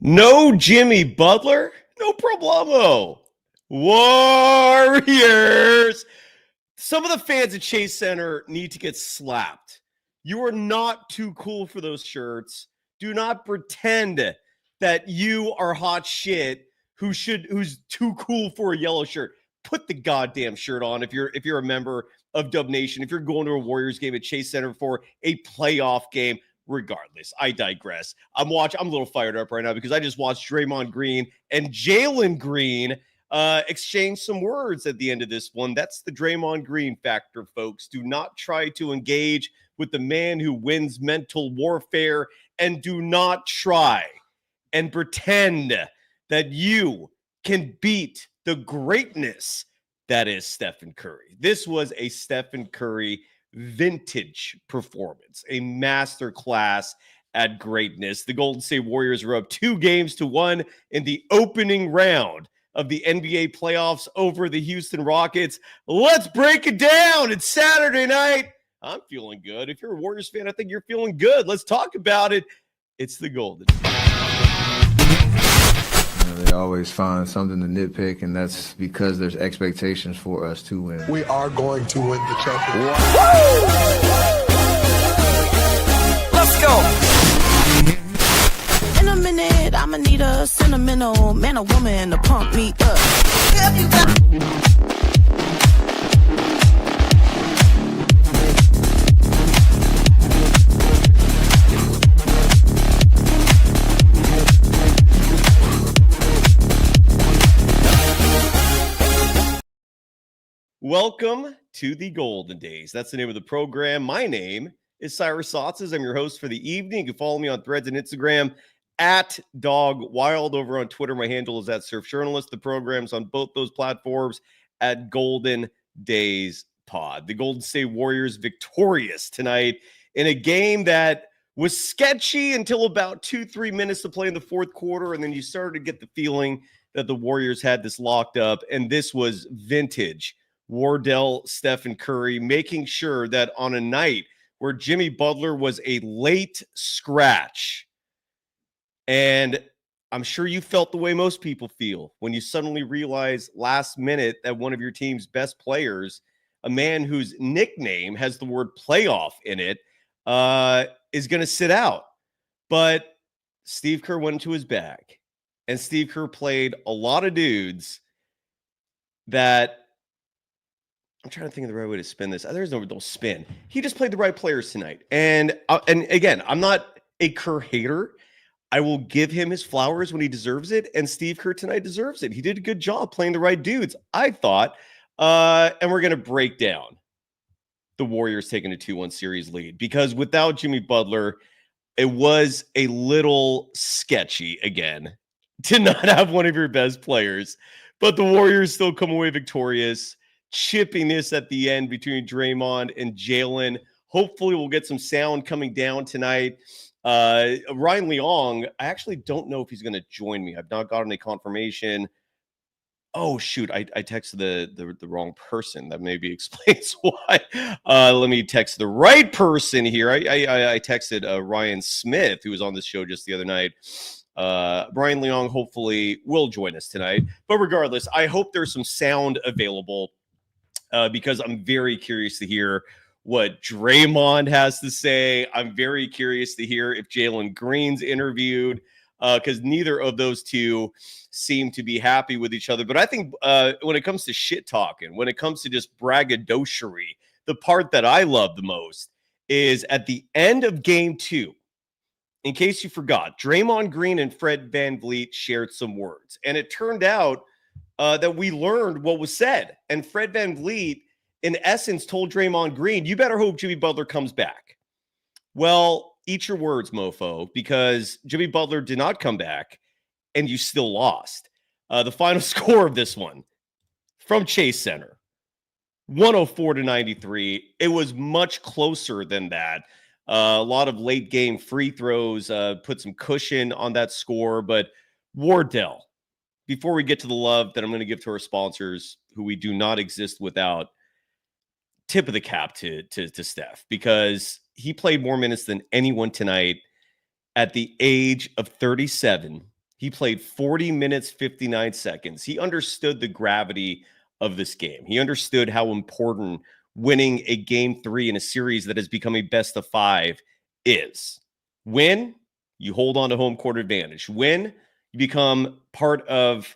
No Jimmy Butler? No problemo. Warriors! Some of the fans at Chase Center need to get slapped. You are not too cool for those shirts. Do not pretend that you are hot shit who's too cool for a yellow shirt. Put the goddamn shirt on if you're a member of Dub Nation. If you're going to a Warriors game at Chase Center for a playoff game, regardless, I digress. I'm a little fired up right now because I just watched Draymond Green and Jalen Green exchange some words at the end of this one. That's the Draymond Green factor, folks. Do not try to engage with the man who wins mental warfare, and do not try and pretend that you can beat the greatness that is Stephen Curry. This was a Stephen Curry vintage performance, a master class at greatness. The Golden State Warriors are up 2-1 in the opening round of the NBA playoffs over the Houston Rockets. Let's break it down. It's Saturday night. I'm feeling good. If you're a Warriors fan, I think you're feeling good. Let's talk about it. It's the Golden. They always find something to nitpick, and that's because there's expectations for us to win. We are going to win the championship. Let's go. In a minute, I'ma need a sentimental man or woman to pump me up. Welcome to the Golden Days. That's the name of the program. My name is Cyrus Sotzes. I'm your host for the evening. You can follow me on Threads and Instagram at Dog Wild. Over on Twitter, my handle is at Surf Journalist. The program's on both those platforms at Golden Days Pod. The Golden State Warriors victorious tonight in a game that was sketchy until about 2-3 minutes to play in the fourth quarter, and then you started to get the feeling that the Warriors had this locked up, and this was vintage Wardell Stephen Curry, making sure that on a night where Jimmy Butler was a late scratch, and I'm sure you felt the way most people feel when you suddenly realize last minute that one of your team's best players, a man whose nickname has the word playoff in it, is going to sit out. But Steve Kerr went into his bag, and Steve Kerr played a lot of dudes that I'm trying to think of the right way to spin this. There's no spin. He just played the right players tonight. And again, I'm not a Kerr hater. I will give him his flowers when he deserves it. And Steve Kerr tonight deserves it. He did a good job playing the right dudes, I thought. And we're going to break down the Warriors taking a 2-1 series lead. Because without Jimmy Butler, it was a little sketchy again to not have one of your best players. But the Warriors still come away victorious. Chipping this at the end between Draymond and Jalen. Hopefully we'll get some sound coming down tonight. Ryan Leong, I actually don't know if he's going to join me. I've not gotten a confirmation. Oh, shoot. I texted the wrong person. That maybe explains why. Let me text the right person here. I texted Ryan Smith, who was on this show just the other night. Ryan Leong hopefully will join us tonight. But regardless, I hope there's some sound available. Because I'm very curious to hear what Draymond has to say. I'm very curious to hear if Jalen Green's interviewed, because neither of those two seem to be happy with each other. But I think when it comes to shit talking, when it comes to just braggadociory, the part that I love the most is at the end of game 2. In case you forgot, Draymond Green and Fred VanVleet shared some words. And it turned out that we learned what was said. And Fred VanVleet, in essence, told Draymond Green, you better hope Jimmy Butler comes back. Well, eat your words, mofo, because Jimmy Butler did not come back, and you still lost. The final score of this one from Chase Center, 104-93. It was much closer than that. A lot of late game free throws put some cushion on that score, but Wardell, before we get to the love that I'm going to give to our sponsors, who we do not exist without, tip of the cap to Steph, because he played more minutes than anyone tonight. At the age of 37, He played 40 minutes, 59 seconds. He understood the gravity of this game. He understood how important winning a game 3 in a series that has become a best of 5 is. Win, you hold on to home court advantage. Win, you become part of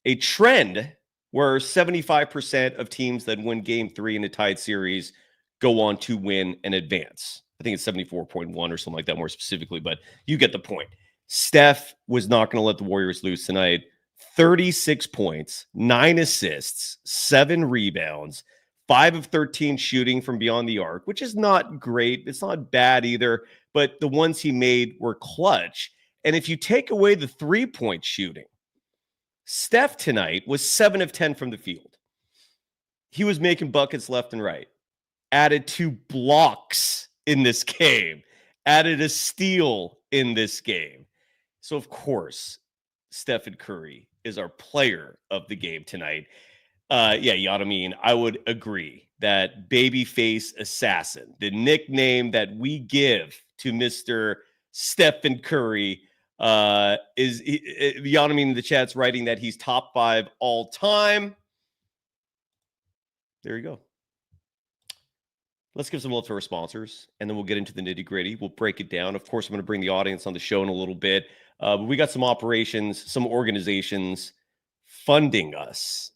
a trend where 75% of teams that win game 3 in a tied series go on to win and advance. I think it's 74.1 or something like that more specifically, but you get the point. Steph was not going to let the Warriors lose tonight. 36 points, 9 assists, 7 rebounds, 5 of 13 shooting from beyond the arc, which is not great. It's not bad either, but the ones he made were clutch. And if you take away the 3-point shooting, Steph tonight was 7 of 10 from the field. He was making buckets left and right. Added 2 blocks in this game. Added a steal in this game. So, of course, Stephen Curry is our player of the game tonight. I would agree that Babyface Assassin, the nickname that we give to Mr. Stephen Curry, is Yadamine in the chat's writing that he's top 5 all time. There you go. Let's give some love to our sponsors, and then we'll get into the nitty-gritty. We'll break it down. Of course, I'm going to bring the audience on the show in a little bit. But we got some operations, some organizations funding us,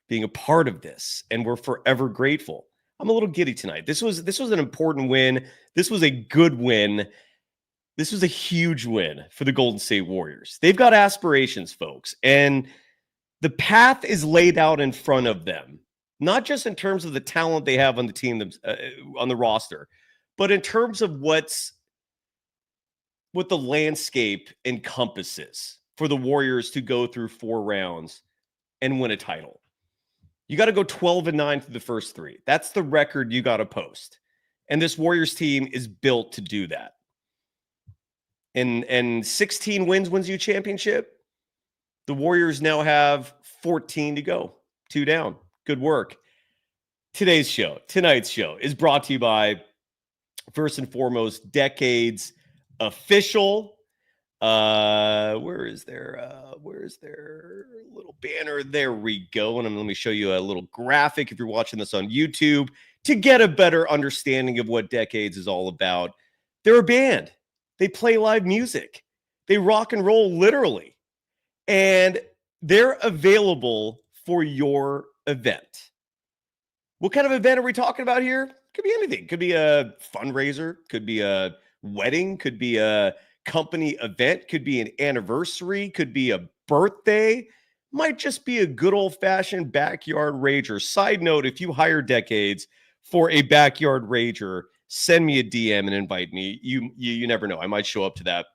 being a part of this, and we're forever grateful. I'm a little giddy tonight. This was an important win. This was a good win. This was a huge win for the Golden State Warriors. They've got aspirations, folks, and the path is laid out in front of them. Not just in terms of the talent they have on the team, on the roster, but in terms of what the landscape encompasses for the Warriors to go through 4 rounds and win a title. You got to go 12-9 through the first 3. That's the record you got to post. And this Warriors team is built to do that. And 16 wins you a championship. The Warriors now have 14 to go, 2 down. Good work. Tonight's show is brought to you by, first and foremost, Decades Official. Where is their little banner? There we go. And let me show you a little graphic if you're watching this on YouTube to get a better understanding of what Decades is all about. They're a band. They play live music. They rock and roll literally. And they're available for your event. What kind of event are we talking about here? Could be anything. Could be a fundraiser, could be a wedding, could be a company event, could be an anniversary, could be a birthday, might just be a good old-fashioned backyard rager. Side note, if you hire Decades for a backyard rager, send me a DM and invite me. You never know. I might show up to that.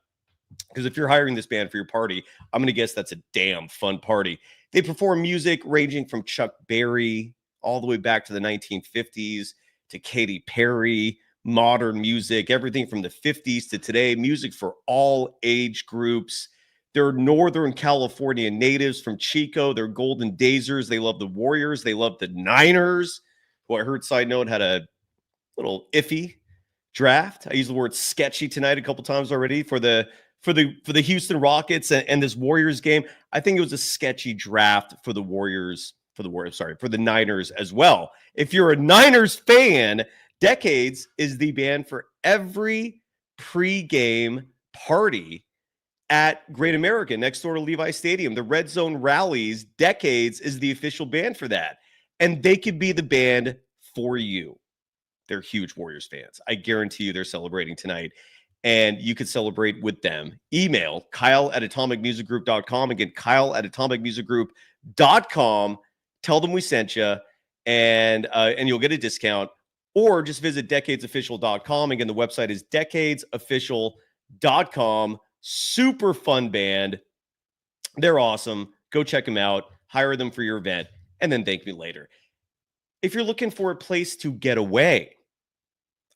Because if you're hiring this band for your party, I'm going to guess that's a damn fun party. They perform music ranging from Chuck Berry all the way back to the 1950s to Katy Perry, modern music, everything from the 50s to today, music for all age groups. They're Northern California natives from Chico. They're Golden Dazers. They love the Warriors. They love the Niners, who I heard, side note, had a little iffy draft. I used the word sketchy tonight a couple times already for the Houston Rockets and this Warriors game. I think it was a sketchy draft for the Niners as well. If you're a Niners fan, Decades is the band for every pregame party at Great American next door to Levi Stadium. The Red Zone rallies, Decades is the official band for that. And they could be the band for you. They're huge Warriors fans. I guarantee you they're celebrating tonight. And you could celebrate with them. Email Kyle@atomicmusicgroup.com. Again, Kyle@atomicmusicgroup.com. Tell them we sent you, and you'll get a discount. Or just visit decadesofficial.com. Again, the website is decadesofficial.com. Super fun band. They're awesome. Go check them out. Hire them for your event, and then thank me later. If you're looking for a place to get away,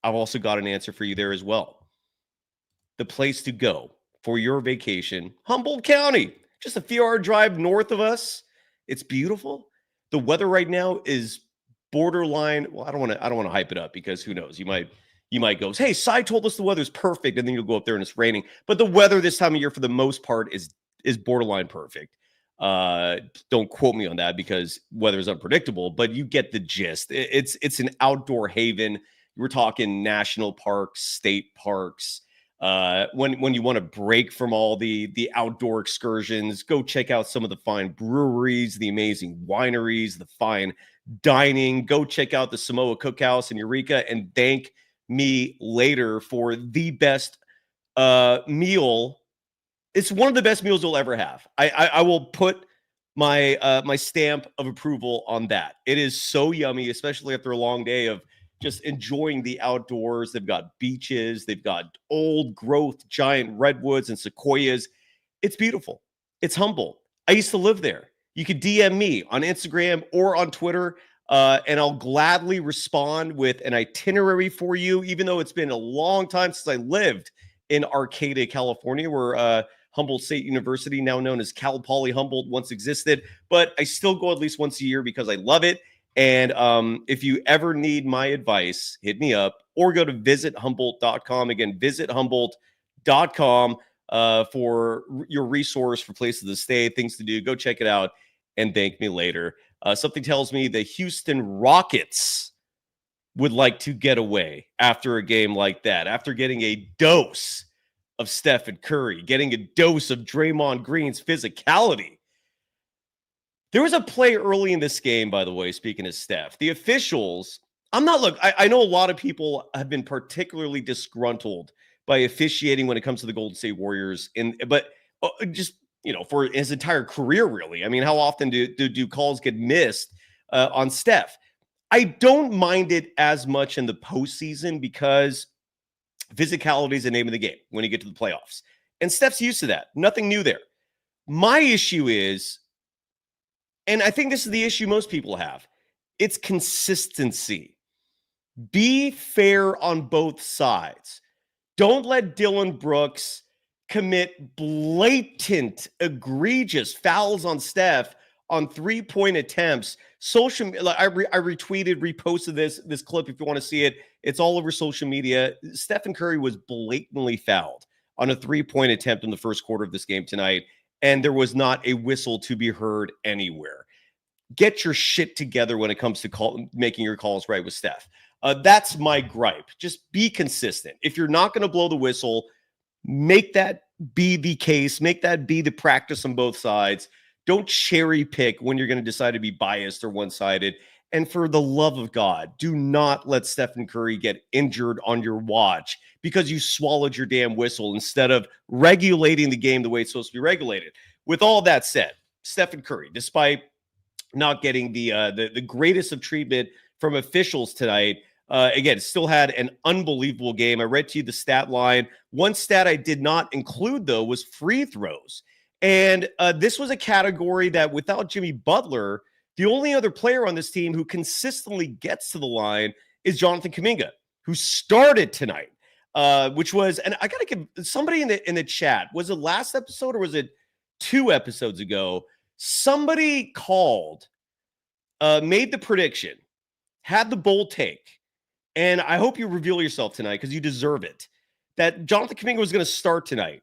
I've also got an answer for you there as well. The place to go for your vacation, Humboldt County, just a few hour drive north of us. It's beautiful. The weather right now is borderline. Well, I don't want to hype it up because who knows? You might go, hey, Cy told us the weather's perfect, and then you'll go up there and it's raining. But the weather this time of year, for the most part, is is borderline perfect. Don't quote me on that because weather is unpredictable, but you get the gist. It's an outdoor haven. We're talking national parks, state parks. When you want to break from all the outdoor excursions, go check out some of the fine breweries, the amazing wineries, the fine dining. Go check out the Samoa Cookhouse in Eureka and thank me later for the best meal. It's one of the best meals you'll ever have. I will put my my stamp of approval on that. It is so yummy, especially after a long day of just enjoying the outdoors. They've got beaches, they've got old growth giant redwoods and sequoias. It's beautiful. It's Humboldt. I used to live there. You could DM me on Instagram or on Twitter, and I'll gladly respond with an itinerary for you, even though it's been a long time since I lived in Arcata, California, where Humboldt State University, now known as Cal Poly Humboldt, once existed. But I still go at least once a year because I love it. And if you ever need my advice, hit me up or go to visithumboldt.com. Again, visithumboldt.com for your resource for places to stay, things to do. Go check it out and thank me later. Something tells me the Houston Rockets would like to get away after a game like that, after getting a dose of Stephen Curry, getting a dose of Draymond Green's physicality. There was a play early in this game, by the way, speaking of Steph. The officials, I know a lot of people have been particularly disgruntled by officiating when it comes to the Golden State Warriors, but just, for his entire career, really. I mean, how often do calls get missed on Steph? I don't mind it as much in the postseason because physicality is the name of the game when you get to the playoffs. And Steph's used to that. Nothing new there. My issue is, and I think this is the issue most people have, it's consistency. Be fair on both sides. Don't let Dylan Brooks commit blatant, egregious fouls on Steph on 3-point attempts. I retweeted, reposted this clip if you want to see it. It's all over social media. Stephen Curry was blatantly fouled on a 3-point attempt in the first quarter of this game tonight, and there was not a whistle to be heard anywhere. Get your shit together when it comes to making your calls right with Steph. That's my gripe. Just be consistent. If you're not going to blow the whistle, make that be the case. Make that be the practice on both sides. Don't cherry pick when you're going to decide to be biased or one-sided. And for the love of God, do not let Stephen Curry get injured on your watch because you swallowed your damn whistle instead of regulating the game the way it's supposed to be regulated. With all that said, Stephen Curry, despite not getting the greatest of treatment from officials tonight, again, still had an unbelievable game. I read to you the stat line. One stat I did not include, though, was free throws. And this was a category that without Jimmy Butler, the only other player on this team who consistently gets to the line is Jonathan Kuminga, who started tonight, which was, and I got to give somebody in the chat, was it last episode or was it 2 episodes ago? Somebody called, made the prediction, had the bold take, and I hope you reveal yourself tonight because you deserve it, that Jonathan Kuminga was going to start tonight.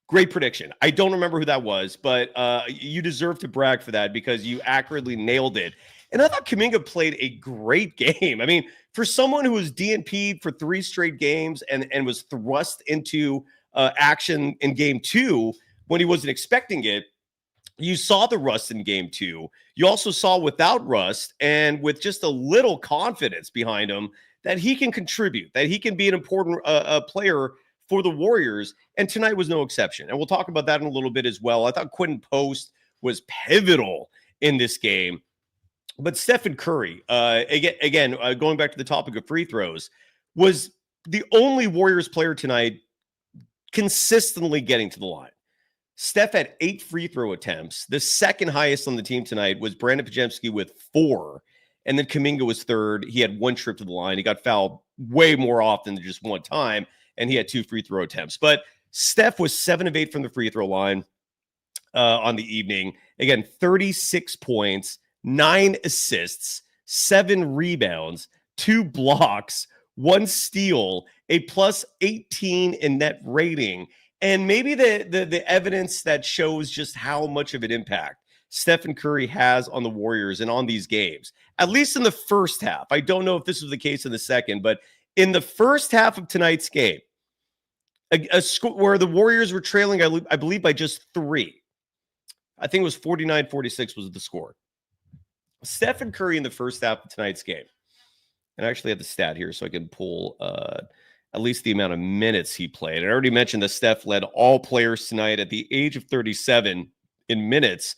Great prediction. I don't remember who that was, but you deserve to brag for that because you accurately nailed it. And I thought Kuminga played a great game. I mean, for someone who was DNP'd for 3 straight games and was thrust into action in game 2 when he wasn't expecting it, you saw the rust in game 2. You also saw without rust and with just a little confidence behind him that he can contribute, that he can be an important player for the Warriors, and tonight was no exception. And we'll talk about that in a little bit as well. I thought Quinton Post was pivotal in this game. But Stephen Curry, again, going back to the topic of free throws, was the only Warriors player tonight consistently getting to the line. Steph had 8 free throw attempts. The second highest on the team tonight was Brandon Podziemski with 4, and then Kuminga was third. He had 1 trip to the line. He got fouled way more often than just one time, and he had 2 free throw attempts. But Steph was 7 of 8 from the free throw line on the evening. Again, 36 points, 9 assists, 7 rebounds, 2 blocks, 1 steal, a plus 18 in net rating. And maybe the evidence that shows just how much of an impact Stephen Curry has on the Warriors and on these games, at least in the first half. I don't know if this was the case in the second, but in the first half of tonight's game, where the Warriors were trailing, I believe, by just 3. I think it was 49-46 was the score. Stephen Curry in the first half of tonight's game, and I actually have the stat here so I can pull at least the amount of minutes he played. I already mentioned that Steph led all players tonight at the age of 37 in minutes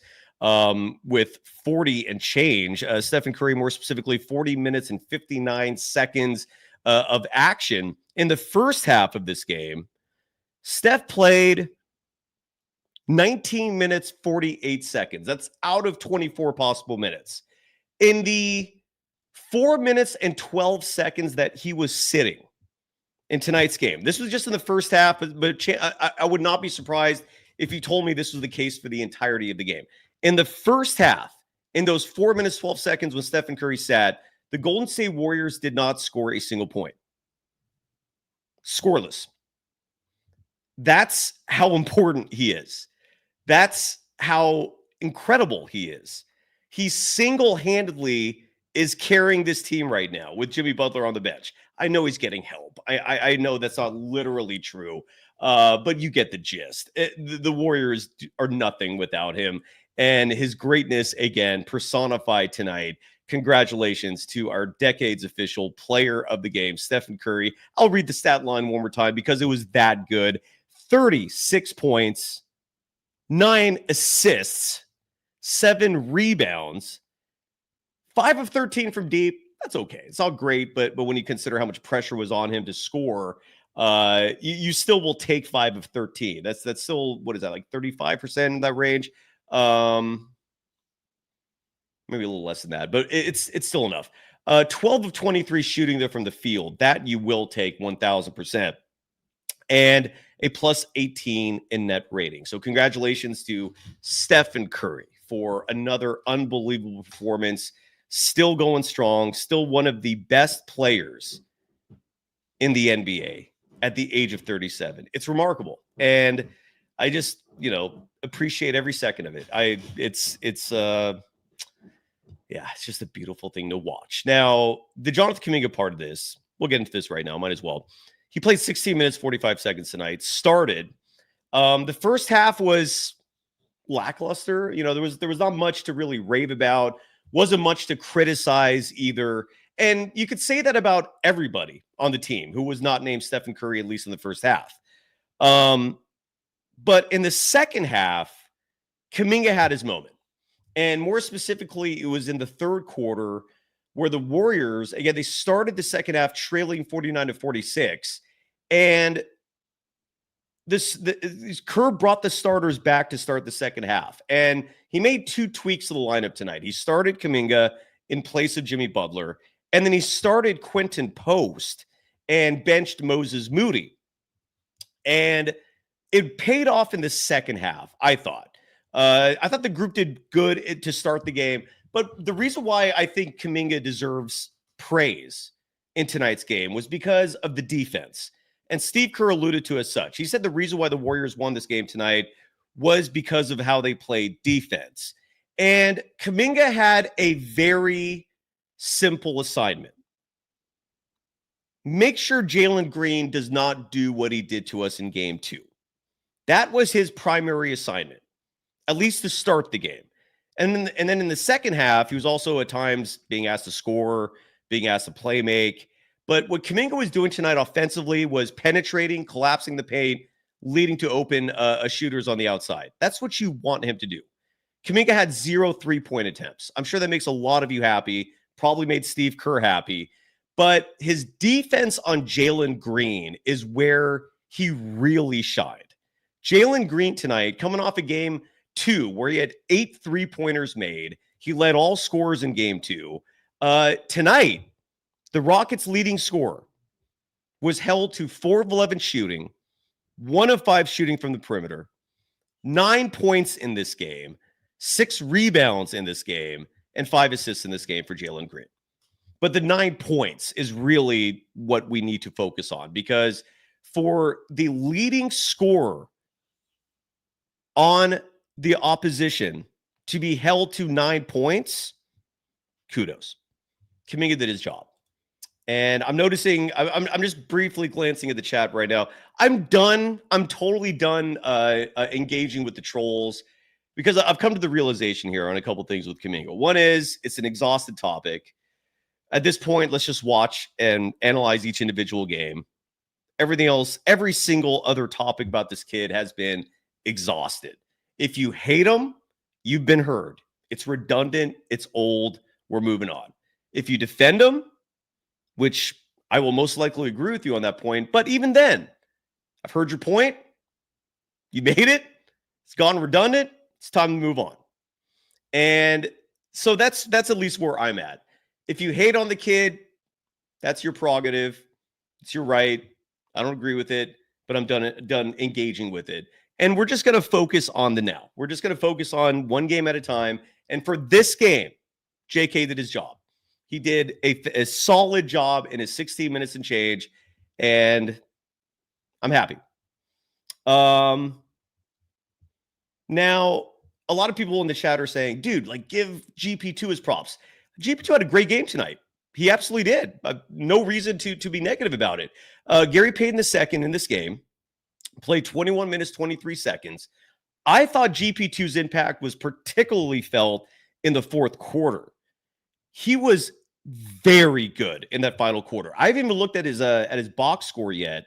with 40 and change. Stephen Curry, more specifically, 40 minutes and 59 seconds of action. In the first half of this game, Steph played 19 minutes, 48 seconds. That's out of 24 possible minutes. In the 4 minutes and 12 seconds that he was sitting in tonight's game, this was just in the first half, but I would not be surprised if you told me this was the case for the entirety of the game. In the first half, in those 4 minutes, 12 seconds when Stephen Curry sat, the Golden State Warriors did not score a single point. Scoreless. That's how important he is. That's how incredible he is. He single-handedly is carrying this team right now with Jimmy Butler on the bench. I know he's getting help. I know that's not literally true, but you get the gist. The Warriors are nothing without him, and his greatness, again, personified tonight. Congratulations to our decade's official player of the game, Stephen Curry. I'll read the stat line one more time because it was that good. 36 points, 9 assists, 7 rebounds, 5 of 13 from deep. That's okay. It's all great, but when you consider how much pressure was on him to score, you still will take 5 of 13. That's still, what is that, like 35% in that range? Maybe a little less than that, but it's still enough. 12 of 23 shooting there from the field. That you will take 1,000%. And a plus 18 in net rating. So congratulations to Stephen Curry for another unbelievable performance. Still going strong. Still one of the best players in the NBA at the age of 37. It's remarkable. And I just, appreciate every second of it. It's just a beautiful thing to watch. Now, the Jonathan Kuminga part of this, we'll get into this right now. Might as well. He played 16 minutes, 45 seconds tonight. Started. The first half was lackluster. There was not much to really rave about. Wasn't much to criticize either. And you could say that about everybody on the team who was not named Stephen Curry, at least in the first half. But in the second half, Kuminga had his moment. And more specifically, it was in the third quarter where the Warriors, again, they started the second half trailing 49-46. And Kerr brought the starters back to start the second half. And he made 2 tweaks to the lineup tonight. He started Kuminga in place of Jimmy Butler. And then he started Quinton post and benched Moody. And it paid off in the second half, I thought. I thought the group did good to start the game. But the reason why I think Kuminga deserves praise in tonight's game was because of the defense. And Steve Kerr alluded to as such. He said the reason why the Warriors won this game tonight was because of how they played defense. And Kuminga had a very simple assignment. Make sure Jalen Green does not do what he did to us in game 2. That was his primary assignment, at least to start the game. And then in the second half, he was also at times being asked to score, being asked to play make. But what Kuminga was doing tonight offensively was penetrating, collapsing the paint, leading to open shooters on the outside. That's what you want him to do. Kuminga had 0 3-point attempts. I'm sure that makes a lot of you happy, probably made Steve Kerr happy. But his defense on Jalen Green is where he really shined. Jalen Green tonight, coming off a game 2 where he had 8 3-pointers made. He led all scorers in game 2. Tonight, the Rockets' leading scorer was held to 4 of 11 shooting, 1 of 5 shooting from the perimeter, 9 points in this game, 6 rebounds in this game, and 5 assists in this game for Jalen Green. But the 9 points is really what we need to focus on, because for the leading scorer on the opposition to be held to 9 points, kudos. Kuminga did his job. And I'm noticing, I'm just briefly glancing at the chat right now. I'm done. I'm totally done engaging with the trolls because I've come to the realization here on a couple things with Kuminga. One is it's an exhausted topic. At this point, let's just watch and analyze each individual game. Everything else, every single other topic about this kid has been exhausted. If you hate him, you've been heard. It's redundant. It's old. We're moving on. If you defend him, which I will most likely agree with you on that point, but even then, I've heard your point. You made it. It's gone redundant. It's time to move on. And so that's at least where I'm at. If you hate on the kid, that's your prerogative. It's your right. I don't agree with it, but I'm done engaging with it. And we're just going to focus on the now. We're just going to focus on one game at a time. And for this game, JK did his job. He did a solid job in his 16 minutes and change, and I'm happy. Now, a lot of people in the chat are saying, dude, like, give GP2 his props. GP2 had a great game tonight. He absolutely did. No reason to be negative about it. Gary Payton II in this game played 21 minutes, 23 seconds. I thought GP2's impact was particularly felt in the fourth quarter. He was very good in that final quarter. I haven't even looked at his box score yet,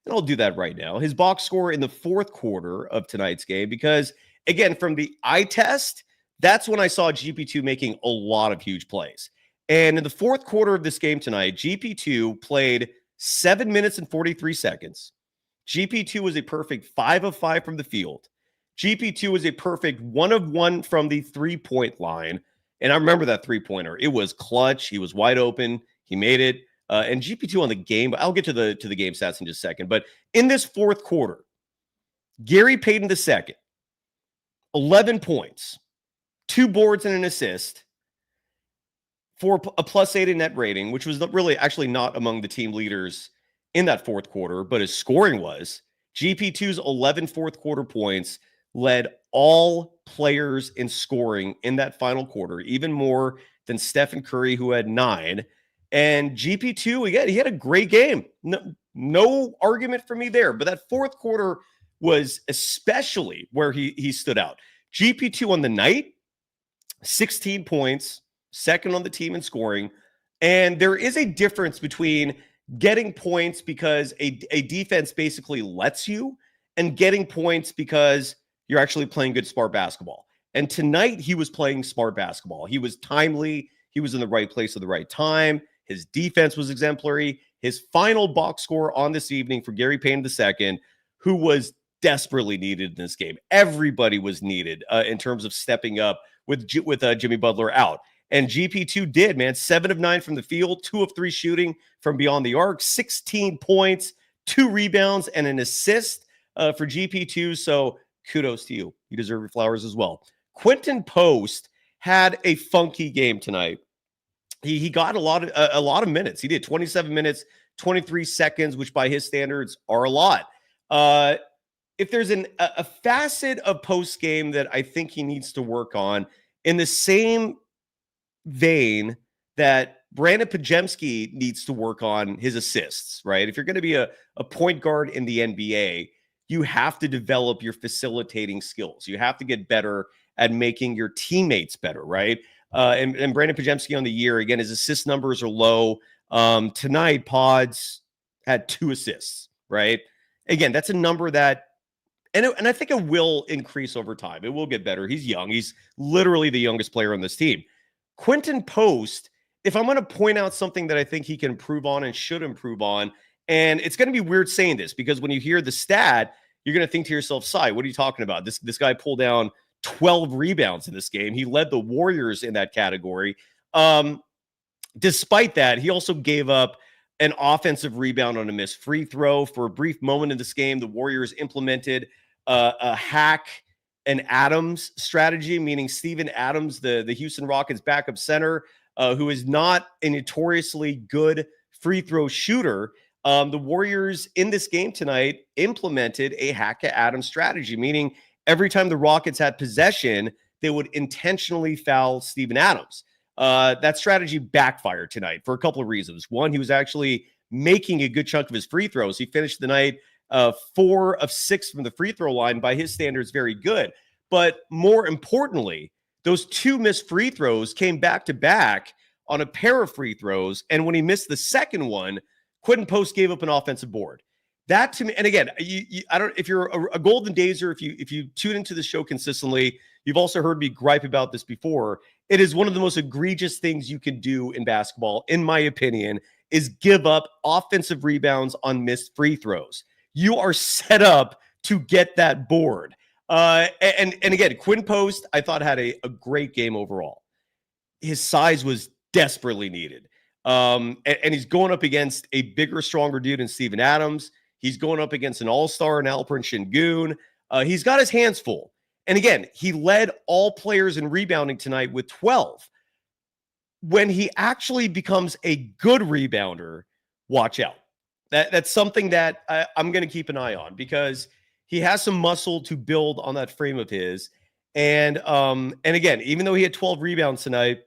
and I'll do that right now. His box score in the fourth quarter of tonight's game, because, again, from the eye test, that's when I saw GP2 making a lot of huge plays. And in the fourth quarter of this game tonight, GP2 played 7 minutes and 43 seconds. GP2 was a perfect 5 of 5 from the field. GP2 was a perfect 1 of 1 from the three-point line. And I remember that three-pointer. It was clutch. He was wide open. He made it. And GP2 on the game, I'll get to the game stats in just a second. But in this fourth quarter, Gary Payton II, 11 points, 2 boards and an assist for a +8 in net rating, which was really actually not among the team leaders in that fourth quarter, but his scoring was. GP2's 11 fourth quarter points led all players in scoring in that final quarter, even more than Stephen Curry, who had 9. And GP2, again, he had a great game. No argument for me there. But that fourth quarter was especially where he stood out. GP2 on the night, 16 points, second on the team in scoring. And there is a difference between getting points because a defense basically lets you and getting points because you're actually playing good smart basketball. And tonight he was playing smart basketball. He was timely. He was in the right place at the right time. His defense was exemplary. His final box score on this evening for Gary Payton II, who was desperately needed in this game. Everybody was needed in terms of stepping up with Jimmy Butler out. And GP2 did, man. 7 of 9 from the field, 2 of 3 shooting from beyond the arc, 16 points, 2 rebounds, and an assist for GP2. So kudos to you. You deserve your flowers as well. Quinton Post had a funky game tonight. He got a lot of minutes. He did 27 minutes, 23 seconds, which by his standards are a lot. If there's a facet of Post game that I think he needs to work on, in the same vein that Brandon Podziemski needs to work on his assists, right? If you're going to be a point guard in the NBA, you have to develop your facilitating skills. You have to get better at making your teammates better, right? And Brandon Podziemski on the year, again, his assist numbers are low. Tonight, Pods had 2 assists, right? Again, that's a number that, and I think it will increase over time. It will get better. He's young. He's literally the youngest player on this team. Quinton Post, if I'm going to point out something that I think he can improve on and should improve on, and it's going to be weird saying this because when you hear the stat, you're going to think to yourself, Cy, what are you talking about? This guy pulled down 12 rebounds in this game. He led the Warriors in that category. Despite that, he also gave up an offensive rebound on a missed free throw. For a brief moment in this game, the Warriors implemented a hack and Adams strategy, meaning Steven Adams, the Houston Rockets backup center, who is not a notoriously good free throw shooter. The Warriors in this game tonight implemented a hack to Adams strategy, meaning every time the Rockets had possession, they would intentionally foul Steven Adams. That strategy backfired tonight for a couple of reasons. One, he was actually making a good chunk of his free throws. He finished the night 4 of 6 from the free throw line. By his standards, very good. But more importantly, those 2 missed free throws came back to back on a pair of free throws. And when he missed the second one, Quinton Post gave up an offensive board. That to me, and again, I don't, if you're a Golden Dazer, if you tune into the show consistently, you've also heard me gripe about this before. It is one of the most egregious things you can do in basketball, in my opinion, is give up offensive rebounds on missed free throws. You are set up to get that board. And again, Quinton Post, I thought had a great game overall. His size was desperately needed. And he's going up against a bigger, stronger dude than Steven Adams. He's going up against an all-star in Alperen Şengün. He's got his hands full. And again, he led all players in rebounding tonight with 12. When he actually becomes a good rebounder, watch out. That's something that I'm going to keep an eye on, because he has some muscle to build on that frame of his. And again, even though he had 12 rebounds tonight,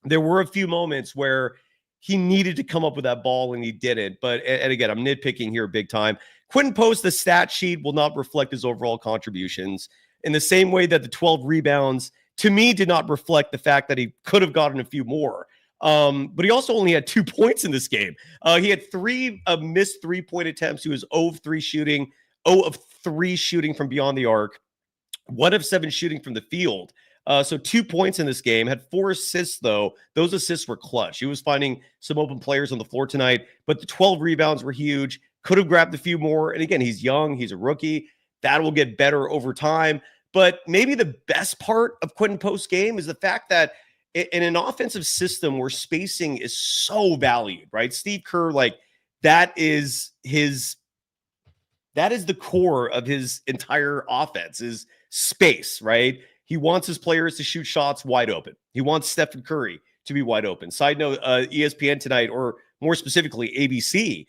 there were a few moments where he needed to come up with that ball and he didn't. But, and again, I'm nitpicking here big time. Quinton Post, the stat sheet will not reflect his overall contributions in the same way that the 12 rebounds, to me, did not reflect the fact that he could have gotten a few more. But he also only had 2 points in this game. He had 3 missed 3-point attempts. He was 0 of 3 shooting, 0 of 3 shooting from beyond the arc, 1 of 7 shooting from the field. So 2 points in this game, had 4 assists, though. Those assists were clutch. He was finding some open players on the floor tonight, but the 12 rebounds were huge. Could have grabbed a few more. And again, he's young. He's a rookie. That will get better over time. But maybe the best part of Quinton Post's game is the fact that in an offensive system where spacing is so valued, right? Steve Kerr, like, that is the core of his entire offense, is space, right? He wants his players to shoot shots wide open. He wants Stephen Curry to be wide open. Side note, ESPN tonight, or more specifically ABC,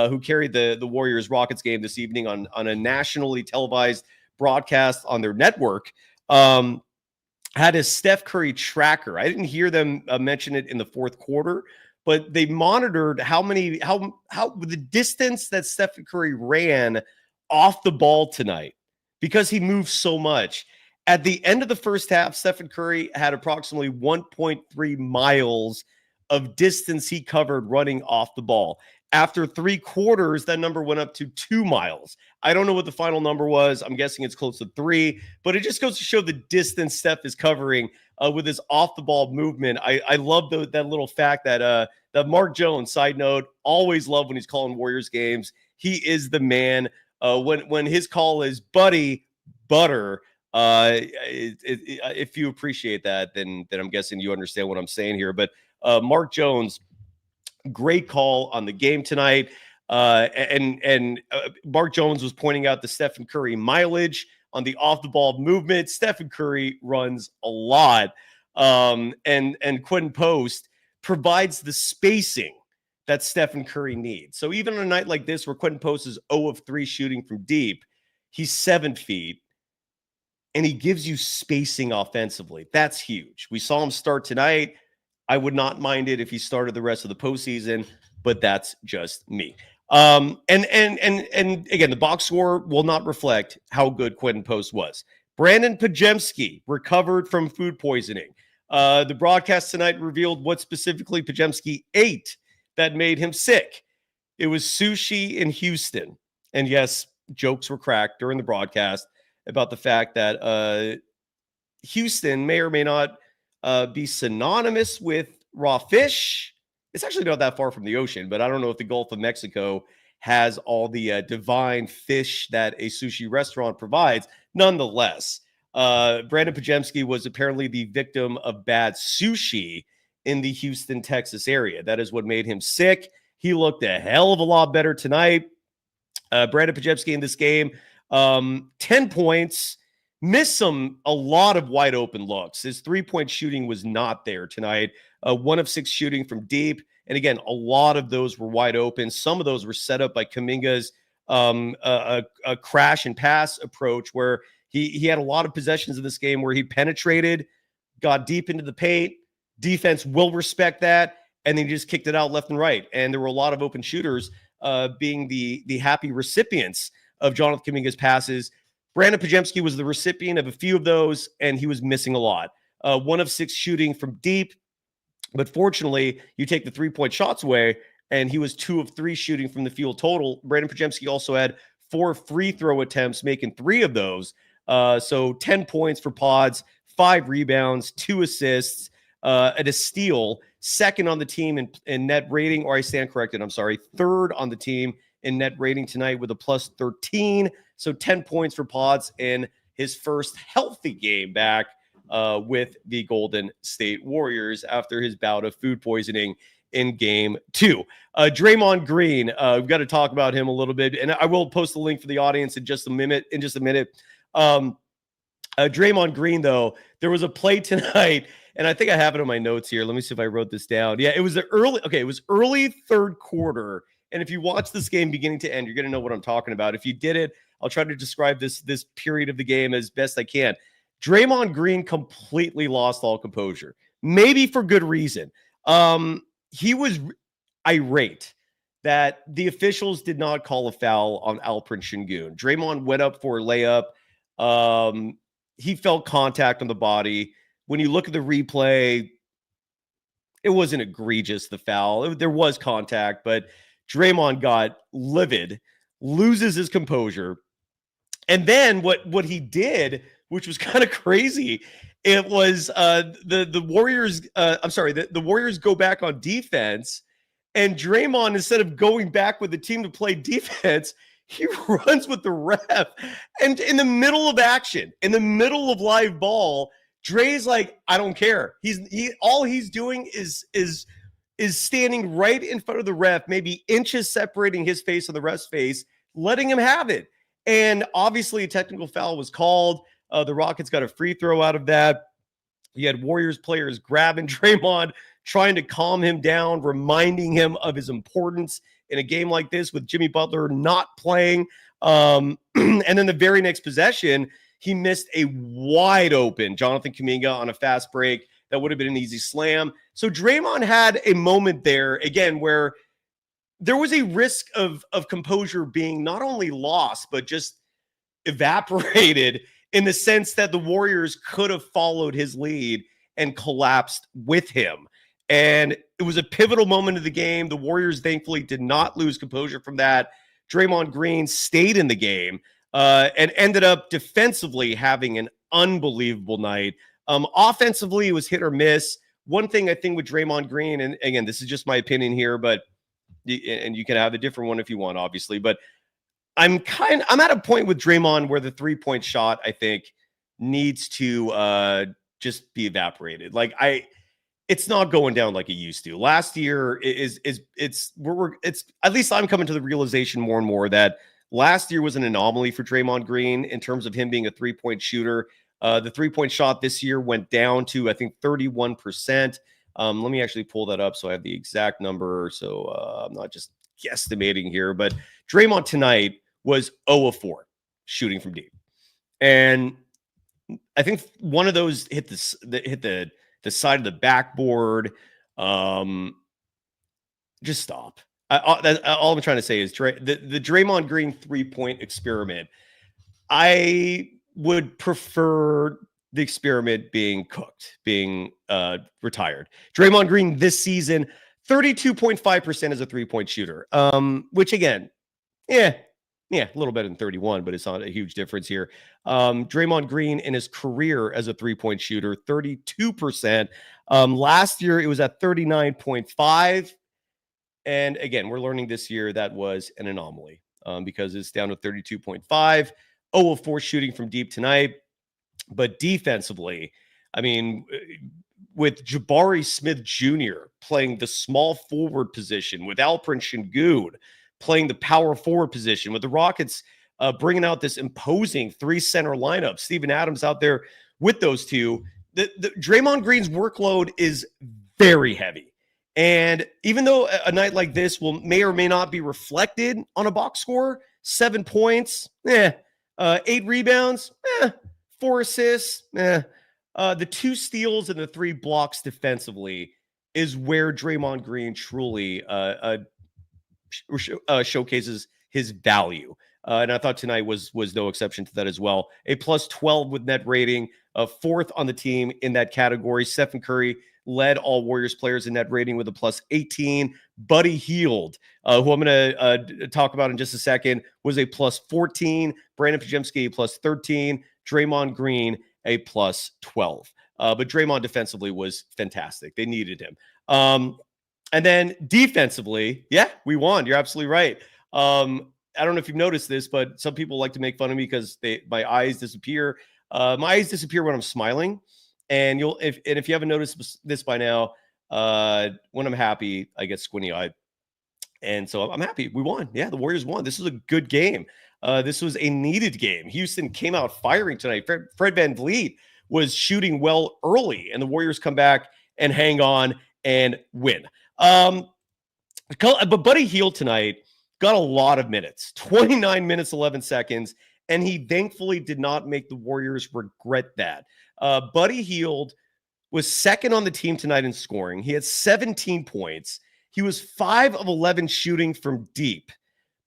who carried the Warriors-Rockets game this evening on a nationally televised broadcast on their network, had a Steph Curry tracker. I didn't hear them mention it in the fourth quarter, but they monitored how the distance that Stephen Curry ran off the ball tonight, because he moved so much. At the end of the first half, Stephen Curry had approximately 1.3 miles of distance he covered running off the ball. After 3 quarters, that number went up to 2 miles. I don't know what the final number was. I'm guessing it's close to 3, but it just goes to show the distance Steph is covering with his off-the-ball movement. I love that little fact that Mark Jones, side note, always love when he's calling Warriors games. He is the man. When his call is Buddy Butter, if you appreciate that, then I'm guessing you understand what I'm saying here. But Mark Jones, great call on the game tonight. And Mark Jones was pointing out the Stephen Curry mileage on the off-the-ball movement. Stephen Curry runs a lot. And Quinton Post provides the spacing that Stephen Curry needs. So even on a night like this where Quinton Post is 0 of 3 shooting from deep, he's 7 feet, and he gives you spacing offensively. That's huge. We saw him start tonight. I would not mind it if he started the rest of the postseason, but that's just me. And again, the box score will not reflect how good Quinton Post was. Brandon Podziemski recovered from food poisoning. The broadcast tonight revealed what specifically Podziemski ate that made him sick. It was sushi in Houston. And yes, jokes were cracked during the broadcast about the fact that Houston may or may not be synonymous with raw fish. It's actually not that far from the ocean, but I don't know if the Gulf of Mexico has all the divine fish that a sushi restaurant provides. Nonetheless, Brandon Podziemski was apparently the victim of bad sushi in the Houston, Texas area. That is what made him sick. He looked a hell of a lot better tonight. Brandon Podziemski in this game, 10 points, missed a lot of wide open looks. His 3-point shooting was not there tonight. 1 of 6 shooting from deep. And again, a lot of those were wide open. Some of those were set up by Kuminga's a crash and pass approach, where He had a lot of possessions in this game where he penetrated, got deep into the paint. Defense will respect that, and then he just kicked it out left and right. And there were a lot of open shooters being the happy recipients of Jonathan Kuminga's passes. Brandon Podziemski was the recipient of a few of those, and he was missing a lot. 1 of 6 shooting from deep, but fortunately, you take the 3-point shots away, and he was 2 of 3 shooting from the field total. Brandon Podziemski also had 4 free throw attempts, making 3 of those. So 10 points for Pods, 5 rebounds, 2 assists, and a steal. Second on the team in net rating, or I stand corrected, I'm sorry. Third on the team in net rating tonight with a plus 13. So 10 points for Pods in his first healthy game back with the Golden State Warriors after his bout of food poisoning in game 2. Draymond Green, we've got to talk about him a little bit, and I will post the link for the audience in just a minute. Draymond Green, though, there was a play tonight, and I think I have it in my notes here. Let me see if I wrote this down. Yeah, it was early third quarter, and if you watch this game beginning to end, you're going to know what I'm talking about. If you did it, I'll try to describe this period of the game as best I can. Draymond Green completely lost all composure, maybe for good reason. He was irate that the officials did not call a foul on Alperen Şengün. Draymond went up for a layup. He felt contact on the body. When you look at the replay, it wasn't egregious, the foul. There was contact, but Draymond got livid, loses his composure. And then what he did, which was kind of crazy, it was the Warriors. The Warriors go back on defense, and Draymond, instead of going back with the team to play defense, he runs with the ref. And in the middle of action, in the middle of live ball, Dre's like, I don't care. All he's doing is standing right in front of the ref, maybe inches separating his face and the ref's face, letting him have it. And obviously a technical foul was called. The Rockets got a free throw out of that. You had Warriors players grabbing Draymond, trying to calm him down, reminding him of his importance in a game like this with Jimmy Butler not playing. And then the very next possession, he missed a wide open Jonathan Kuminga on a fast break. That would have been an easy slam. So Draymond had a moment there, again, where there was a risk of composure being not only lost, but just evaporated in the sense that the Warriors could have followed his lead and collapsed with him. And it was a pivotal moment of the game. The Warriors thankfully did not lose composure from that. Draymond Green stayed in the game and ended up defensively having an unbelievable night. Offensively, it was hit or miss. One thing I think with Draymond Green, and again, this is just my opinion here, but and you can have a different one if you want, obviously, but I'm at a point with Draymond where the 3-point shot, I think, needs to just be evaporated. Like it's not going down like it used to. Last year it's at least I'm coming to the realization more and more that last year was an anomaly for Draymond Green in terms of him being a 3-point shooter. The 3-point shot this year went down to, I think, 31%. Let me actually pull that up so I have the exact number. So I'm not just guesstimating here, but Draymond tonight was 0 of 4 shooting from deep. And I think one of those hit the side of the backboard. Just stop. All I'm trying to say is the Draymond Green 3-point experiment. I would prefer the experiment being cooked, being retired. Draymond Green this season, 32.5% as a 3-point shooter, which again, a little better than 31, but it's not a huge difference here. Draymond Green in his career as a 3-point shooter, 32%. Last year, it was at 39.5. And again, we're learning this year that was an anomaly because it's down to 32.5. 0 of 4 shooting from deep tonight. But defensively, I mean, with Jabari Smith Jr. playing the small forward position, with Alperen Şengün playing the power forward position, with the Rockets bringing out this imposing 3-center lineup, Steven Adams out there with those two, the Draymond Green's workload is very heavy. And even though a night like this may or may not be reflected on a box score, 7 points, 8 rebounds, 4 assists, the 2 steals and the 3 blocks defensively is where Draymond Green truly showcases his value. And I thought tonight was no exception to that as well. A plus 12 with net rating, 4th on the team in that category. Stephen Curry led all Warriors players in net rating with a plus 18. Buddy Hield, who I'm going to talk about in just a second, was a plus 14. Brandon Podziemski, a plus 13. Draymond Green, a plus 12. But Draymond defensively was fantastic. They needed him. And then defensively, yeah, we won. You're absolutely right. I don't know if you've noticed this, but some people like to make fun of me because my eyes disappear. My eyes disappear when I'm smiling. And if you haven't noticed this by now, when I'm happy, I get squinty-eyed. And so I'm happy. We won. Yeah, the Warriors won. This was a good game. This was a needed game. Houston came out firing tonight. Fred VanVleet was shooting well early, and the Warriors come back and hang on and win. But Buddy Hield tonight got a lot of minutes, 29 minutes, 11 seconds, and he thankfully did not make the Warriors regret that. Buddy Hield was 2nd on the team tonight in scoring. He had 17 points. He was 5 of 11 shooting from deep,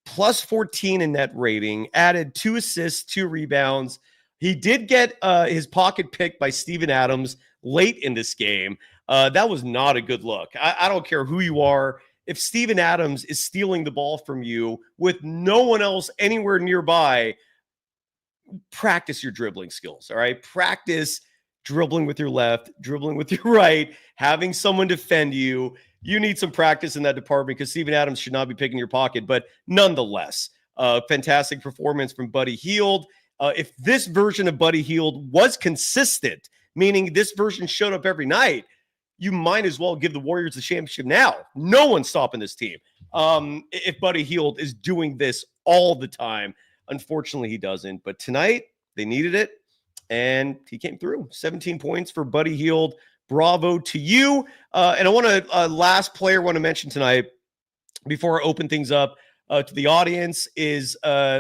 plus 14 in net rating, added 2 assists, 2 rebounds. He did get his pocket picked by Steven Adams late in this game. That was not a good look. I don't care who you are. If Steven Adams is stealing the ball from you with no one else anywhere nearby, practice your dribbling skills, all right? Practice dribbling with your left, dribbling with your right, having someone defend you. You need some practice in that department because Steven Adams should not be picking your pocket. But nonetheless, fantastic performance from Buddy Hield. If this version of Buddy Hield was consistent, meaning this version showed up every night, you might as well give the Warriors the championship now. No one's stopping this team. If Buddy Hield is doing this all the time, unfortunately he doesn't. But tonight they needed it, and he came through. 17 points for Buddy Hield. Bravo to you. And I want to last player I want to mention tonight before I open things up to the audience is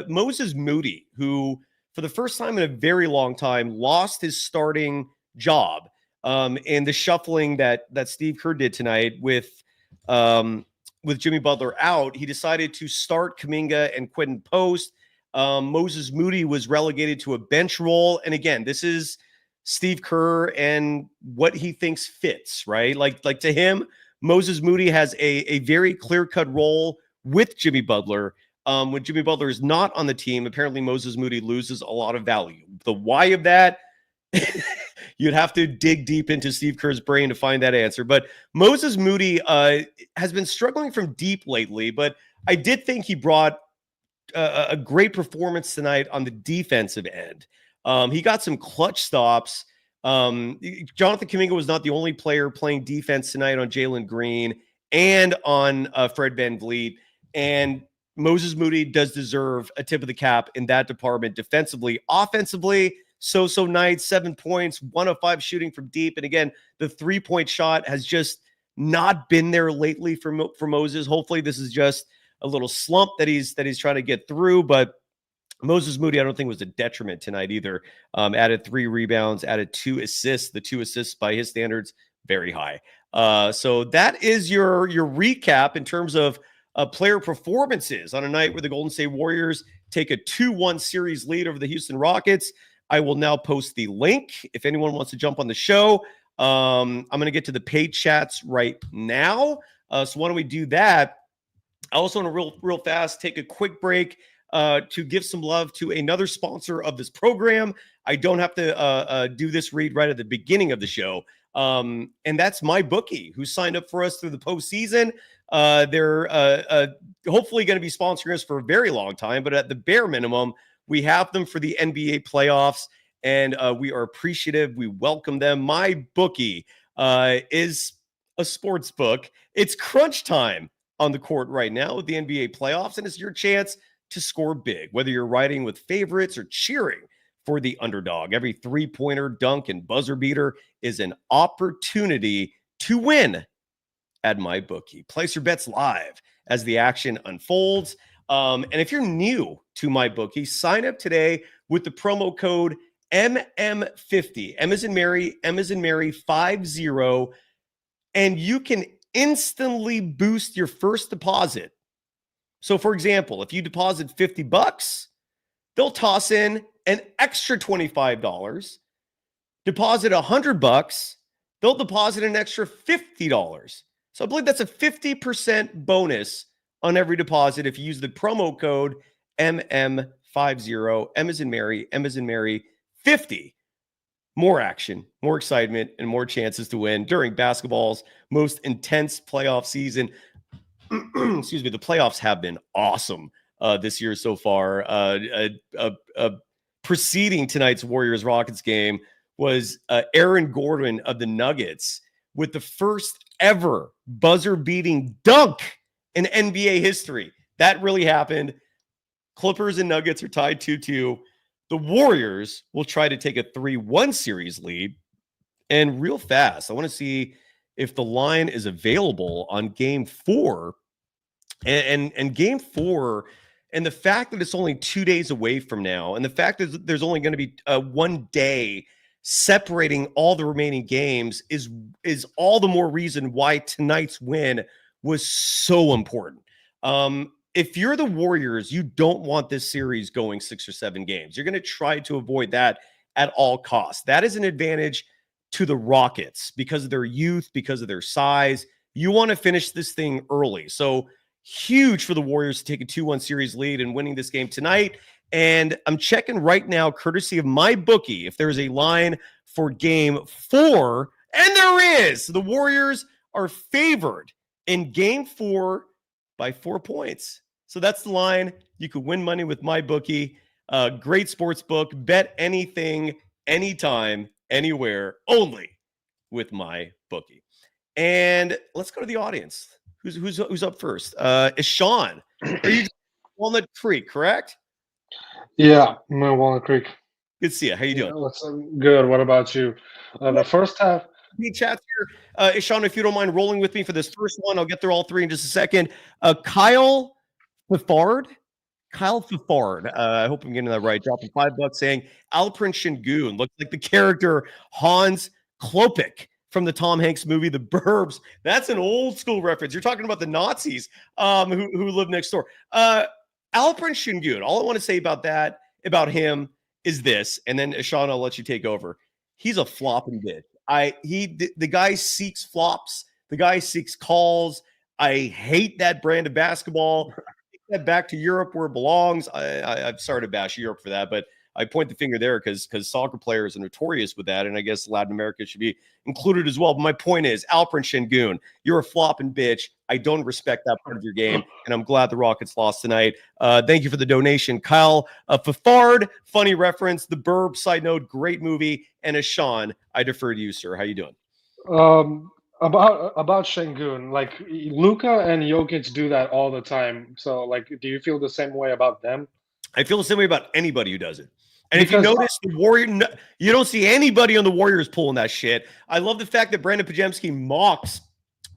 Moses Moody, who for the first time in a very long time lost his starting job. And the shuffling that Steve Kerr did tonight with Jimmy Butler out, he decided to start Kuminga and Quinton post. Moses Moody was relegated to a bench role. And again, this is Steve Kerr and what he thinks fits, right? Like to him, Moses Moody has a very clear-cut role with Jimmy Butler. When Jimmy Butler is not on the team, apparently Moses Moody loses a lot of value. The why of that, you'd have to dig deep into Steve Kerr's brain to find that answer. But Moses Moody has been struggling from deep lately, but I did think he brought a great performance tonight on the defensive end. He got some clutch stops. Jonathan Kuminga was not the only player playing defense tonight on Jalen Green and on Fred VanVleet. And Moses Moody does deserve a tip of the cap in that department defensively. Offensively, so night, 7 points, 1 of 5 shooting from deep. And again, the 3-point shot has just not been there lately for Moses. Hopefully this is just a little slump that he's trying to get through. But Moses Moody, I don't think was a detriment tonight either. Added 3 rebounds, added 2 assists. The 2 assists by his standards, very high. So that is your recap in terms of player performances on a night where the Golden State Warriors take a 2-1 series lead over the Houston Rockets. I will now post the link if anyone wants to jump on the show. I'm going to get to the paid chats right now. So why don't we do that? I also want to real fast take a quick break to give some love to another sponsor of this program. I don't have to do this read right at the beginning of the show. And that's MyBookie, who signed up for us through the postseason. They're hopefully going to be sponsoring us for a very long time, but at the bare minimum, we have them for the NBA playoffs, and we are appreciative. We welcome them. MyBookie is a sports book. It's crunch time on the court right now with the NBA playoffs, and it's your chance to score big, whether you're riding with favorites or cheering for the underdog. Every 3-pointer, dunk, and buzzer beater is an opportunity to win at MyBookie. Place your bets live as the action unfolds. And if you're new to MyBookie, sign up today with the promo code MM50. M as in Mary, 50. And you can instantly boost your first deposit. So for example, if you deposit $50, they'll toss in an extra $25. Deposit $100, they'll deposit an extra $50. So I believe that's a 50% bonus on every deposit if you use the promo code MM50, M as in Mary, 50. More action, more excitement, and more chances to win during basketball's most intense playoff season. Excuse me, the playoffs have been awesome this year so far. Preceding tonight's Warriors-Rockets game was Aaron Gordon of the Nuggets with the first ever buzzer-beating dunk in NBA history. That really happened. Clippers and Nuggets are tied 2-2. The Warriors will try to take a 3-1 series lead. And real fast, I want to see if the line is available on game 4. And game 4, and the fact that it's only 2 days away from now, and the fact that there's only going to be 1 day separating all the remaining games is all the more reason why tonight's win was so important. If you're the Warriors, you don't want this series going 6 or 7 games. You're going to try to avoid that at all costs. That is an advantage to the Rockets because of their youth, because of their size. You want to finish this thing early. So huge for the Warriors to take a 2-1 series lead and winning this game tonight. And I'm checking right now, courtesy of MyBookie, if there's a line for game 4. And there is. The Warriors are favored in game 4 by 4 points. So that's the line. You could win money with MyBookie. Great sports book. Bet anything, anytime, anywhere, only with MyBookie. And let's go to the audience. Who's up first? Is Sean? Are you Walnut Creek, correct? Yeah, I'm in Walnut Creek. Good to see you. How you doing? What's good? What about you? The first half. He chats here. Sean, if you don't mind rolling with me for this first one, I'll get through all 3 in just a second. Kyle Fafard. I hope I'm getting that right. Dropping $5 saying Alprin Shingun looks like the character Hans Klopek from the Tom Hanks movie, The Burbs. That's an old school reference. You're talking about the Nazis who lived next door. Alprin Shingun. All I want to say about him is this, and then Sean, I'll let you take over. He's a flopping bitch. The guy seeks flops. The guy seeks calls. I hate that brand of basketball. Take that back to Europe where it belongs. I'm sorry to bash Europe for that, but I point the finger there because soccer players are notorious with that, and I guess Latin America should be included as well. But my point is, Alprin Shingun, you're a flopping bitch. I don't respect that part of your game, and I'm glad the Rockets lost tonight. Thank you for the donation. Kyle Fafard, funny reference. The Burb, side note, great movie. And Sean, I defer to you, sir. How you doing? About Shingun, like Luka and Jokic do that all the time. So, like, do you feel the same way about them? I feel the same way about anybody who does it. And if you notice, the Warrior, you don't see anybody on the Warriors pulling that shit. I love the fact that Brandon Podziemski mocks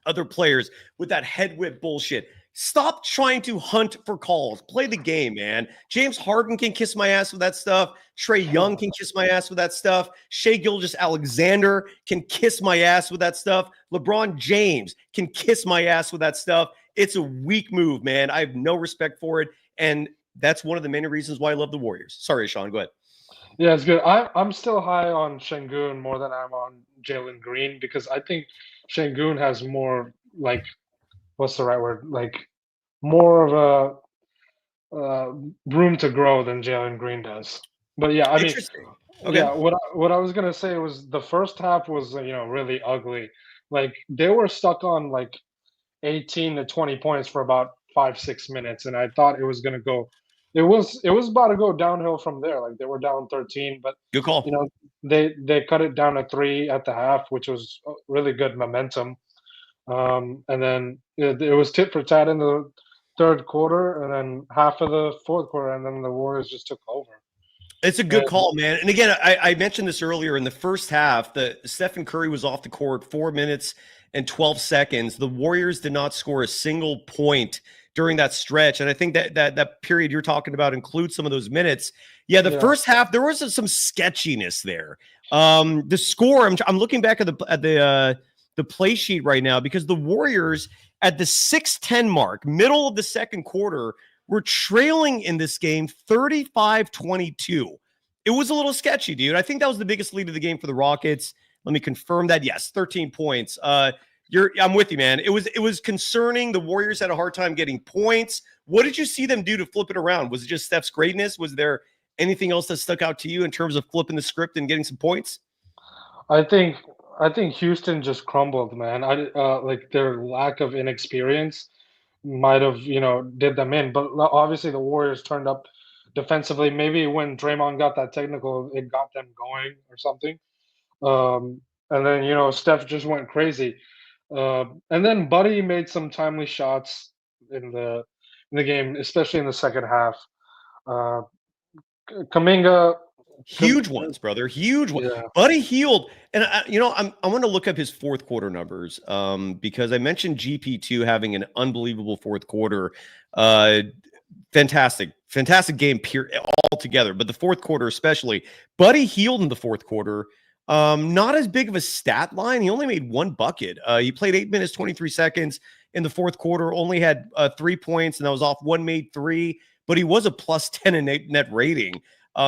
other players with that head whip bullshit. Stop trying to hunt for calls. Play the game, man. James Harden can kiss my ass with that stuff. Trae Young can kiss my ass with that stuff. Shai Gilgeous-Alexander can kiss my ass with that stuff. LeBron James can kiss my ass with that stuff. It's a weak move, man. I have no respect for it. And that's one of the many reasons why I love the Warriors. Sorry, Sean. Go ahead. Yeah, it's good. I'm still high on Shingun more than I'm on Jalen Green because I think Shingun has more, like, what's the right word? Like, more of a room to grow than Jalen Green does. But yeah, I mean, okay. Yeah, what I was gonna say was the first half was really ugly. Like they were stuck on like 18 to 20 points for about 5-6 minutes, and I thought it was gonna go. It was about to go downhill from there. Like they were down 13, but good call. They cut it down to 3 at the half, which was really good momentum. And then it was tit for tat in the third quarter, and then half of the fourth quarter, and then the Warriors just took over. It's a good call, man. And again, I mentioned this earlier in the first half that Stephen Curry was off the court 4 minutes and 12 seconds. The Warriors did not score a single point during that stretch. And I think that period you're talking about includes some of those minutes. Yeah, the first half, there was some sketchiness there. The score, I'm looking back at the play sheet right now, because the Warriors at the 6:10 mark, middle of the second quarter, were trailing in this game 35-22. It was a little sketchy, dude. I think that was the biggest lead of the game for the Rockets. Let me confirm that. Yes, 13 points. I'm with you, man. It was concerning. The Warriors had a hard time getting points. What did you see them do to flip it around? Was it just Steph's greatness? Was there anything else that stuck out to you in terms of flipping the script and getting some points? I think Houston just crumbled, man. Like their lack of inexperience might have, did them in. But obviously the Warriors turned up defensively. Maybe when Draymond got that technical, it got them going or something. And then, Steph just went crazy. And then Buddy made some timely shots in the game, especially in the second half. Kuminga, huge ones, brother. Huge ones. Yeah. Buddy Hield. And I want to look up his fourth quarter numbers because I mentioned GP2 having an unbelievable fourth quarter. Fantastic game altogether, but the fourth quarter especially. Buddy Hield in the fourth quarter, not as big of a stat line. He only made one bucket. He played 8 minutes, 23 seconds in the fourth quarter, only had 3 points, and that was off one made three, but he was a plus 10 in net rating.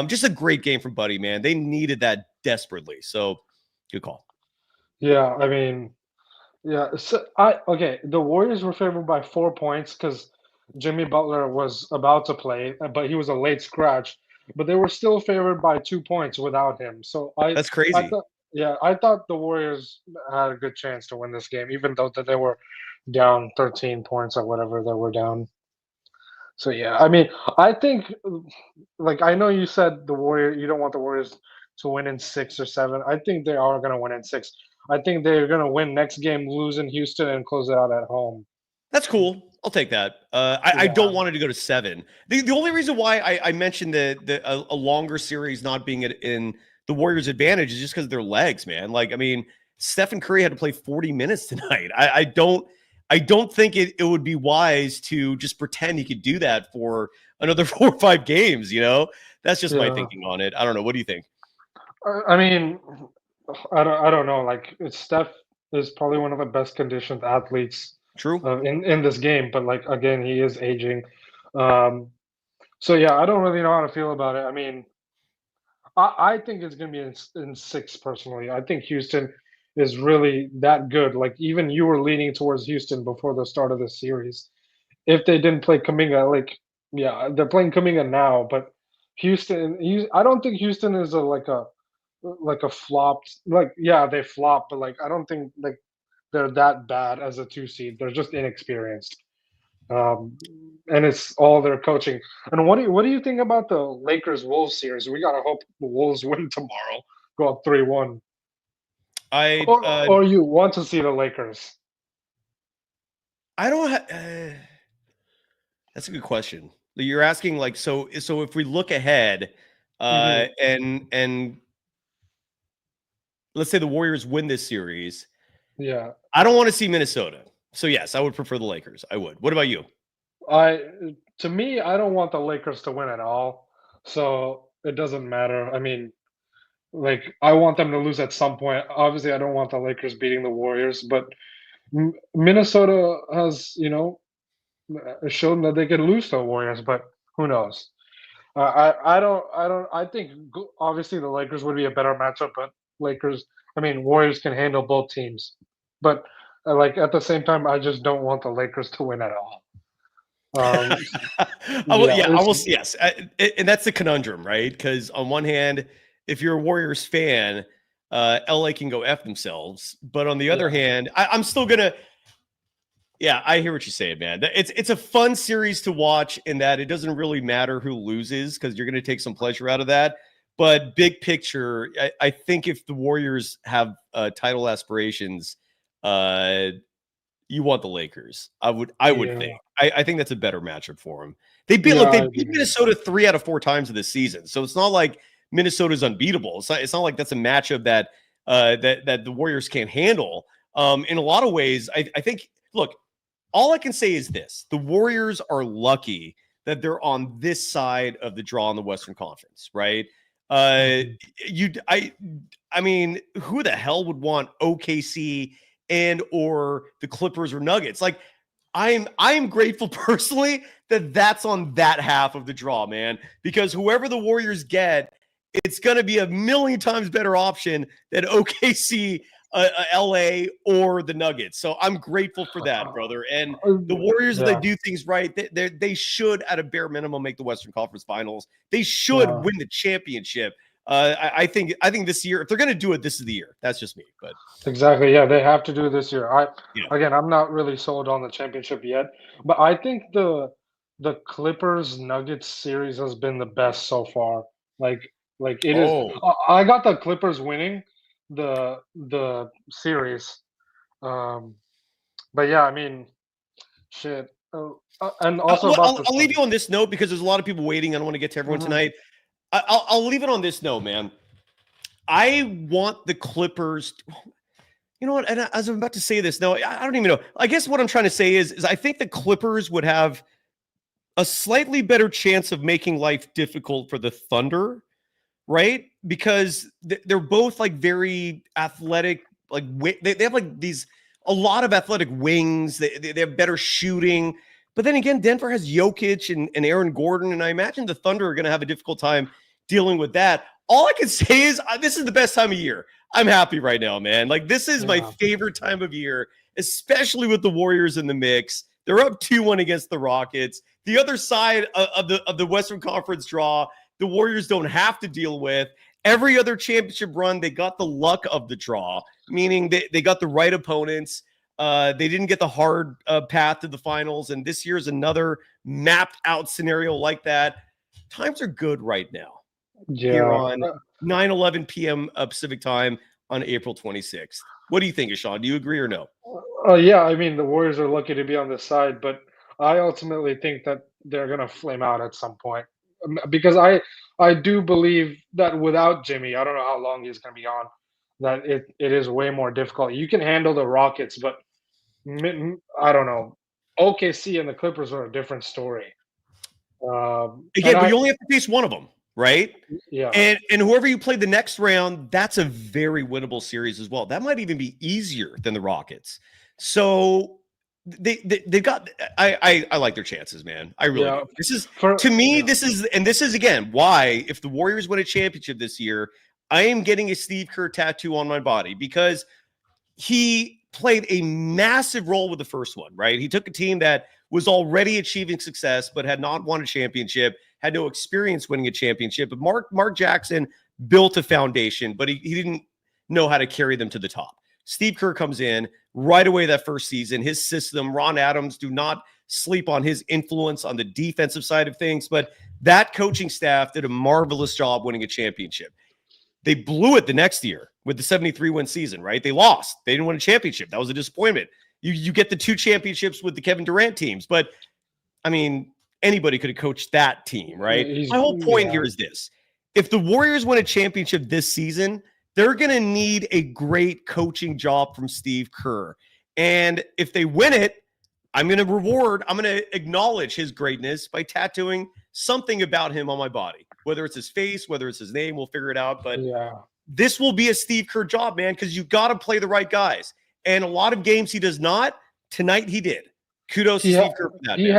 Just a great game from Buddy, man. They needed that desperately. So good call. Yeah, I mean, yeah. So the Warriors were favored by 4 points because Jimmy Butler was about to play, but he was a late scratch. But they were still favored by 2 points without him. So that's crazy. I thought the Warriors had a good chance to win this game, even though that they were down 13 points or whatever they were down. So yeah, I mean, I think, like, I know you said you don't want the Warriors to win in 6 or 7. I think they are going to win in 6. I think they're going to win next game, lose in Houston, and close it out at home. That's cool. I'll take that. I don't want it to go to 7. The only reason why I mentioned a longer series not being in the Warriors' advantage is just because of their legs, man. Like, I mean, Stephen Curry had to play 40 minutes tonight. I don't think it would be wise to just pretend he could do that for another 4 or 5 games. That's just my thinking on it. I don't know. What do you think? I mean, I don't know. Like, Steph is probably one of the best conditioned athletes. True. In this game, but like again, he is aging. So yeah, I don't really know how to feel about it. I mean, I think it's going to be in 6 personally. I think Houston is really that good. Like, even you were leaning towards Houston before the start of the series. If they didn't play Kuminga, they're playing Kuminga now, but Houston, I don't think Houston is like a flopped. They flopped, but I don't think they're that bad as a 2 seed. They're just inexperienced. And it's all their coaching. And what do you think about the Lakers-Wolves series? We got to hope the Wolves win tomorrow, go up 3-1. Or you want to see the Lakers? I don't that's a good question. You're asking, so if we look ahead and let's say the Warriors win this series, I don't want to see Minnesota. So yes, I would prefer the Lakers. I would. What about you? To me, I don't want the Lakers to win at all. So it doesn't matter. I mean, I want them to lose at some point. Obviously, I don't want the Lakers beating the Warriors, but Minnesota has, shown that they can lose to the Warriors, but who knows? I think obviously the Lakers would be a better matchup, but Warriors can handle both teams. But at the same time, I just don't want the Lakers to win at all. Yes. And that's the conundrum, right? Because on one hand, if you're a Warriors fan, LA can go F themselves. But on the other hand, I'm still going to, I hear what you're saying, man. It's a fun series to watch in that it doesn't really matter who loses because you're going to take some pleasure out of that. But big picture, I think if the Warriors have title aspirations, you want the Lakers. I would think. I think that's a better matchup for them. They beat Minnesota 3 out of 4 times of this season, so it's not like Minnesota's unbeatable. It's not like that's a matchup that the Warriors can't handle. In a lot of ways, I think. Look, all I can say is this: the Warriors are lucky that they're on this side of the draw in the Western Conference, right? I mean, who the hell would want OKC and or the Clippers or Nuggets? Like, I'm grateful personally that that's on that half of the draw, man, because whoever the Warriors get, it's going to be a million times better option than OKC, LA, or the Nuggets. So I'm grateful for that, brother. And the Warriors, if they do things right, they should, at a bare minimum, make the Western Conference Finals. They should win the championship. I think this year, if they're going to do it, this is the year. That's just me. But exactly, yeah, they have to do it this year. Again, I'm not really sold on the championship yet, but I think the Clippers Nuggets series has been the best so far. Like it is. I got the Clippers winning the series, but yeah, I mean, shit. And also, I'll leave you on this note because there's a lot of people waiting. I don't want to get to everyone tonight. I'll leave it on this note, man. I want the Clippers. You know what? And as I'm about to say this, no, I don't even know. I guess what I'm trying to say is I think the Clippers would have a slightly better chance of making life difficult for the Thunder, right? Because they're both like very athletic. Like they have like a lot of athletic wings. They have better shooting. But then again, Denver has Jokic and Aaron Gordon, and I imagine the Thunder are going to have a difficult time dealing with that. All I can say is this is the best time of year. I'm happy right now, man. Like, this is my favorite time of year, especially with the Warriors in the mix. They're up 2-1 against the Rockets. The other side of the Western Conference draw, the Warriors don't have to deal with. Every other championship run, they got the luck of the draw, meaning they got the right opponents. They didn't get the hard path to the finals, and this year is another mapped out scenario like that. Times are good right now. Here on 9:11 p.m. Pacific time on April 26th. What do you think, Ishan? Do you agree or no? Yeah, I mean, the Warriors are lucky to be on this side, but I ultimately think that they're going to flame out at some point because I do believe that without Jimmy, I don't know how long he's going to be on, that it is way more difficult. You can handle the Rockets, but I don't know. OKC and the Clippers are a different story. Again, but you only have to face one of them, right? Yeah. And whoever you play the next round, that's a very winnable series as well. That might even be easier than the Rockets. So they got. I like their chances, man. I really do. This is this is again why if the Warriors win a championship this year, I am getting a Steve Kerr tattoo on my body because he played a massive role with the first one, right? He took a team that was already achieving success, but had not won a championship, had no experience winning a championship. But Mark Jackson built a foundation, but he didn't know how to carry them to the top. Steve Kerr comes in right away that first season. His system, Ron Adams, do not sleep on his influence on the defensive side of things, but that coaching staff did a marvelous job winning a championship. They blew it the next year with the 73-win season, right? They lost. They didn't win a championship. That was a disappointment. You get the 2 championships with the Kevin Durant teams, but I mean, anybody could have coached that team, right? My whole point here is this. If the Warriors win a championship this season, they're going to need a great coaching job from Steve Kerr. And if they win it, I'm going to acknowledge his greatness by tattooing something about him on my body, whether it's his face, whether it's his name, we'll figure it out. But this will be a Steve Kerr job, man, because you've got to play the right guys. And a lot of games he does not. Tonight he did. Kudos to Steve Kerr for that. He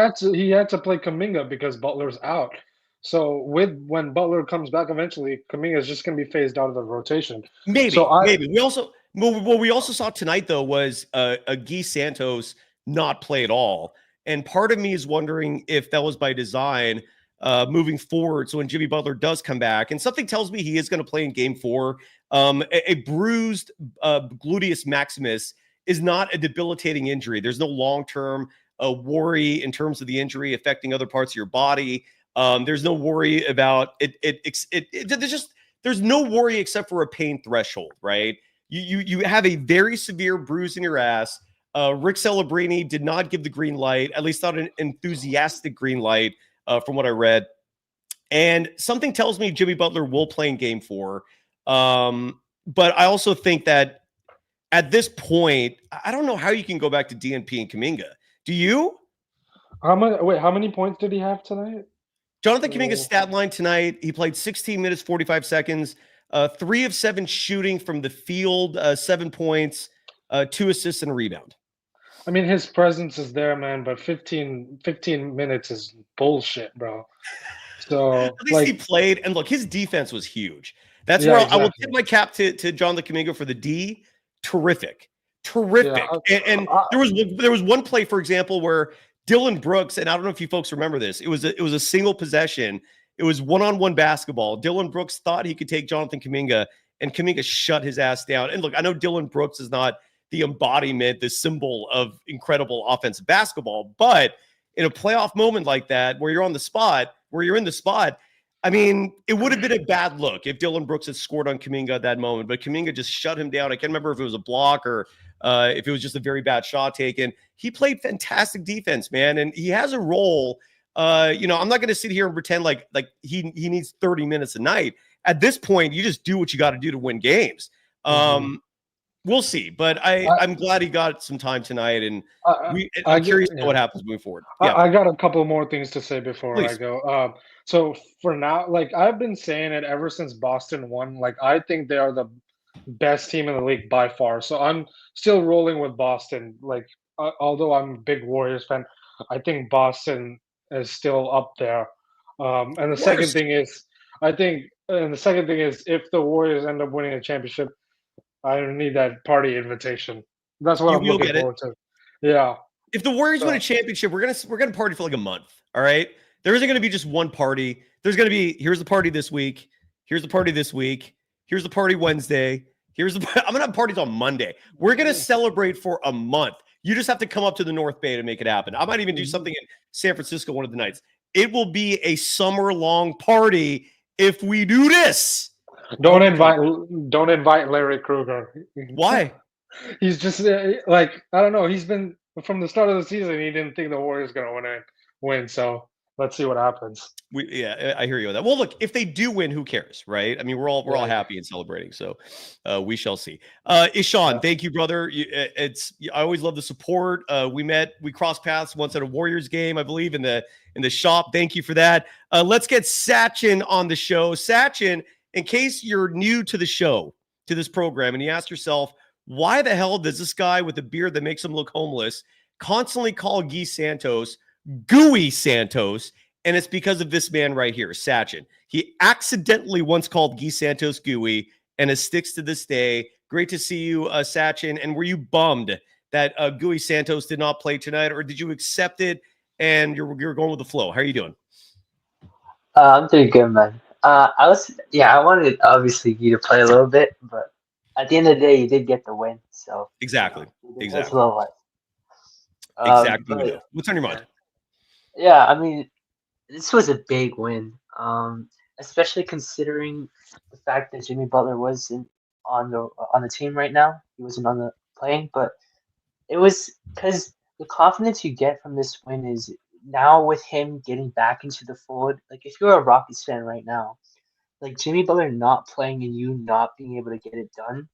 had to play Kuminga because Butler's out. So when Butler comes back eventually, Kuminga is just going to be phased out of the rotation. Maybe. We also saw tonight though was a Guy Santos not play at all, and part of me is wondering if that was by design moving forward. So when Jimmy Butler does come back, and something tells me he is going to play in Game 4, a bruised gluteus maximus is not a debilitating injury. There's no long-term worry in terms of the injury affecting other parts of your body. There's no worry about it. There's no worry except for a pain threshold, right? You have a very severe bruise in your ass. Rick Celebrini did not give the green light, at least not an enthusiastic green light from what I read. And something tells me Jimmy Butler will play in Game 4. But I also think that at this point, I don't know how you can go back to DNP and Kuminga. Do you? How many points did he have tonight? Jonathan Kuminga's stat line tonight, he played 16 minutes, 45 seconds, 3 of 7 shooting from the field, 7 points, 2 assists and a rebound. I mean, his presence is there, man, but 15 minutes is bullshit, bro. So, at least he played, and look, his defense was huge. That's Yeah, where I will exactly. tip my cap to Jonathan Kuminga for the D. Terrific. And there was one play, for example, where Dylan Brooks, and I don't know if you folks remember this, it was a single possession. It was one-on-one basketball. Dylan Brooks thought he could take Jonathan Kuminga, and Kuminga shut his ass down. And look, I know Dylan Brooks is not the embodiment, the symbol of incredible offensive basketball, but in a playoff moment like that, where you're in the spot, I mean, it would have been a bad look if Dylan Brooks had scored on Kuminga at that moment, but Kuminga just shut him down. I can't remember if it was a block or if it was just a very bad shot taken. He played fantastic defense, man, and he has a role. I'm not going to sit here and pretend like he needs 30 minutes a night. At this point, you just do what you got to do to win games. We'll see, but I'm glad he got some time tonight, and I'm curious what happens moving forward. Yeah. I got a couple more things to say before Please. I go. So for now, like I've been saying it ever since Boston won. Like I think they are the best team in the league by far. So I'm still rolling with Boston. Like although I'm a big Warriors fan, I think Boston is still up there. And the second thing is, if the Warriors end up winning a championship, I don't need that party invitation. That's what I'm looking forward to. Yeah. If the Warriors win a championship, we're gonna party for like a month. All right. There isn't gonna be just one party. There's gonna be here's the party this week. Here's the party this week. Here's the party Wednesday. I'm gonna have parties on Monday. We're gonna celebrate for a month. You just have to come up to the North Bay to make it happen. I might even do something in San Francisco one of the nights. It will be a summer-long party if we do this. Don't invite Larry Krueger. Why? He's just like I don't know. He's been from the start of the season. He didn't think the Warriors going to win. So let's see what happens. I hear you on that. Well, look, if they do win, who cares, right? I mean, we're all happy and celebrating. So we shall see. Ishan, thank you, brother. I always love the support. We crossed paths once at a Warriors game, I believe, in the shop. Thank you for that. Let's get Sachin on the show. Sachin, in case you're new to the show, to this program, and you ask yourself, why the hell does this guy with a beard that makes him look homeless constantly call Guy Santos Gooey Santos? And it's because of this man right here, Sachin. He accidentally once called Guy Santos gooey, and it sticks to this day. Great to see you, Sachin. And were you bummed that Guy Santos did not play tonight, or did you accept it and you're going with the flow? How are you doing? I'm doing good, man. I wanted obviously you to play a little bit, but at the end of the day, you did get the win. So exactly. That's a little life. Exactly. What's on your mind? Yeah, I mean, this was a big win, especially considering the fact that Jimmy Butler wasn't on the team right now. He wasn't on the playing, but it was because the confidence you get from this win is now with him getting back into the fold. Like if you're a Rockets fan right now, like Jimmy Butler not playing and you not being able to get it done,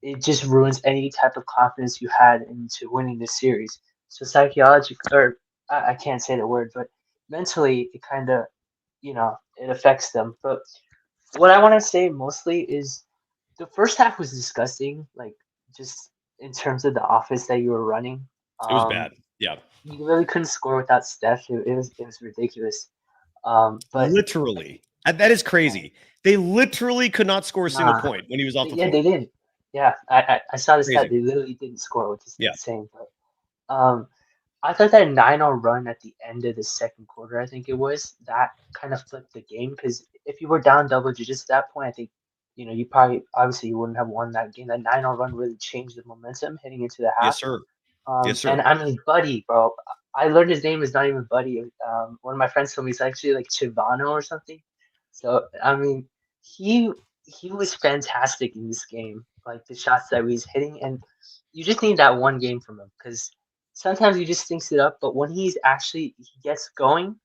it just ruins any type of confidence you had into winning this series. So I can't say the word, but mentally it kind of, it affects them. But what I want to say mostly is the first half was disgusting, like just in terms of the offense that you were running. It was bad. Yeah. You really couldn't score without Steph. It was ridiculous. But literally, that is crazy. They literally could not score a single point when he was off the floor. Yeah, they didn't. Yeah, I saw this stat. They literally didn't score, which is insane. But I thought that 9-0 run at the end of the second quarter, I think it was, that kind of flipped the game. Because if you were down double digits at that point, I think, you probably, obviously, you wouldn't have won that game. That 9-0 run really changed the momentum heading into the half. Yes, sir. Yes, sir. And I mean, Buddy, bro, I learned his name is not even Buddy. One of my friends told me it's actually like Chivano or something. So, I mean, he was fantastic in this game. Like the shots that he was hitting, and you just need that one game from him because sometimes he just thinks it up, but when he gets going,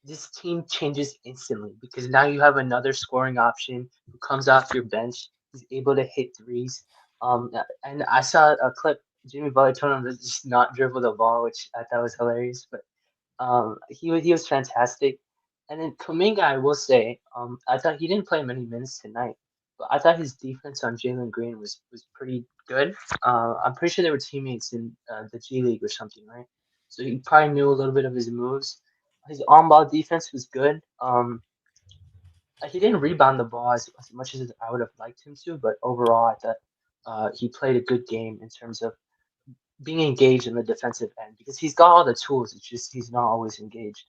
this team changes instantly because now you have another scoring option who comes off your bench. He's able to hit threes. And I saw a clip Jimmy Butler told him to just not dribble the ball, which I thought was hilarious. But he was fantastic. And then Kuminga, I will say, I thought he didn't play many minutes tonight, but I thought his defense on Jalen Green was pretty good. I'm pretty sure they were teammates in the G League or something, right? So he probably knew a little bit of his moves. His on-ball defense was good. He didn't rebound the ball as much as I would have liked him to, but overall, I thought he played a good game in terms of being engaged in the defensive end because he's got all the tools. It's just he's not always engaged.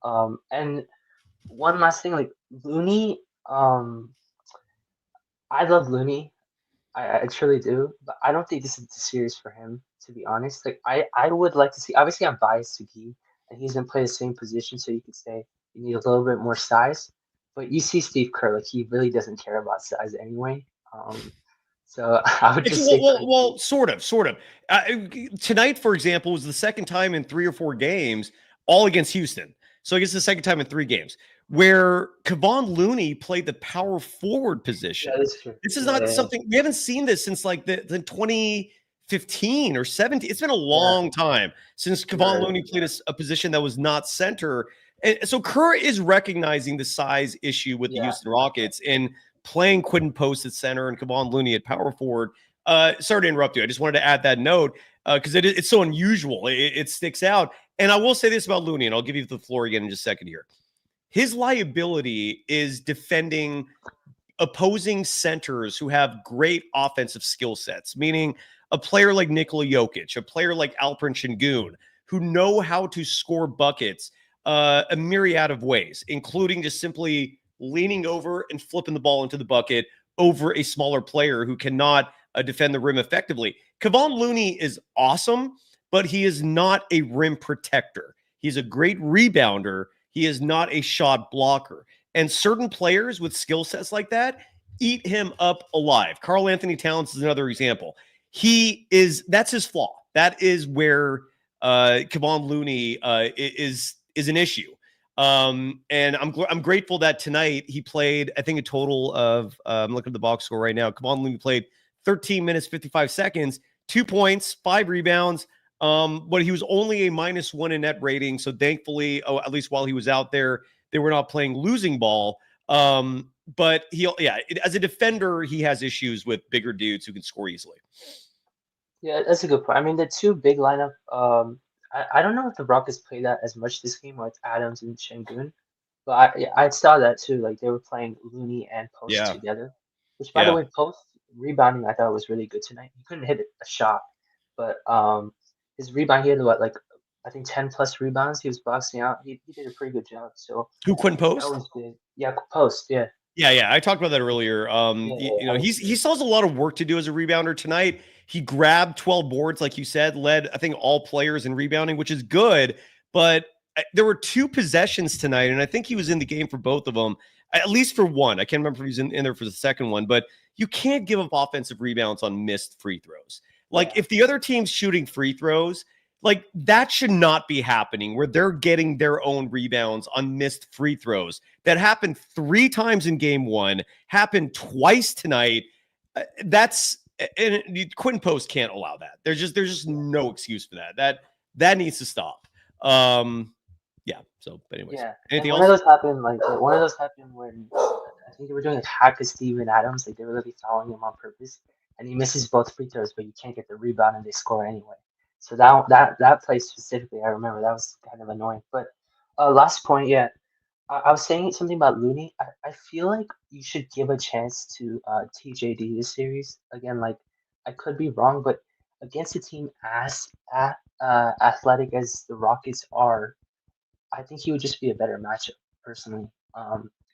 And one last thing, like Looney, I love Looney. I truly do, but I don't think this is the series for him, to be honest. Like I would like to see. Obviously, I'm biased to Gee, and he's gonna play the same position, so you could say you need a little bit more size. But you see Steve Kerr, like he really doesn't care about size anyway. So I would just say, well, sort of. Tonight, for example, was the second time in 3 or 4 games, all against Houston. So I guess the second time in 3 games where Kevon Looney played the power forward position. yeah, that's true. This is not something we haven't seen this since like the 2015 or 17. It's been a long time since Kevon Looney played a position that was not center. And so Kerr is recognizing the size issue with the Houston Rockets and playing Quinton Post at center and Kevon Looney at power forward. Sorry to interrupt you. I just wanted to add that note because it's so unusual. It sticks out. And I will say this about Looney, and I'll give you the floor again in just a second here. His liability is defending opposing centers who have great offensive skill sets, meaning a player like Nikola Jokic, a player like Alperen Şengün, who know how to score buckets a myriad of ways, including just simply leaning over and flipping the ball into the bucket over a smaller player who cannot defend the rim effectively. Kevon Looney is awesome, but he is not a rim protector. He's a great rebounder. He is not a shot blocker. And certain players with skill sets like that eat him up alive. Karl Anthony Towns is another example. That's his flaw. That is where Kevon Looney is an issue. And I'm grateful that tonight he played, I think, a total of, I'm looking at the box score right now. Kevon Looney played 13 minutes, 55 seconds, 2 points, 5 rebounds. But he was only a -1 in net rating. So thankfully, at least while he was out there, they were not playing losing ball. But as a defender, he has issues with bigger dudes who can score easily. Yeah, that's a good point. I mean, the two big lineup. I don't know if the Rockets played that as much this game, like Adams and Şengün, but I saw that too. Like they were playing Looney and Post together. Which, by the way, Post rebounding I thought was really good tonight. He couldn't hit a shot, but his rebound, he had I think 10 plus rebounds. He was boxing out. He did a pretty good job. So who Quinton Post? That was good. Yeah, Post. Yeah. Yeah. I talked about that earlier. He still has a lot of work to do as a rebounder tonight. He grabbed 12 boards, like you said, led, I think, all players in rebounding, which is good. But there were 2 possessions tonight, and I think he was in the game for both of them, at least for one. I can't remember if he was in there for the second one. But you can't give up offensive rebounds on missed free throws. Like, if the other team's shooting free throws, like, that should not be happening where they're getting their own rebounds on missed free throws. That happened 3 times in game 1, happened twice tonight. And Quinton Post can't allow that. There's just no excuse for that. That needs to stop. So, but anyways, anything else? One of those happened when I think they were doing a hack to Steven Adams. Like they were really fouling him on purpose, and he misses both free throws, but you can't get the rebound, and they score anyway. So that play specifically, I remember that was kind of annoying. But last point, I was saying something about Looney. I feel like you should give a chance to TJD this series. Again, like I could be wrong, but against a team as athletic as the Rockets are, I think he would just be a better matchup personally.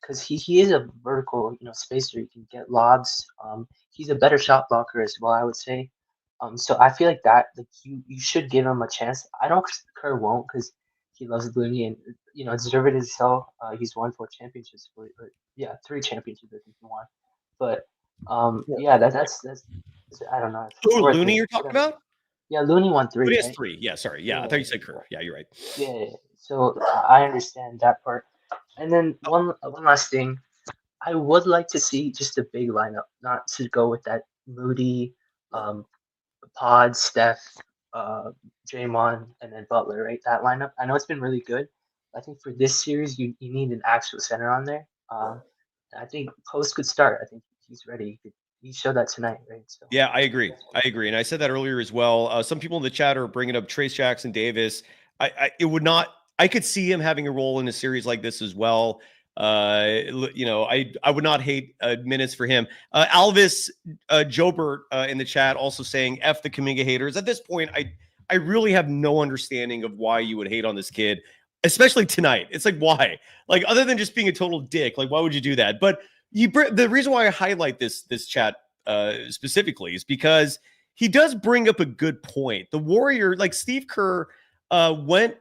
Because he is a vertical, spacer. He can get lobs. He's a better shot blocker as well, I would say. So I feel like that, like you should give him a chance. I don't Kerr won't because he loves Looney and deserved as so. He's won 4 championships, 3 championships I think he won. But that's I don't know. Who Looney you're talking about? Yeah, Looney won 3. Looney has 3. Yeah, sorry. Yeah, I thought you said Kerr. Yeah, you're right. Yeah. So I understand that part. And then one last thing, I would like to see just a big lineup, not to go with that Moody, Pod, Steph, Draymond, and then Butler, right? That lineup. I know it's been really good. I think for this series, you need an actual center on there. I think Post could start. I think he's ready. He showed that tonight, right? So Yeah, I agree. And I said that earlier as well. Some people in the chat are bringing up Trace Jackson Davis. I could see him having a role in a series like this as well. I would not hate minutes for him. Alvis Jobert in the chat also saying F the Kuminga haters. At this point, I really have no understanding of why you would hate on this kid, especially tonight. It's like, why? Like, other than just being a total dick, like, why would you do that? But the reason why I highlight this chat specifically is because he does bring up a good point. The Warrior, like Steve Kerr, went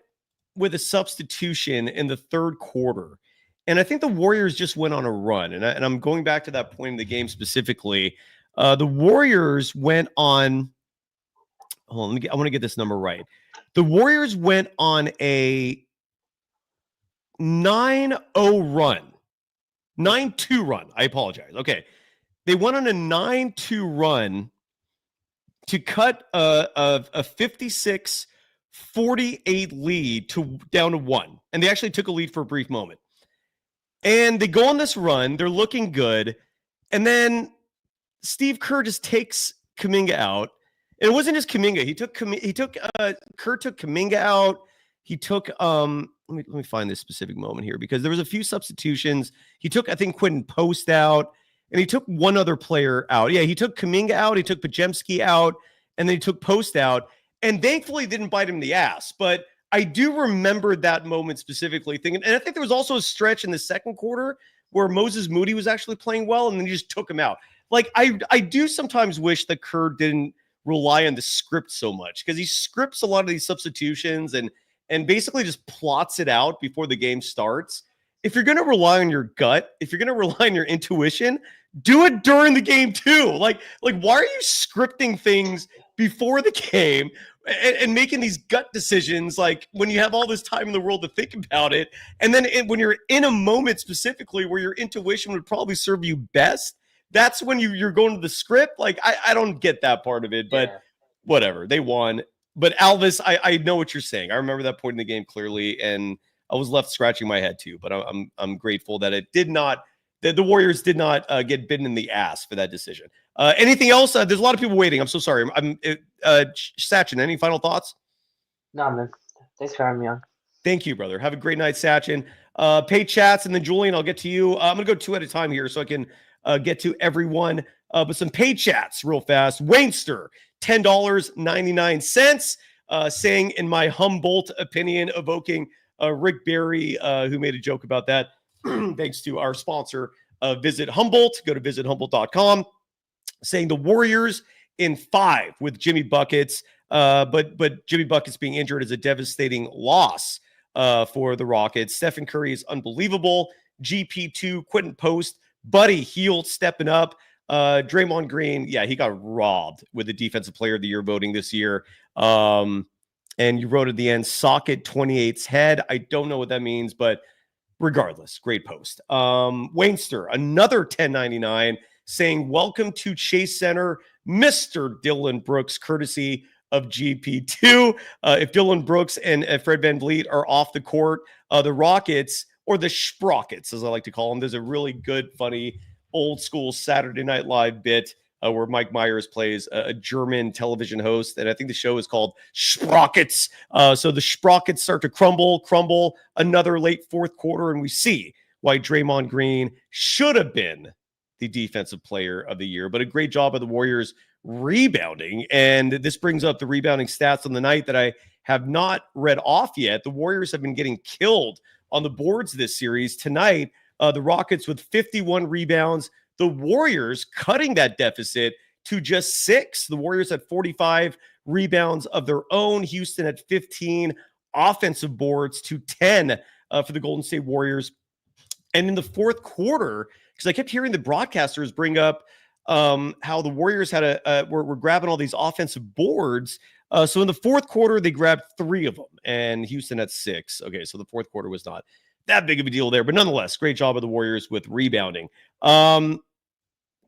with a substitution in the third quarter. And I think the Warriors just went on a run. And I'm going back to that point in the game specifically. The Warriors went on. Hold on, I want to get this number right. The Warriors went on a 9-0 run. 9-2 run. I apologize. Okay. They went on a 9-2 run to cut a 56-48 lead down to 1. And they actually took a lead for a brief moment. And they go on this run. They're looking good. And then Steve Kerr just takes Kuminga out. And it wasn't just Kuminga. Kerr took Kuminga out. He took let me find this specific moment here, because there was a few substitutions. He took, I think, Quinton Post out, and he took one other player out. Yeah, he took Kuminga out, he took Podziemski out, and then he took Post out. And thankfully didn't bite him in the ass. But I do remember that moment specifically thinking, and I think there was also a stretch in the second quarter where Moses Moody was actually playing well, and then he just took him out. Like, I do sometimes wish that Kerr didn't rely on the script so much, because he scripts a lot of these substitutions and basically just plots it out before the game starts. If you're going to rely on your gut, if you're going to rely on your intuition, do it during the game too. Like why are you scripting things before the game and making these gut decisions, like, when you have all this time in the world to think about it? And then when you're in a moment specifically where your intuition would probably serve you best, that's when you're going to the script. Like, I don't get that part of it, but whatever. They won. But Alvis, I know what you're saying. I remember that point in the game clearly, and I was left scratching my head too. But I'm grateful that the Warriors did not get bitten in the ass for that decision. Anything else? There's a lot of people waiting. I'm so sorry. Sachin, any final thoughts? no, man. Thanks for having me on. Thank you, brother. Have a great night, Sachin. Pay chats, and then Julian, I'll get to you. I'm going to go 2 at a time here so I can get to everyone. But some pay chats real fast. Wainster, $10.99, saying, in my Humboldt opinion, evoking Rick Barry, who made a joke about that. Thanks to our sponsor, Visit Humboldt. Go to visithumboldt.com. Saying the Warriors in 5 with Jimmy Buckets. But Jimmy Buckets being injured is a devastating loss for the Rockets. Stephen Curry is unbelievable. GP2, Quinton Post, Buddy Hield stepping up. Draymond Green, yeah, he got robbed with the Defensive Player of the Year voting this year. And you wrote at the end, socket 28's head. I don't know what that means, but regardless, great post. Wainster, another $10.99, saying, welcome to Chase Center, Mr. Dylan Brooks, courtesy of GP2. If Dylan Brooks and Fred VanVleet are off the court, the Rockets, or the Sprockets, as I like to call them, there's a really good, funny, old school Saturday Night Live bit where Mike Myers plays a German television host. And I think the show is called Sprockets. So the Sprockets start to crumble, another late fourth quarter. And we see why Draymond Green should have been the Defensive Player of the Year. But a great job by the Warriors rebounding. And this brings up the rebounding stats on the night that I have not read off yet. The Warriors have been getting killed on the boards this series. Tonight, the Rockets with 51 rebounds. The Warriors cutting that deficit to just 6. The Warriors had 45 rebounds of their own. Houston had 15 offensive boards to 10 for the Golden State Warriors. And in the fourth quarter, because I kept hearing the broadcasters bring up how the Warriors had were grabbing all these offensive boards. So in the fourth quarter, they grabbed 3 of them, and Houston had 6. Okay, so the fourth quarter was not that big of a deal there, but nonetheless, great job of the Warriors with rebounding.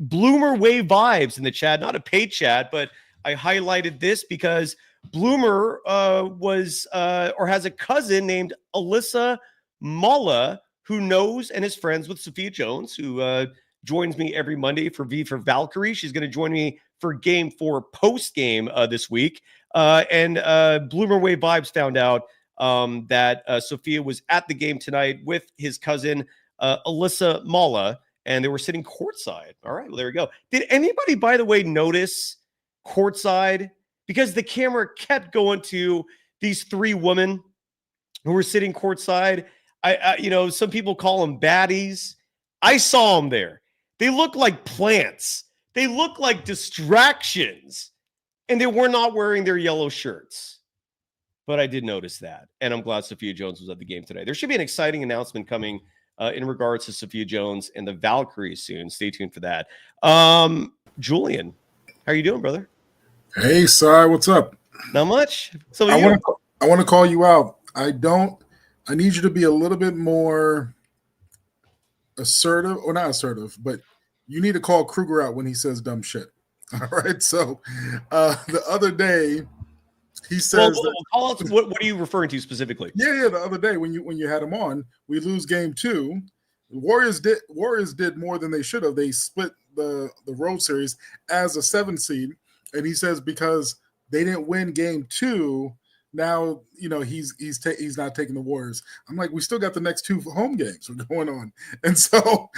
Bloomer Wave Vibes in the chat, not a paid chat, but I highlighted this because Bloomer has a cousin named Alyssa Mala who knows and is friends with Sophia Jones, who joins me every Monday for V for Valkyrie. She's going to join me for Game 4 post game this week. And Bloomer Way Vibes found out that Sophia was at the game tonight with his cousin Alyssa Mala, and they were sitting courtside. All right, well, there we go. Did anybody, by the way, notice courtside? Because the camera kept going to these three women who were sitting courtside. Some people call them baddies. I saw them there. They look like plants. They look like distractions. And they were not wearing their yellow shirts. But I did notice that. And I'm glad Sophia Jones was at the game today. There should be an exciting announcement coming in regards to Sophia Jones and the Valkyries soon. Stay tuned for that. Julian, how are you doing, brother? Hey, Cy, what's up? Not much. So I want to call you out. I need you to be a little bit more assertive, or not assertive, but you need to call Kruger out when he says dumb shit. All right. So the other day he says, call out, what are you referring to specifically? Yeah. The other day when you had him on, we lose game 2. The Warriors did more than they should have. They split the road series as a 7 seed. And he says because they didn't win game 2, now he's not taking the Warriors. I'm like, we still got the next 2 home games going on, and so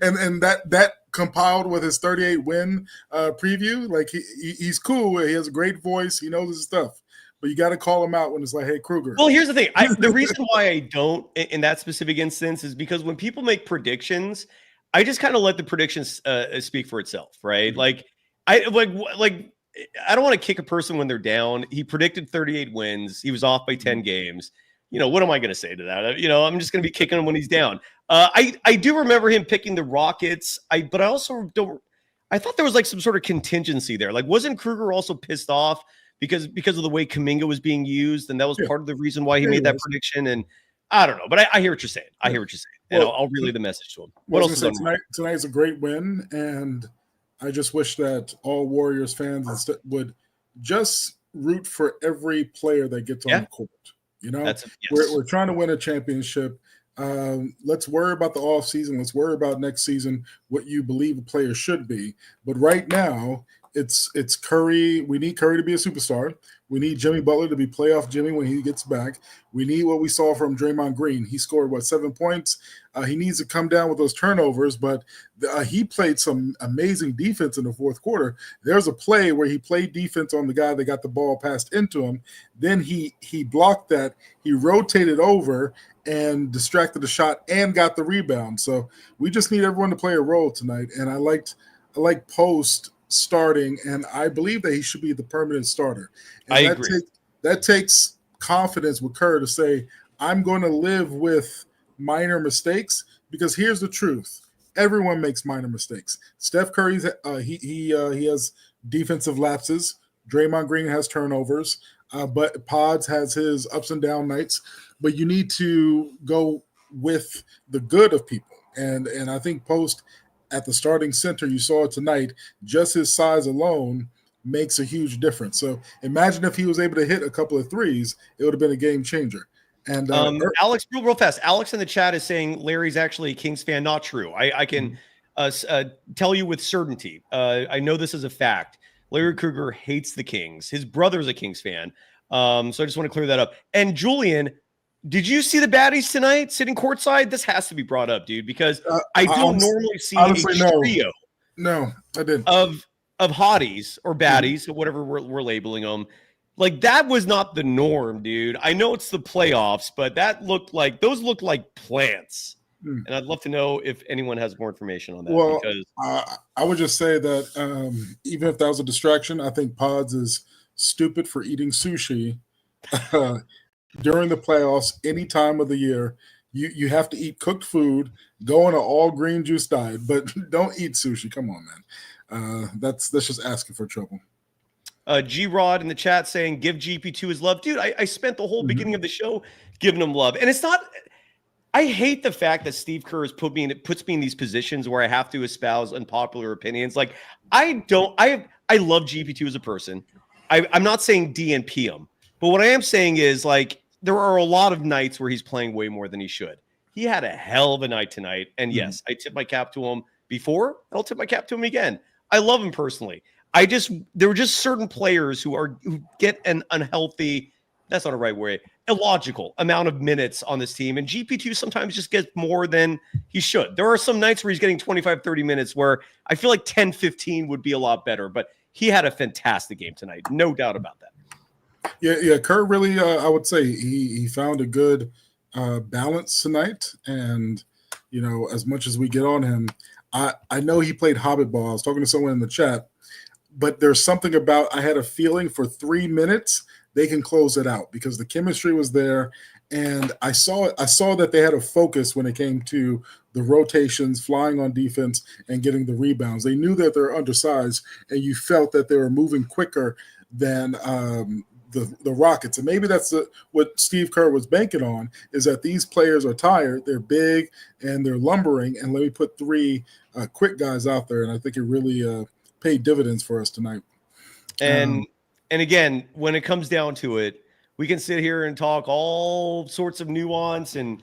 and that compiled with his 38 win preview. Like he's cool. He has a great voice. He knows his stuff. But you got to call him out when it's like, hey, Kruger. Well, here's the thing. The reason why I don't in that specific instance is because when people make predictions, I just kind of let the predictions speak for itself, right? Like. I don't want to kick a person when they're down. He predicted 38 wins. He was off by 10 games. What am I going to say to that? I'm just going to be kicking him when he's down. I do remember him picking the Rockets. But I also don't. I thought there was like some sort of contingency there. Like, wasn't Kruger also pissed off because of the way Kuminga was being used, and that was part of the reason why he made that prediction? And I don't know, but I hear what you're saying. And I'll relay the message to him. What else is on tonight is a great win, and I just wish that all Warriors fans would just root for every player that gets on the court. We're trying to win a championship. Let's worry about the offseason. Let's worry about next season, what you believe a player should be. But right now, it's Curry. We need Curry to be a superstar. We need Jimmy Butler to be playoff Jimmy when he gets back. We need what we saw from Draymond Green. He scored, 7 points? He needs to come down with those turnovers, but he played some amazing defense in the fourth quarter. There's a play where he played defense on the guy that got the ball passed into him. Then he blocked that. He rotated over and distracted the shot and got the rebound. So we just need everyone to play a role tonight. And I like Post starting, and I believe that he should be the permanent starter. And I agree. That takes confidence with Kerr to say, I'm going to live with minor mistakes, because here's the truth. Everyone makes minor mistakes. Steph Curry's he has defensive lapses. Draymond Green has turnovers, but Pods has his ups and down nights. But you need to go with the good of people. And I think Post at the starting center, you saw it tonight, just his size alone makes a huge difference. So imagine if he was able to hit a couple of threes, it would have been a game changer. And Alex, real fast. Alex in the chat is saying Larry's actually a Kings fan. Not true. I can tell you with certainty. I know this is a fact. Larry Kruger hates the Kings. His brother's a Kings fan. So I just want to clear that up. And Julian, did you see the baddies tonight sitting courtside? This has to be brought up, dude, because I don't normally see honestly, a trio. No, I didn't. Of hotties or baddies, or whatever we're labeling them. Like, that was not the norm, dude. I know it's the playoffs, but those looked like plants. And I'd love to know if anyone has more information on that. Well, because I would just say that even if that was a distraction, I think Pods is stupid for eating sushi during the playoffs any time of the year. You have to eat cooked food, go on an all green juice diet, but don't eat sushi. Come on, man. That's just asking for trouble. G-Rod in the chat saying, give GP2 his love. Dude, I spent the whole beginning of the show giving him love. And it's not – I hate the fact that Steve Kerr has puts me in these positions where I have to espouse unpopular opinions. Like, I I love GP2 as a person. I'm not saying DNP him, but what I am saying is like there are a lot of nights where he's playing way more than he should. He had a hell of a night tonight. And yes, I tip my cap to him before. I'll tip my cap to him again. I love him personally. There were just certain players who get an unhealthy, that's not a right way, illogical amount of minutes on this team. And GP2 sometimes just gets more than he should. There are some nights where he's getting 25, 30 minutes where I feel like 10, 15 would be a lot better. But he had a fantastic game tonight. No doubt about that. Yeah. Kerr really, I would say he found a good balance tonight. And, as much as we get on him, I know he played Hobbit ball. I was talking to someone in the chat, but there's something about, I had a feeling for 3 minutes, they can close it out because the chemistry was there. And I saw that they had a focus when it came to the rotations, flying on defense, and getting the rebounds. They knew that they're undersized, and you felt that they were moving quicker than the Rockets. And maybe that's what Steve Kerr was banking on, is that these players are tired, they're big, and they're lumbering, and let me put 3 quick guys out there. And I think it really paid dividends for us tonight. And again, when it comes down to it, we can sit here and talk all sorts of nuance and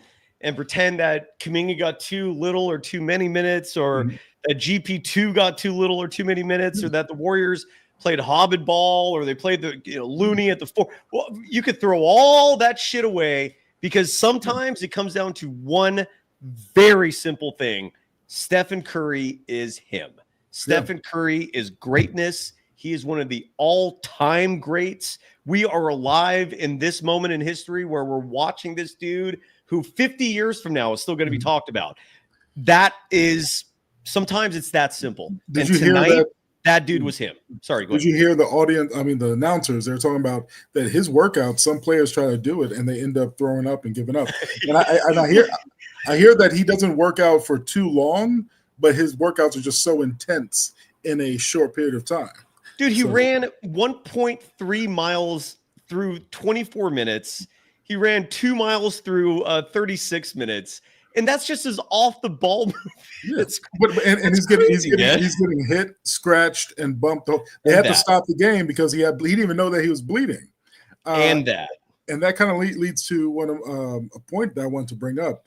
pretend that Kuminga got too little or too many minutes, or that GP2 got too little or too many minutes, or that the Warriors played Hobbit ball, or they played the Looney at the 4. Well, you could throw all that shit away because sometimes it comes down to one very simple thing. Stephen Curry is him. Stephen Curry is greatness. He is one of the all-time greats. We are alive in this moment in history where we're watching this dude who 50 years from now is still going to be talked about. That is, sometimes it's that simple. Did you hear that dude was him? Sorry, go ahead. Did you hear the audience? I mean, the announcers, they're talking about that his workouts, some players try to do it and they end up throwing up and giving up. And I hear that he doesn't work out for too long, but his workouts are just so intense in a short period of time. Dude, he ran 1.3 miles through 24 minutes. He ran 2 miles through 36 minutes. And that's just his off the ball move. And he's getting hit, scratched, and bumped. They had to stop the game because he didn't even know that he was bleeding. And that kind of leads to a point that I want to bring up.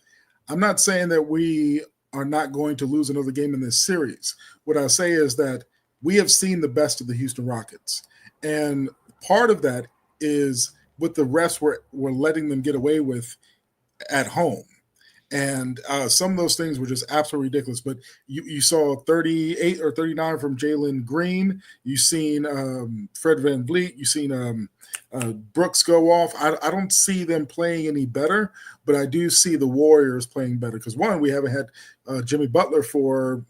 I'm not saying that we are not going to lose another game in this series. What I say is that we have seen the best of the Houston Rockets. And part of that is what the refs were letting them get away with at home. And some of those things were just absolutely ridiculous. But you saw 38 or 39 from Jalen Green. You've seen Fred VanVleet. You've seen Brooks go off. I don't see them playing any better, but I do see the Warriors playing better. Because, one, we haven't had Jimmy Butler for,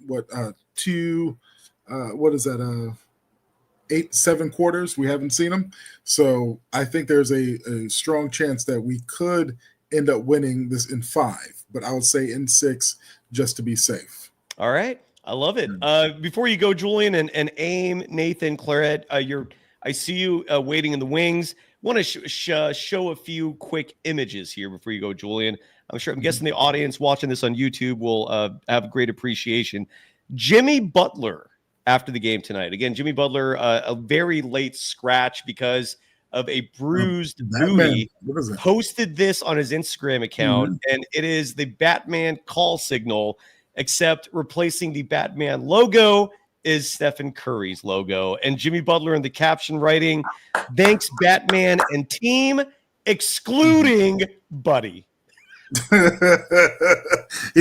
7 quarters. We haven't seen him. So I think there's a strong chance that we could end up winning this in 5. But I would say in 6 just to be safe. All right. I love it. Before you go, Julian and Aim, Nathan, Claret, I see you waiting in the wings. Want to show a few quick images here before you go, Julian. I'm guessing the audience watching this on YouTube will have a great appreciation. Jimmy Butler after the game tonight. Again, Jimmy Butler, a very late scratch because of a bruised Moody, posted this on his Instagram account, and it is the Batman call signal, except replacing the Batman logo is Stephen Curry's logo. And Jimmy Butler in the caption writing, "Thanks, Batman and team, excluding Buddy."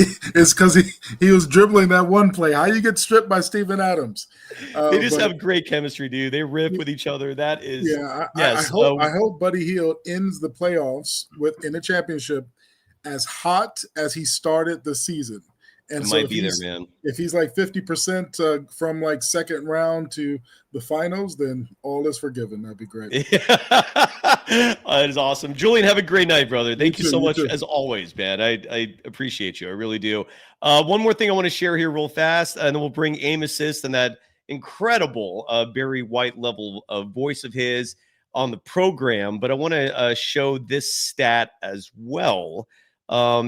It's because he was dribbling that one play. How you get stripped by Steven Adams? They just have great chemistry, dude. They rip with each other. That is, I hope Buddy Hield ends the playoffs in a championship as hot as he started the season. And it might be there, man. If he's like 50% from like second round to the finals, then all is forgiven. That'd be great. That is awesome. Julian, have a great night, brother. Thank you so much, as always, man. I appreciate you. I really do. One more thing I want to share here real fast, and then we'll bring aim assist and that incredible Barry White level of voice of his on the program. But I want to show this stat as well.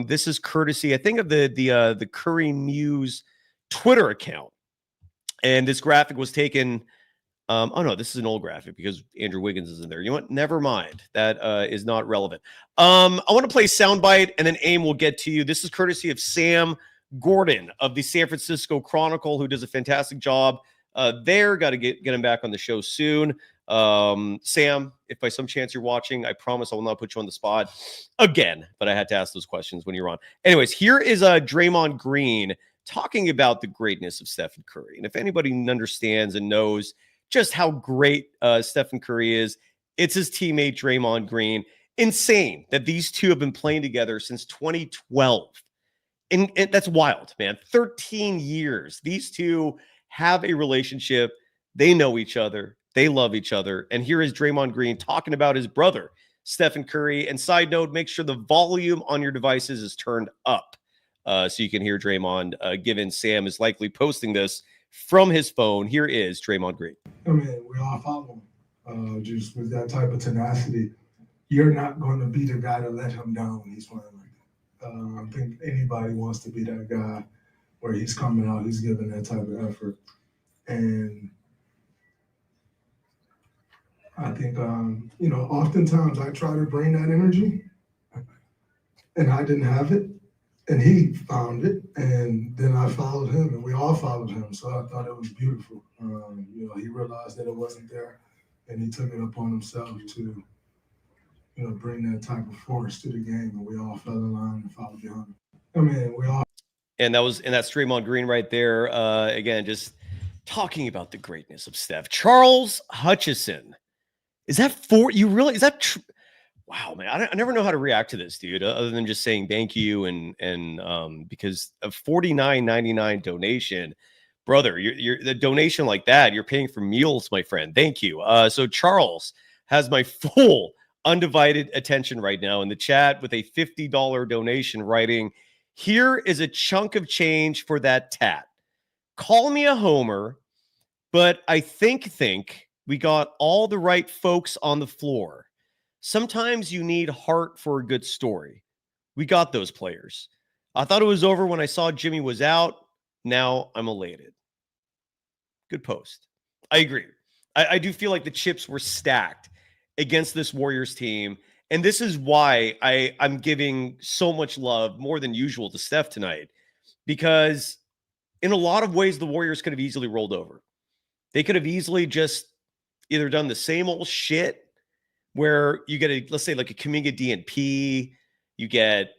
This is courtesy, I think, of the Curry Muse Twitter account. And this graphic was taken Oh no, this is an old graphic because Andrew Wiggins is in there. You know what? Never mind. That is not relevant. I want to play soundbite, and then Aim will get to you. This is courtesy of Sam Gordon of the San Francisco Chronicle, who does a fantastic job there. Got to get him back on the show soon. Sam, if by some chance you're watching, I promise I will not put you on the spot again, but I had to ask those questions when you're on. Anyways, here is Draymond Green talking about the greatness of Stephen Curry. And if anybody understands and knows just how great Stephen Curry is, it's his teammate Draymond Green. Insane that these two have been playing together since 2012. And that's wild, man. 13 years. These two have a relationship. They know each other. They love each other. And here is Draymond Green talking about his brother, Stephen Curry. And side note, make sure the volume on your devices is turned up so you can hear Draymond, given Sam is likely posting this from his phone. Here is Draymond Green. I mean, we all follow him. Just with that type of tenacity, you're not going to be the guy to let him down when he's playing like that. I think anybody wants to be that guy where he's coming out, he's giving that type of effort. And I think, oftentimes I try to bring that energy, and I didn't have it, and he found it, and then I followed him, and we all followed him. So I thought it was beautiful. He realized that it wasn't there, and he took it upon himself to, bring that type of force to the game, and we all fell in line and followed behind him. I mean, we all. And that's Draymond Green right there. Again, just talking about the greatness of Steph. Charles Hutchison. Is that wow, man, I never know how to react to this, dude, other than just saying thank you and because of $49.99 donation, brother, you're the donation like that, you're paying for meals, my friend. Thank you. So Charles has my full undivided attention right now in the chat with a $50 donation, writing, "Here is a chunk of change for that tat. Call me a homer, but I think we got all the right folks on the floor. Sometimes you need heart for a good story. We got those players. I thought it was over when I saw Jimmy was out. Now I'm elated." Good post. I agree. I do feel like the chips were stacked against this Warriors team. And this is why I'm giving so much love, more than usual, to Steph tonight. Because in a lot of ways, the Warriors could have easily rolled over. They could have easily just either done the same old shit where you get let's say like a Kuminga DNP, you get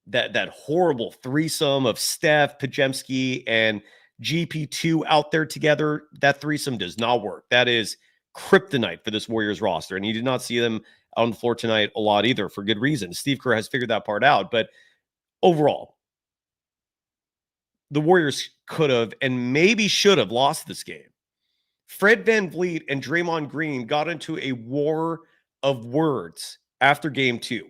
that horrible threesome of Steph, Podziemski, and GP2 out there together. That threesome does not work. That is kryptonite for this Warriors roster. And you did not see them out on the floor tonight a lot either, for good reason. Steve Kerr has figured that part out. But overall, the Warriors could have and maybe should have lost this game. Fred VanVleet and Draymond Green got into a war of words after game 2.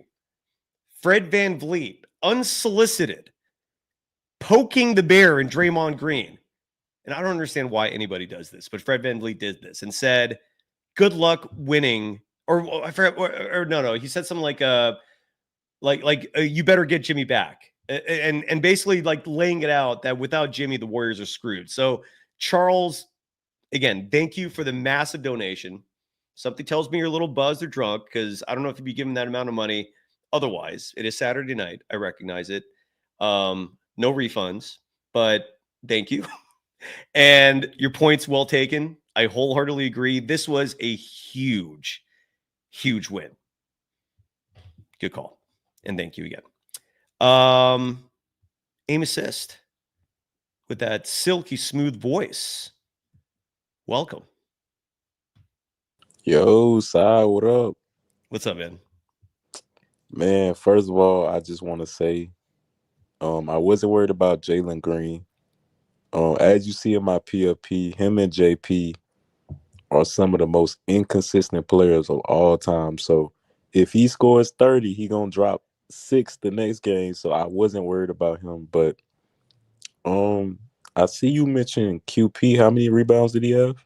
Fred VanVleet, unsolicited, poking the bear in Draymond Green. And I don't understand why anybody does this, but Fred VanVleet did this and said, "Good luck winning." Or I forgot, or no, he said something like you better get Jimmy back. And basically like laying it out that without Jimmy, the Warriors are screwed. So Charles, again, thank you for the massive donation. Something tells me you're a little buzzed or drunk, because I don't know if you'd be given that amount of money otherwise. It is Saturday night. I recognize it. No refunds, but thank you. And your point's well taken. I wholeheartedly agree. This was a huge, huge win. Good call. And thank you again. Aim assist with that silky smooth voice. Welcome. Yo, Sai, what up? What's up, man? Man, first of all, I just want to say I wasn't worried about Jalen Green. As you see in my PFP, him and JP are some of the most inconsistent players of all time. So if he scores 30, he going to drop 6 the next game. So I wasn't worried about him. But I see you mentioned QP. How many rebounds did he have?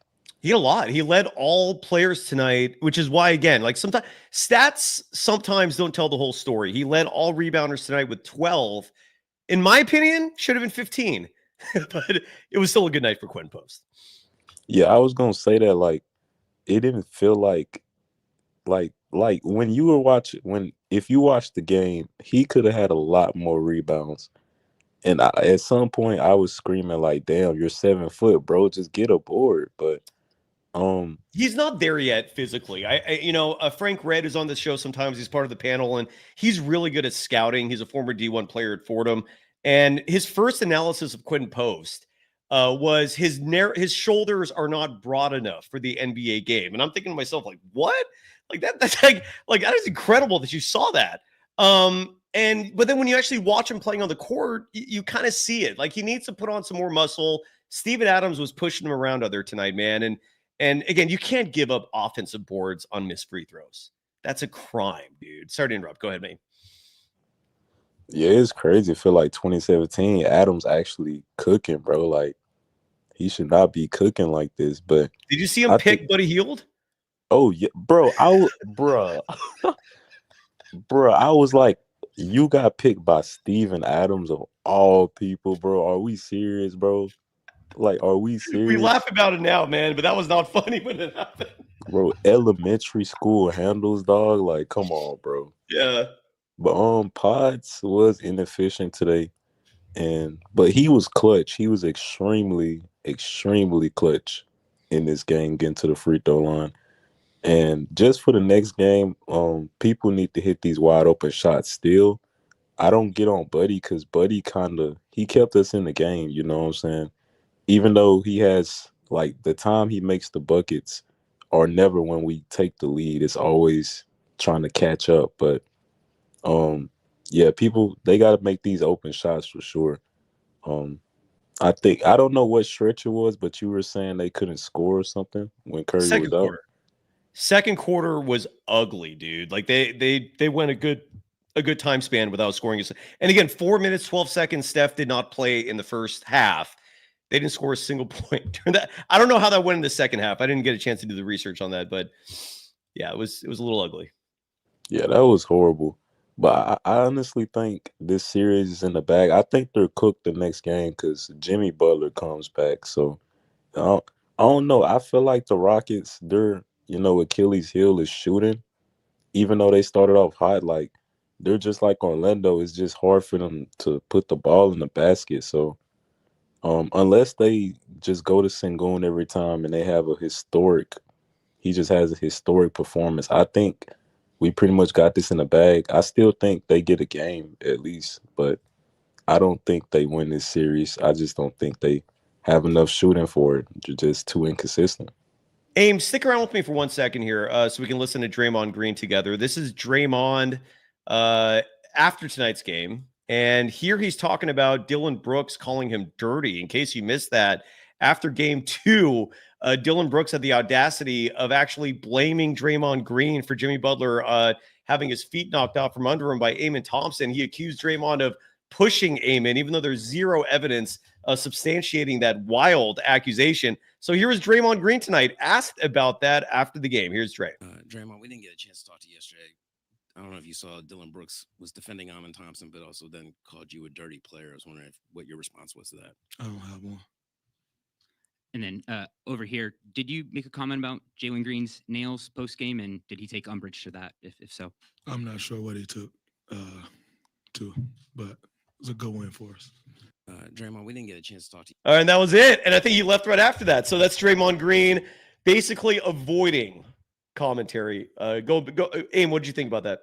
He had a lot. He led all players tonight, which is why, again, like sometimes stats sometimes don't tell the whole story. He led all rebounders tonight with 12. In my opinion, should have been 15, but it was still a good night for Quinton Post. Yeah, I was gonna say that. Like, it didn't feel like when you were watching, if you watched the game, he could have had a lot more rebounds. And at some point, I was screaming like, "Damn, you're 7 foot, bro! Just get a board." But he's not there yet physically. Frank Red is on the show sometimes. He's part of the panel, and he's really good at scouting. He's a former D1 player at Fordham, and his first analysis of Quinton Post was his shoulders are not broad enough for the NBA game. And I'm thinking to myself, like, what? Like that's like that is incredible that you saw that. But then when you actually watch him playing on the court, you kind of see it. Like, he needs to put on some more muscle. Steven Adams was pushing him around out there tonight, man. And again, you can't give up offensive boards on missed free throws. That's a crime, dude. Sorry to interrupt. Go ahead, man. yeah, it's crazy. I feel like 2017, Adams actually cooking, bro. Like, he should not be cooking like this. But did you see him pick Buddy Hield? Oh yeah, bro. Bro, I was like, you got picked by Steven Adams of all people, bro. Are we serious, bro? Like, are we serious? We laugh about it now, man, but that was not funny when it happened. Bro, elementary school handles, dog. Like, come on, bro. Yeah. But Pods was inefficient today. But he was clutch. He was extremely, extremely clutch in this game, getting to the free throw line. And just for the next game, people need to hit these wide open shots still. I don't get on Buddy because Buddy he kept us in the game, you know what I'm saying? Even though he has, like, the time he makes the buckets are never when we take the lead. It's always trying to catch up. But, yeah, people, they got to make these open shots for sure. I don't know what stretch it was, but you were saying they couldn't score or something when Curry was out. Second quarter was ugly, dude. Like, they went a good time span without scoring. And again, 4 minutes, 12 seconds, Steph did not play in the first half. They didn't score a single point during that. I don't know how that went in the second half. I didn't get a chance to do the research on that, but yeah, it was a little ugly. Yeah, that was horrible. But I honestly think this series is in the bag. I think they're cooked the next game because Jimmy Butler comes back. So I don't know. I feel like the Rockets, their Achilles heel is shooting. Even though they started off hot, like, they're just like Orlando. It's just hard for them to put the ball in the basket. So unless they just go to Sengun every time and they have he just has a historic performance, I think we pretty much got this in the bag. I still think they get a game at least, but I don't think they win this series. I just don't think they have enough shooting for it. They're just too inconsistent. Aim, stick around with me for 1 second here so we can listen to Draymond Green together. This is Draymond after tonight's game. And here he's talking about Dillon Brooks calling him dirty. In case you missed that, after game 2, Dillon Brooks had the audacity of actually blaming Draymond Green for Jimmy Butler having his feet knocked out from under him by Amen Thompson. He accused Draymond of pushing Amen, even though there's zero evidence substantiating that wild accusation. So here was Draymond Green tonight, asked about that after the game. Here's Dray. Draymond, we didn't get a chance to talk to you yesterday. I don't know if you saw Dillon Brooks was defending Amen Thompson, but also then called you a dirty player. I was wondering what your response was to that. I don't have one. And then over here, did you make a comment about Jalen Green's nails post game, and did he take umbrage to that? If so, I'm not sure what he took but it was a good win for us. Draymond, we didn't get a chance to talk to you. All right, and that was it. And I think he left right after that. So that's Draymond Green basically avoiding commentary. Go, Aim, what did you think about that?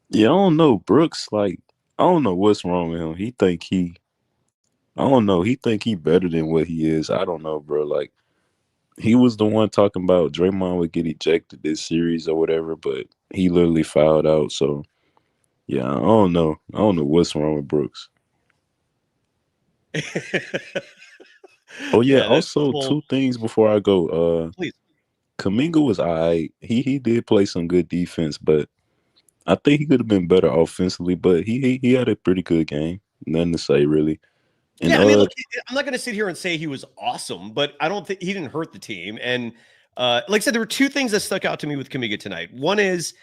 Yeah, I don't know. Brooks, like, I don't know what's wrong with him. He think he better than what he is. I don't know, bro. Like, he was the one talking about Draymond would get ejected this series or whatever, but he literally fouled out. So, yeah, I don't know. I don't know what's wrong with Brooks. Oh, yeah, also, two things before I go. Please. Kuminga was all right. He did play some good defense, but I think he could have been better offensively, but he had a pretty good game. Nothing to say, really. And, yeah, I mean, look, I'm not going to sit here and say he was awesome, but I don't think he didn't hurt the team. And like I said, there were two things that stuck out to me with Kuminga tonight. One is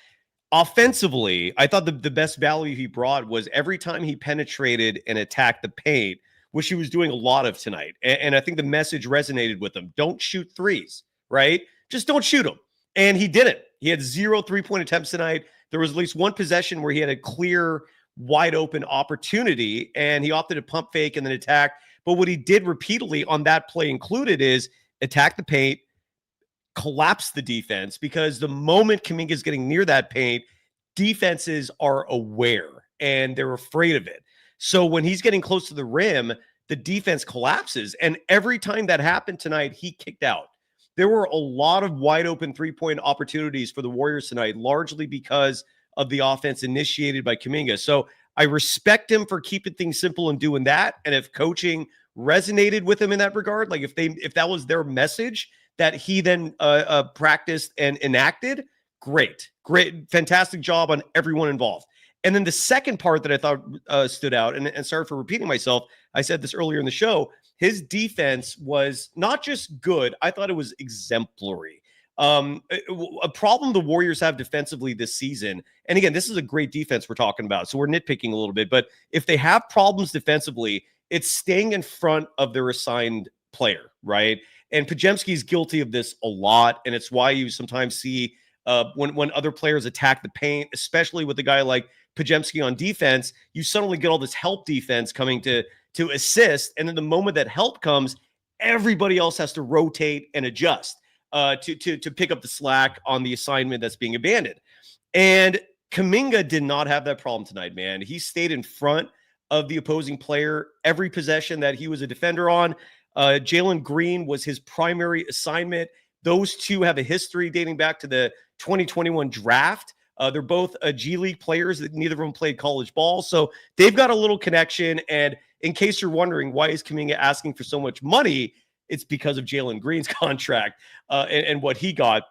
offensively, I thought the best value he brought was every time he penetrated and attacked the paint, which he was doing a lot of tonight. And I think the message resonated with him. Don't shoot threes, right? Just don't shoot them. And he didn't. He had 0 3-point attempts tonight. There was at least one possession where he had a clear, wide open opportunity, and he opted to pump fake and then attack. But what he did repeatedly on that play included is attack the paint, collapse the defense, because the moment Kuminga is getting near that paint, defenses are aware and they're afraid of it. So when he's getting close to the rim, the defense collapses. And every time that happened tonight, he kicked out. There were a lot of wide open 3-point opportunities for the Warriors tonight, largely because of the offense initiated by Kuminga. So I respect him for keeping things simple and doing that. And if coaching resonated with him in that regard, like if that was their message that he then practiced and enacted, great, fantastic job on everyone involved. And then the second part that I thought stood out, and sorry for repeating myself, I said this earlier in the show, his defense was not just good, I thought it was exemplary. A problem the Warriors have defensively this season, and again, this is a great defense we're talking about, so we're nitpicking a little bit, but if they have problems defensively, it's staying in front of their assigned player, right? And Podziemski is guilty of this a lot, and it's why you sometimes see when other players attack the paint, especially with a guy like Podziemski on defense, you suddenly get all this help defense coming to assist, and then the moment that help comes, everybody else has to rotate and adjust to pick up the slack on the assignment that's being abandoned. And Kuminga did not have that problem tonight, man. He stayed in front of the opposing player every possession that he was a defender on. Jalen Green was his primary assignment. Those two have a history dating back to the 2021 draft. They're both G League players that neither of them played college ball. So they've got a little connection. And in case you're wondering why is Kuminga asking for so much money, it's because of Jalen Green's contract and what he got.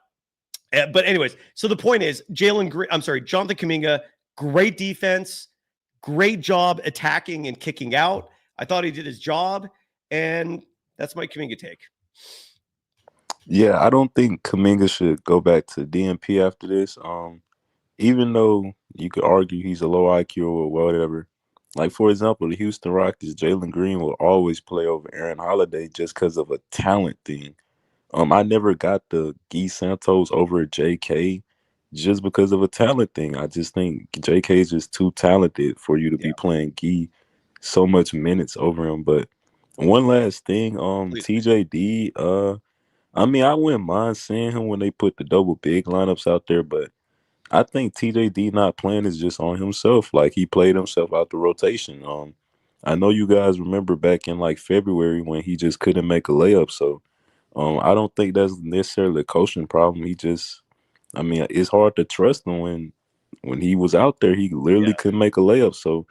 But anyways, so the point is Jonathan Kuminga, great defense, great job attacking and kicking out. I thought he did his job, and that's my Kuminga take. Yeah, I don't think Kuminga should go back to DNP after this. Even though you could argue he's a low IQ or whatever. Like, for example, the Houston Rockets, Jalen Green will always play over Aaron Holiday just because of a talent thing. I never got the Guy Santos over JK just because of a talent thing. I just think JK is just too talented for you to be playing Guy so much minutes over him. But one last thing, TJD, I mean, I wouldn't mind seeing him when they put the double big lineups out there, but I think TJD not playing is just on himself. Like, he played himself out the rotation. I know you guys remember back in like February when he just couldn't make a layup. So I don't think that's necessarily a coaching problem. I mean, it's hard to trust him when he was out there. He literally couldn't make a layup. So,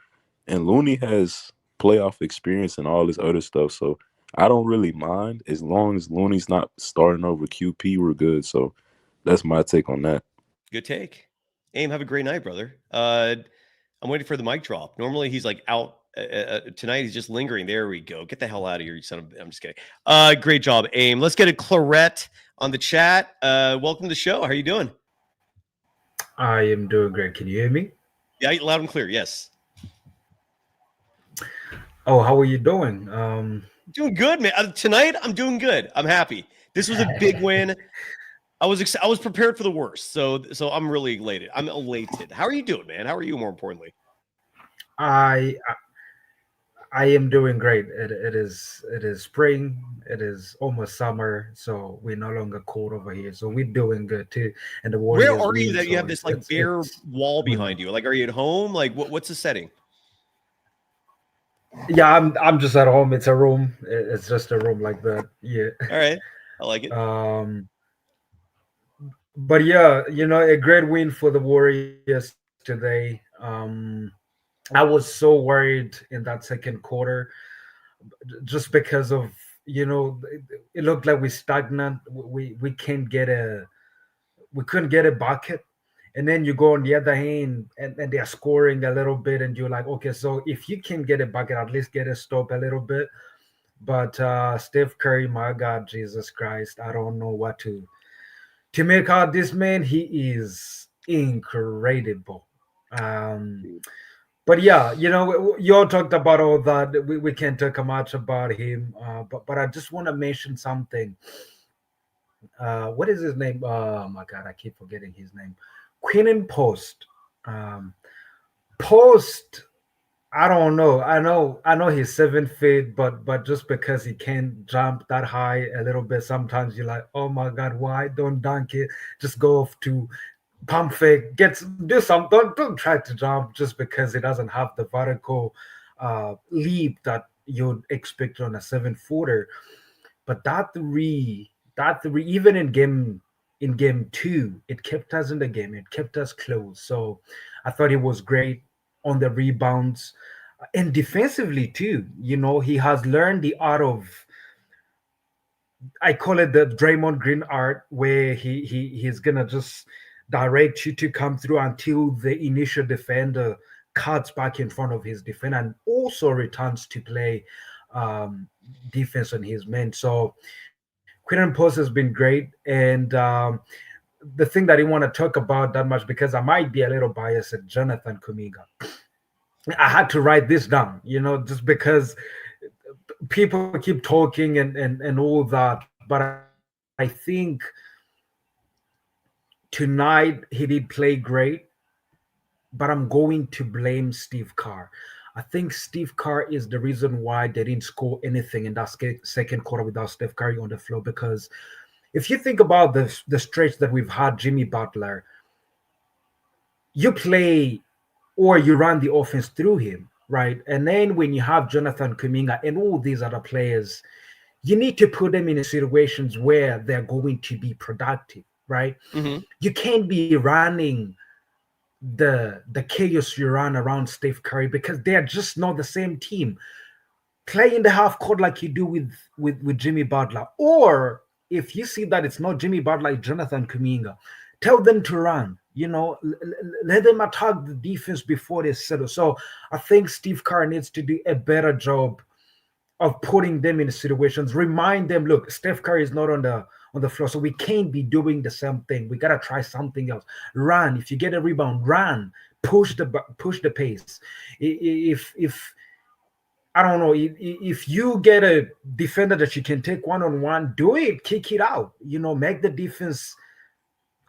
and Looney has playoff experience and all this other stuff. So I don't really mind as long as Looney's not starting over QP. We're good. So that's my take on that. Good take. Aim, have a great night, brother. I'm waiting for the mic drop. Normally he's like out tonight. He's just lingering. There we go. Get the hell out of here, you son of. I'm just kidding. Great job, Aim. Let's get a Claret on the chat. Welcome to the show. How are you doing? I am doing great. Can you hear me? Yeah, loud and clear. Yes. Oh, how are you doing? Doing good, man. Tonight I'm doing good. I'm happy. This was a big win. I was prepared for the worst, so I'm really elated. I'm elated. How are you doing, man? How are you, more importantly? I am doing great. It is spring. It is almost summer, so we're no longer cold over here. So we're doing good too. And the Warriors. Where are you that you have this like bare wall behind you? Like, are you at home? Like, what's the setting? Yeah, I'm just at home. It's a room. It's just a room like that. Yeah. All right, I like it. But yeah, a great win for the Warriors today. I was so worried in that second quarter just because of, it looked like we're stagnant. We couldn't get a bucket. And then you go on the other hand and they're scoring a little bit and you're like, okay, so if you can get a bucket, at least get a stop a little bit. But Steph Curry, my God, Jesus Christ, I don't know what to make out this man. He is incredible. But yeah, you all talked about all that. We can't talk much about him. But I just want to mention something. What is his name? Oh my God, I keep forgetting his name. Quinton Post. Post. I don't know. I know he's 7 feet, but just because he can't jump that high a little bit, sometimes you're like, oh my God, why don't dunk it? Just go off to pump fake, do something. Don't try to jump just because it doesn't have the vertical leap that you'd expect on a 7-footer. But that three, even in game two, it kept us in the game. It kept us close. So I thought he was great on the rebounds and defensively too. He has learned the art of, I call it the Draymond Green art, where he's gonna just direct you to come through until the initial defender cuts back in front of his defender and also returns to play defense on his men. So Quinton Post has been great. And the thing that I didn't want to talk about that much, because I might be a little biased, at Jonathan Kuminga. I had to write this down, just because people keep talking and all that. But I think tonight he did play great, but I'm going to blame Steve Kerr. I think Steve Kerr is the reason why they didn't score anything in that second quarter without Steph Curry on the floor. Because if you think about the stretch that we've had, Jimmy Butler, you play or you run the offense through him, right? And then when you have Jonathan Kuminga and all these other players, you need to put them in situations where they're going to be productive, right? Mm-hmm. You can't be running the chaos you run around Steph Curry, because they're just not the same team. Play in the half court like you do with Jimmy Butler. Or if you see that it's not Jimmy Butler, it's Jonathan Kuminga, tell them to run. Let them attack the defense before they settle. So I think Steve Kerr needs to do a better job of putting them in situations. Remind them, look, Steph Curry is not on the floor, so we can't be doing the same thing. We gotta try something else. Run. If you get a rebound, run. Push the pace. If I don't know, if you get a defender that you can take one-on-one, do it. Kick it out. Make the defense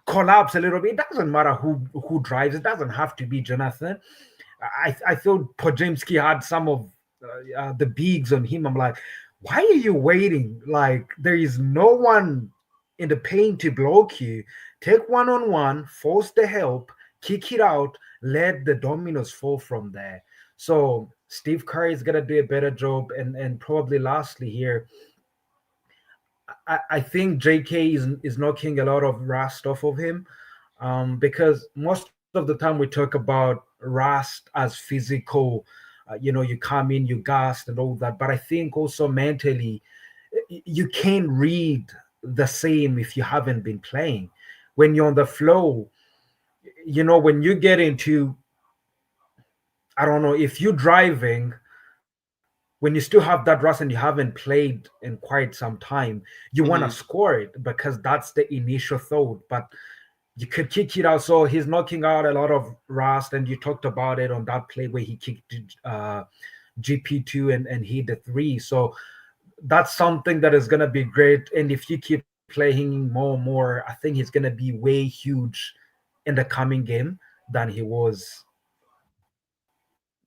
collapse a little bit. It doesn't matter who drives. It doesn't have to be Jonathan. I thought Podziemski had some of the bigs on him. I'm like, why are you waiting? Like, there is no one in the paint to block you. Take one-on-one, force the help, kick it out, let the dominoes fall from there. So Steve Kerr is gonna do a better job. And probably lastly here, I think JK is knocking a lot of rust off of him, because most of the time we talk about rust as physical. You come in, you gassed and all that. But I think also mentally, you can't read the same if you haven't been playing. When you're on the flow, when you get into, I don't know, if you're driving, when you still have that rust and you haven't played in quite some time, you want to score it because that's the initial thought. But you could kick it out. So he's knocking out a lot of rust, and you talked about it on that play where he kicked GP2 and hit the 3. So that's something that is going to be great. And if you keep playing more and more, I think he's going to be way huge in the coming game than he was.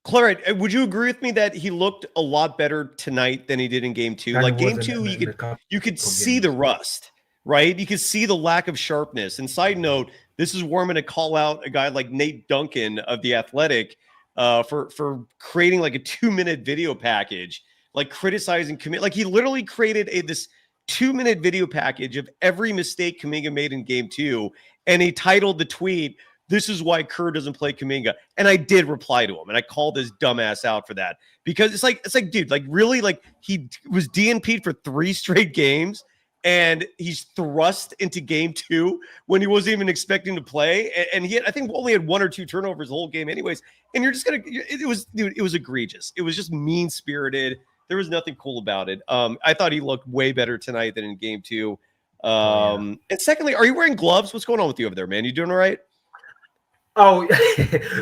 Claret, would you agree with me that he looked a lot better tonight than he did in game 2? Like game 2, you could see the rust, right? You could see the lack of sharpness. And side note, this is where I'm going to call out a guy like Nate Duncan of The Athletic for creating like a 2-minute video package, like criticizing Kuminga. Like he literally created this 2-minute video package of every mistake Kuminga made in game 2. And he titled the tweet, "This is why Kerr doesn't play Kuminga." And I did reply to him, and I called his dumbass out for that, because it's like, dude, like really, like he was DNP'd for 3 straight games, and he's thrust into game 2 when he wasn't even expecting to play. And he had, I think, only had 1 or 2 turnovers the whole game, anyways. And you're just gonna, it was egregious. It was just mean spirited. There was nothing cool about it. I thought he looked way better tonight than in game 2. And secondly, are you wearing gloves? What's going on with you over there, man? You doing all right? Oh,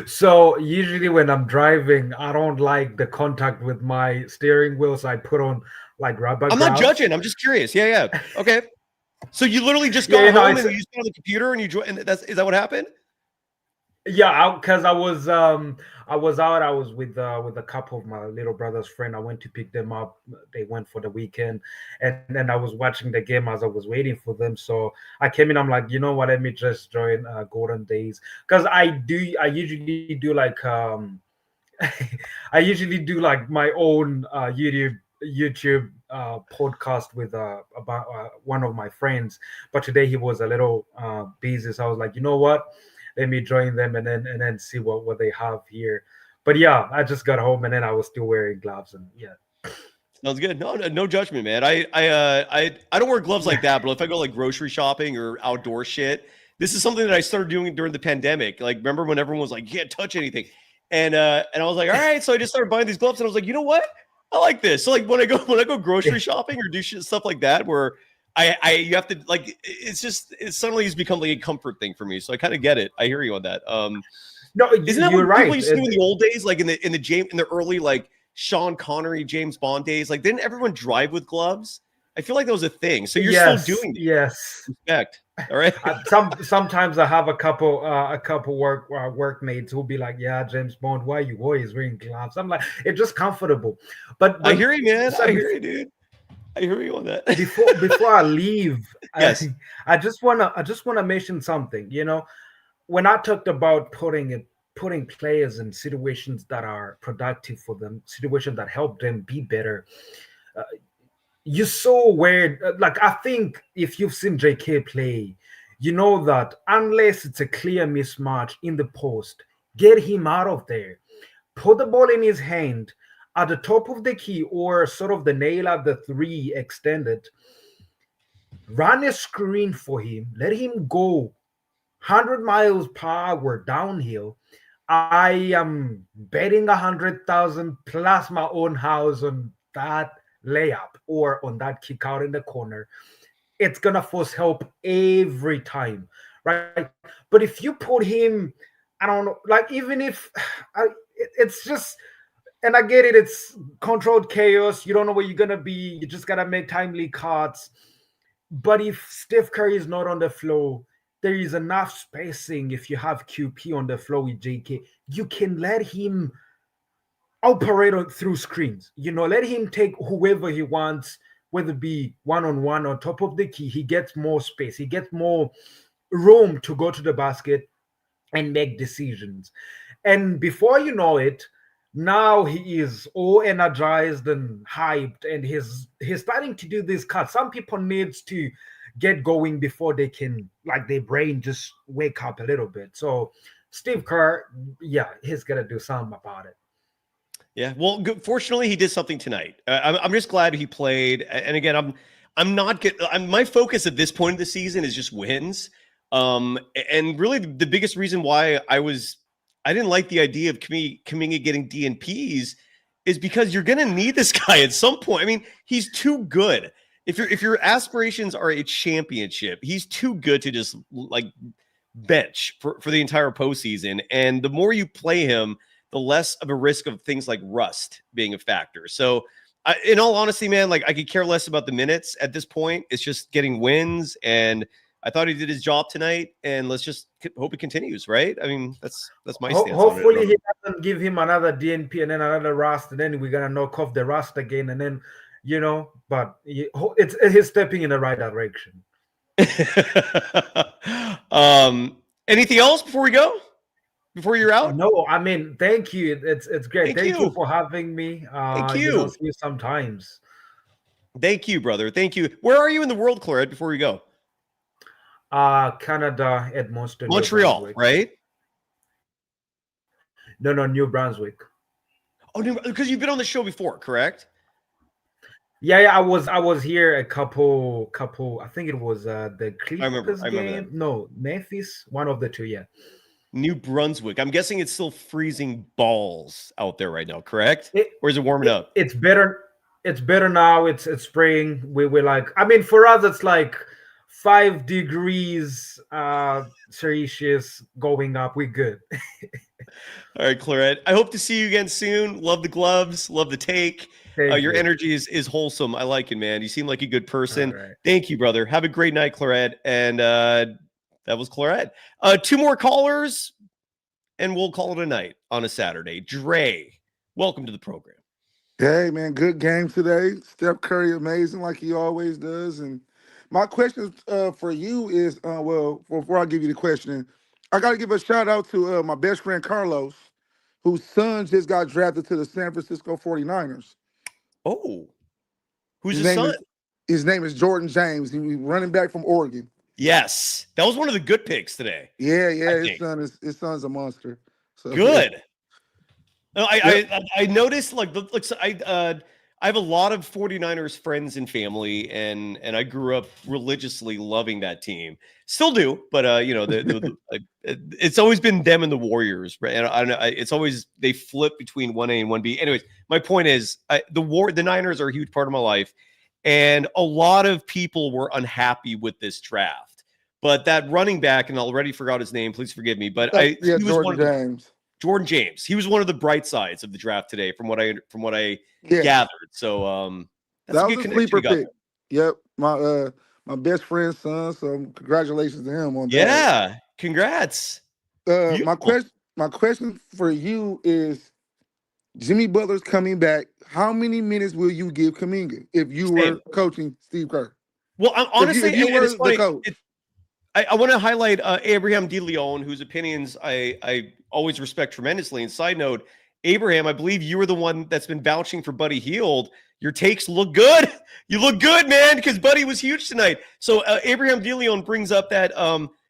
so usually when I'm driving, I don't like the contact with my steering wheel, so I put on like rubber I'm gloves. not judging. I'm just curious. Yeah. Okay. So you literally just Yeah, got no, home and you just got on the computer and and is that what happened? Yeah, because I was out. I was with a couple of my little brother's friend. I went to pick them up. They went for the weekend, and then I was watching the game as I was waiting for them. So I came in. I'm like, you know what? Let me just join Golden Days, because I usually do like I usually do like my own YouTube podcast with about one of my friends. But today he was a little busy, so I was like, you know what? Let me join them and then see what they have here. But yeah, I just got home and then I was still wearing gloves and yeah. Sounds good. No judgment, man. I don't wear gloves like that, but if I go like grocery shopping or outdoor shit, this is something that I started doing during the pandemic. Like, remember when everyone was like, you can't touch anything, and I was like, all right. So I just started buying these gloves, and I was like, you know what? I like this. So like when I go grocery shopping or do stuff like that, where you have to like, it suddenly has become like a comfort thing for me. So I kind of get it. I hear you on that. No, isn't that you're what right. people used to do in the old days, like in the early like Sean Connery, James Bond days? Like, didn't everyone drive with gloves? I feel like that was a thing. So you're still doing it. Yes. Respect. All right. Sometimes I have a couple workmates who'll be like, "Yeah, James Bond, why are you always wearing gloves?" I'm like, it's just comfortable. But I hear you, man. I hear you, dude. I hear you on that. before I leave, yes, I just wanna mention something. You know, when I talked about putting players in situations that are productive for them, situations that help them be better. You're so weird. Like, I think if you've seen JK play, you know that unless it's a clear mismatch in the post, get him out of there. Put the ball in his hand at the top of the key or sort of the nail at the three extended. Run a screen for him. Let him go 100 miles per hour downhill. I am betting 100,000 plus my own house on that layup or on that kick out in the corner. It's gonna force help every time, right? But if you put him, I don't know, like even if it's just, and I get it, it's controlled chaos. You don't know where you're gonna be. You just gotta make timely cuts. But if Steph Curry is not on the floor, there is enough spacing. If you have QP on the floor with JK, you can let him operate through screens. You know, let him take whoever he wants, whether it be one-on-one on top of the key. He gets more space. He gets more room to go to the basket and make decisions. And before you know it, now he is all energized and hyped, and he's starting to do this cut. Some people needs to get going before they can, like, their brain just wake up a little bit. So Steve Kerr, yeah, he's gonna do something about it. Yeah, well, good. Fortunately, he did something tonight. I'm just glad he played. And again, my focus at this point of the season is just wins. And really, the biggest reason why I didn't like the idea of Kuminga getting DNPs is because you're going to need this guy at some point. I mean, he's too good. If your aspirations are a championship, he's too good to just like bench for the entire postseason. And the more you play him, the less of a risk of things like rust being a factor. So in all honesty, man, like I could care less about the minutes at this point. It's just getting wins. And I thought he did his job tonight, and let's just hope it continues, right? I mean, that's my stance. Hopefully on it. He doesn't give him another DNP and then another rust, and then we're going to knock off the rust again. And then, you know, but he's stepping in the right direction. Anything else before we go? Before you're out? No, I mean, thank you. It's great. Thank you for having me. Thank you. You know, see you sometimes. Thank you, brother. Thank you. Where are you in the world, Claret, before we go? Canada, Edmonton, Montreal, right? No, New Brunswick. Oh, because you've been on the show before, correct? Yeah, I was here a couple. I think it was the Clippers game. No, Memphis, one of the two. Yeah. New Brunswick. I'm guessing it's still freezing balls out there right now, correct? Or is it warming up? It's better. It's better now. It's spring. We're like, I mean, for us, it's like 5 degrees Celsius going up. We're good. All right, Claret. I hope to see you again soon. Love the gloves. Love the take. Your you. energy is wholesome. I like it, man. You seem like a good person. All right. Thank you, brother. Have a great night, Claret. And that was Claret. 2 more callers, and we'll call it a night on a Saturday. Dre, welcome to the program. Hey, man, good game today. Steph Curry, amazing like he always does. And my question for you is, well, before I give you the question, I got to give a shout out to my best friend Carlos, whose son just got drafted to the San Francisco 49ers. Oh, who's his son? His name is Jordan James. He's running back from Oregon. Yes, that was one of the good picks today. Yeah, his son's a monster. So, good. Yeah. No, I noticed I have a lot of 49ers friends and family, and I grew up religiously loving that team. Still do, but it's always been them and the Warriors, right? And it's always they flip between 1A and 1B. Anyways, my point is the Niners are a huge part of my life, and a lot of people were unhappy with this draft. But that running back, and I already forgot his name, please forgive me, but he was Jordan James. Jordan James. He was one of the bright sides of the draft today, from what I gathered. So that's that a was good a sleeper pick. There. Yep, my best friend's son. So congratulations to him on that. Yeah, congrats. My question for you is: Jimmy Butler's coming back. How many minutes will you give Kuminga if you were coaching Steve Kerr? Well, honestly, if you were the coach. I want to highlight Abraham De Leon, whose opinions I always respect tremendously. And side note, Abraham, I believe you were the one that's been vouching for Buddy Hield. Your takes look good. You look good, man, because Buddy was huge tonight. So Abraham De Leon brings up that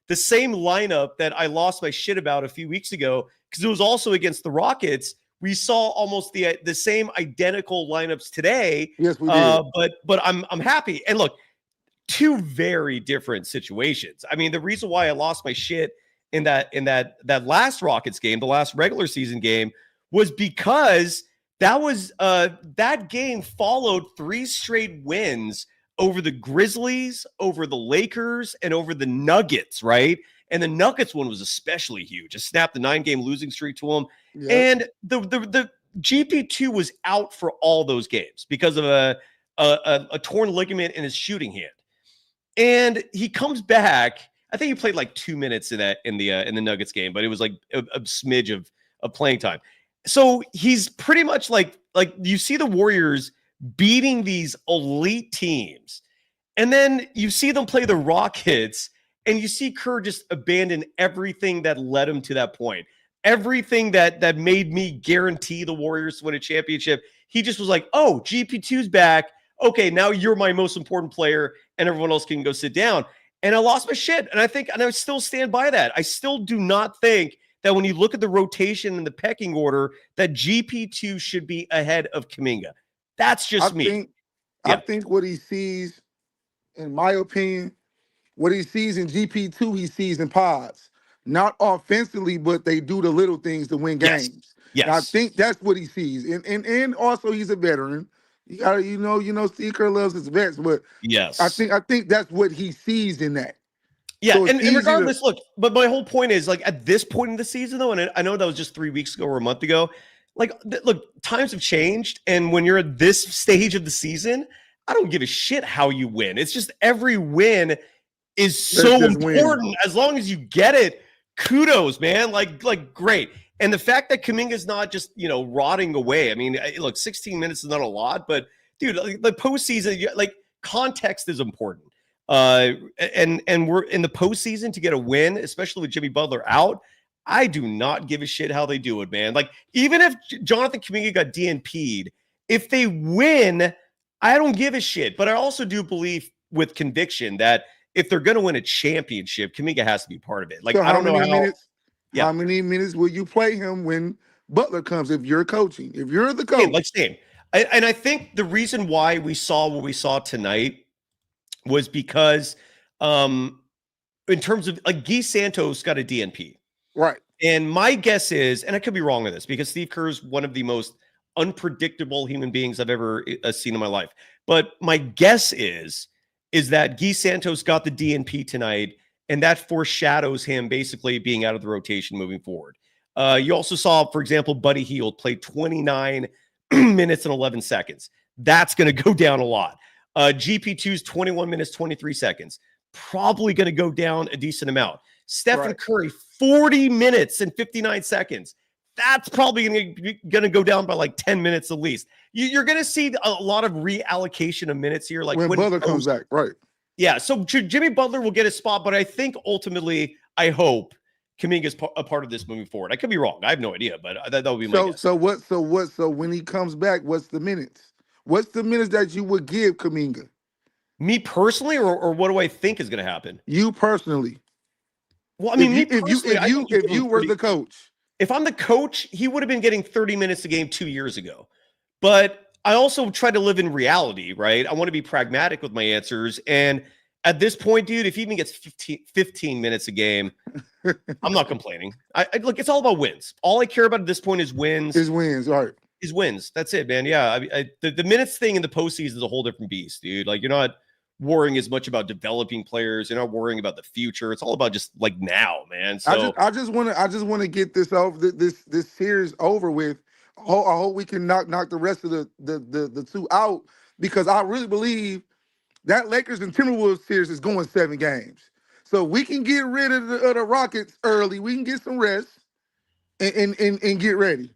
the same lineup that I lost my shit about a few weeks ago, because it was also against the Rockets. We saw almost the same identical lineups today. Yes, we did. But I'm happy. And look, 2 very different situations. I mean, the reason why I lost my shit in that last Rockets game, the last regular season game, was because that game followed 3 straight wins over the Grizzlies, over the Lakers, and over the Nuggets, right? And the Nuggets one was especially huge. It snapped the 9-game losing streak to them. Yep. And the GP2 was out for all those games because of a torn ligament in his shooting hand. And he comes back. I think he played like 2 minutes in the Nuggets game, but it was like a smidge of playing time. So he's pretty much like you see the Warriors beating these elite teams, and then you see them play the Rockets, and you see Kerr just abandon everything that led him to that point. Everything that made me guarantee the Warriors to win a championship. He just was like, oh, GP2's back. Okay, now you're my most important player, and everyone else can go sit down. And I lost my shit. And I still stand by that. I still do not think that when you look at the rotation and the pecking order, that GP2 should be ahead of Kuminga. That's just me. I think what he sees, in my opinion, what he sees in GP2, he sees in Pods. Not offensively, but they do the little things to win games. Yes. And I think that's what he sees. And also he's a veteran. You gotta, Steve Kerr loves his vets, but yes, I think that's what he sees in that. Yeah, so and regardless, look, but my whole point is, like, at this point in the season, though, and I know that was just 3 weeks ago or a month ago, like, look, times have changed, and when you're at this stage of the season, I don't give a shit how you win. It's just every win is so important. As long as you get it, kudos, man. Like great. And the fact that Kuminga's not just, rotting away. I mean, look, 16 minutes is not a lot, but dude, the postseason, like, context is important. And we're in the postseason to get a win, especially with Jimmy Butler out. I do not give a shit how they do it, man. Like, even if Jonathan Kuminga got DNP'd, if they win, I don't give a shit. But I also do believe with conviction that if they're going to win a championship, Kuminga has to be part of it. Like, so I don't know how. How many minutes will you play him when Butler comes? If you're coaching, if you're the coach, same. And I think the reason why we saw what we saw tonight was because, in terms of, like, Guy Santos got a DNP, right? And my guess is, and I could be wrong with this, because Steve Kerr is one of the most unpredictable human beings I've ever seen in my life. But my guess is is that Guy Santos got the DNP tonight, and that foreshadows him basically being out of the rotation moving forward. You also saw, for example, Buddy Hield play 29 minutes and 11 seconds. That's going to go down a lot. GP2's 21 minutes, 23 seconds. Probably going to go down a decent amount. Stephen Curry, 40 minutes and 59 seconds. That's probably going to go down by like 10 minutes at least. You're going to see a lot of reallocation of minutes here. Like when Butler comes back, right? Yeah, so Jimmy Butler will get a spot, but I think ultimately, I hope Kuminga is a part of this moving forward. I could be wrong. I have no idea, but that would be my guess. So when he comes back, what's the minutes? What's the minutes that you would give Kuminga? Me personally, or what do I think is going to happen? You personally. Well, I mean, if you were the coach. If I'm the coach, he would have been getting 30 minutes a game 2 years ago. But I also try to live in reality, right? I want to be pragmatic with my answers. And at this point, dude, if he even gets 15 minutes a game, I'm not complaining. Look, it's all about wins. All I care about at this point is wins. Right. Is wins. That's it, man. Yeah. The minutes thing in the postseason is a whole different beast, dude. Like, you're not worrying as much about developing players. You're not worrying about the future. It's all about just like now, man. So I just want to get this over this series over with. I hope we can knock the rest of the two out, because I really believe that Lakers and Timberwolves series is going 7 games. So we can get rid of the Rockets early. We can get some rest and get ready.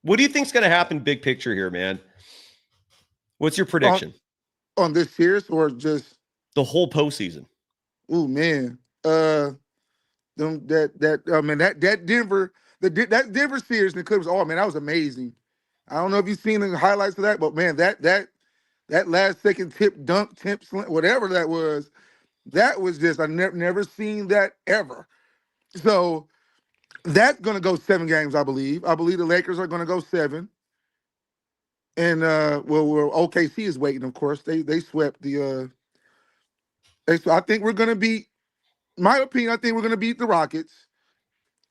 What do you think's going to happen big picture here, man? What's your prediction? On this series or just the whole postseason? Oh man. That Denver series and the Clippers. Oh man, that was amazing. I don't know if you've seen the highlights of that, but man, that last second tip slant, whatever that was just I never seen that ever. So that's gonna go 7 games, I believe. I believe the Lakers are gonna go 7. And OKC is waiting, of course. They swept the I think we're gonna beat, my opinion, I think we're gonna beat the Rockets.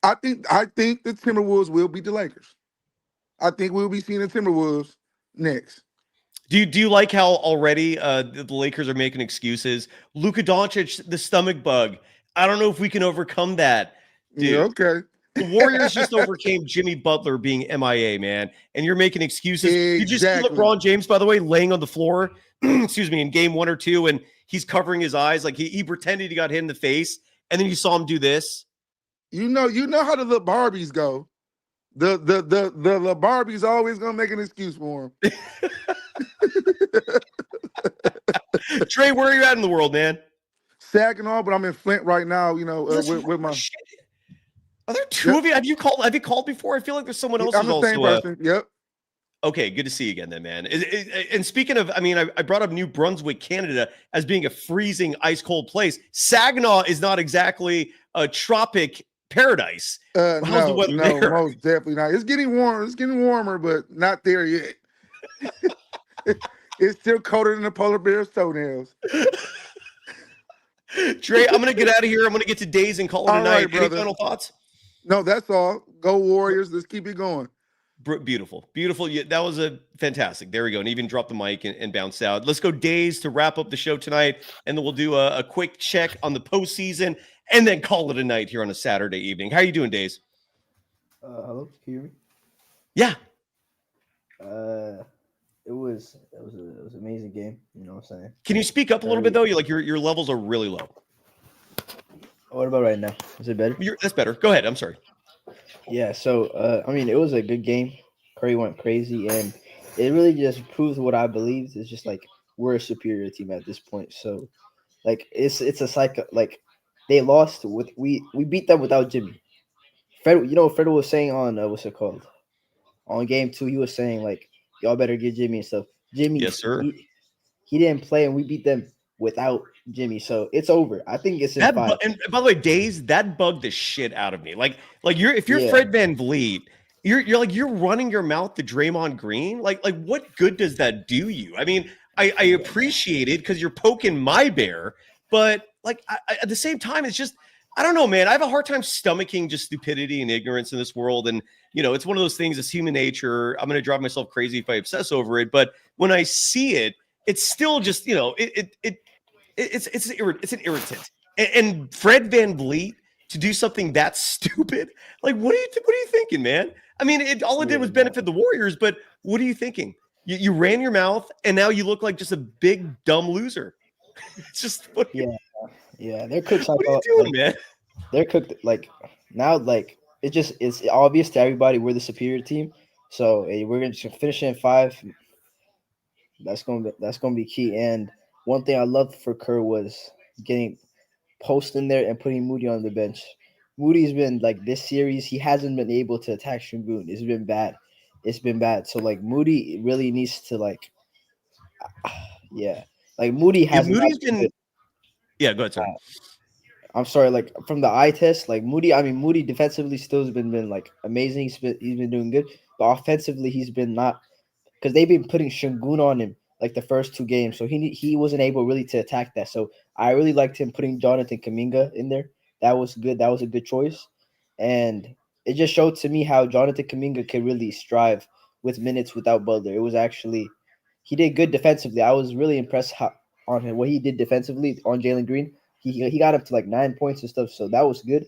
I think the Timberwolves will beat the Lakers. I think we'll be seeing the Timberwolves next. Do you like how already the Lakers are making excuses? Luka Doncic, the stomach bug. I don't know if we can overcome that, dude. Yeah, okay. The Warriors just overcame Jimmy Butler being MIA, man, and you're making excuses. Exactly. You just see LeBron James, by the way, laying on the floor, excuse me, in game 1 or 2, and he's covering his eyes like he pretended he got hit in the face, and then you saw him do this. You know how the little Barbies go. The little Barbies always gonna make an excuse for him. Trey, where are you at in the world, man? Saginaw, but I'm in Flint right now. You know, with my. Shit. Are there 2 of you? Have you called before? I feel like there's someone else. I'm the same person. Yep. Okay, good to see you again, then, man. And speaking of, I mean, I brought up New Brunswick, Canada, as being a freezing, ice cold place. Saginaw is not exactly a tropic paradise. How's the weather there? Most definitely not. It's getting warm. It's getting warmer, but not there yet. It's still colder than the polar bear's toenails. Trey, I'm gonna get out of here. I'm gonna get to days and call it a night. Any final thoughts? No, that's all. Go Warriors. Let's keep it going. Beautiful. Yeah, that was a fantastic. There we go. And even dropped the mic and bounced out. Let's go days to wrap up the show tonight. And then we'll do a quick check on the postseason and then call it a night here on a Saturday evening. How are you doing, Days? Hello, can you hear me? Yeah. It was an amazing game. You know what I'm saying? Can you speak up a little bit though? Your levels are really low. What about right now? Is it better? That's better. Go ahead. I'm sorry. Yeah. So I mean, it was a good game. Curry went crazy, and it really just proves what I believe. It's just like we're a superior team at this point. So, like it's a cycle. Like they lost with we beat them without Jimmy. Fred was saying on what's it called? On game 2, he was saying like y'all better get Jimmy and stuff. Jimmy, yes, sir. He didn't play, and we beat them without Jimmy, so it's over. I think it's in 5. And by the way, Days, that bugged the shit out of me. Like if you're Fred VanVleet, you're running your mouth to Draymond Green. Like what good does that do you? I mean, I appreciate it because you're poking my bear, but like at the same time, it's just I don't know, man. I have a hard time stomaching just stupidity and ignorance in this world, and it's one of those things. It's human nature. I'm going to drive myself crazy if I obsess over it, but when I see it. it's still just it's an irritant. And Fred VanVleet to do something that stupid, like what are you thinking, man? I mean, all it did was benefit the Warriors, but what are you thinking? You ran your mouth, and now you look like just a big dumb loser. It's just yeah. They're cooked. What are you doing, man? They're cooked. Like now, like it's obvious to everybody we're the superior team. So we're gonna just finish in 5. That's gonna be key. And one thing I loved for Kerr was getting Post in there and putting Moody on the bench. Moody's been like this series, he hasn't been able to attack Şengün. It's been bad. So like Moody really needs to like Moody has Moody's been go ahead, sorry. I'm sorry, like from the eye test, like Moody defensively still has been like amazing. He's been doing good, but offensively he's been not, because they've been putting Şengün on him like the first 2 games, so he wasn't able really to attack that. So I really liked him putting Jonathan Kuminga in there. That was good. That was a good choice, and it just showed to me how Jonathan Kuminga can really strive with minutes without Butler. It was actually, he did good defensively. I was really impressed on him what he did defensively on Jalen Green. He got up to like 9 points and stuff, so that was good.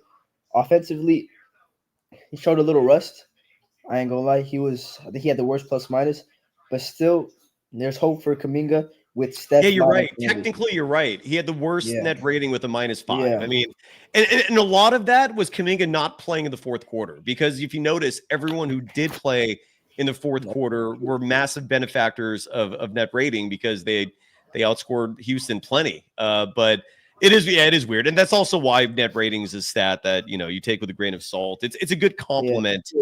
Offensively, he showed a little rust. I ain't gonna lie. I think he had the worst plus minus, but still, there's hope for Kuminga with Steph. Yeah, you're right. Technically, you're right. He had the worst net rating with a -5. Yeah. I mean, and a lot of that was Kuminga not playing in the fourth quarter, because if you notice, everyone who did play in the fourth quarter were massive benefactors of net rating, because they outscored Houston plenty. But it is weird, and that's also why net ratings is a stat that you take with a grain of salt. It's a good compliment.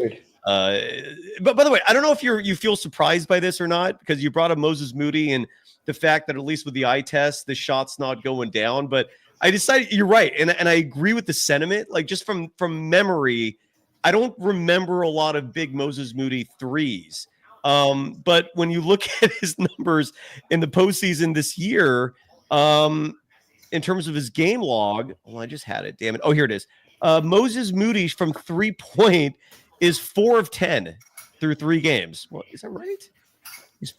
But by the way, I don't know if you feel surprised by this or not, because you brought up Moses Moody and the fact that at least with the eye test, the shot's not going down. But I decided you're right, and I agree with the sentiment. Like, just from memory, I don't remember a lot of big Moses Moody threes. But when you look at his numbers in the postseason this year, in terms of his game log, I just had it. Damn it! Oh, here it is. Moses Moody from 3-point is 4 of 10 through 3 games. Well, is that right?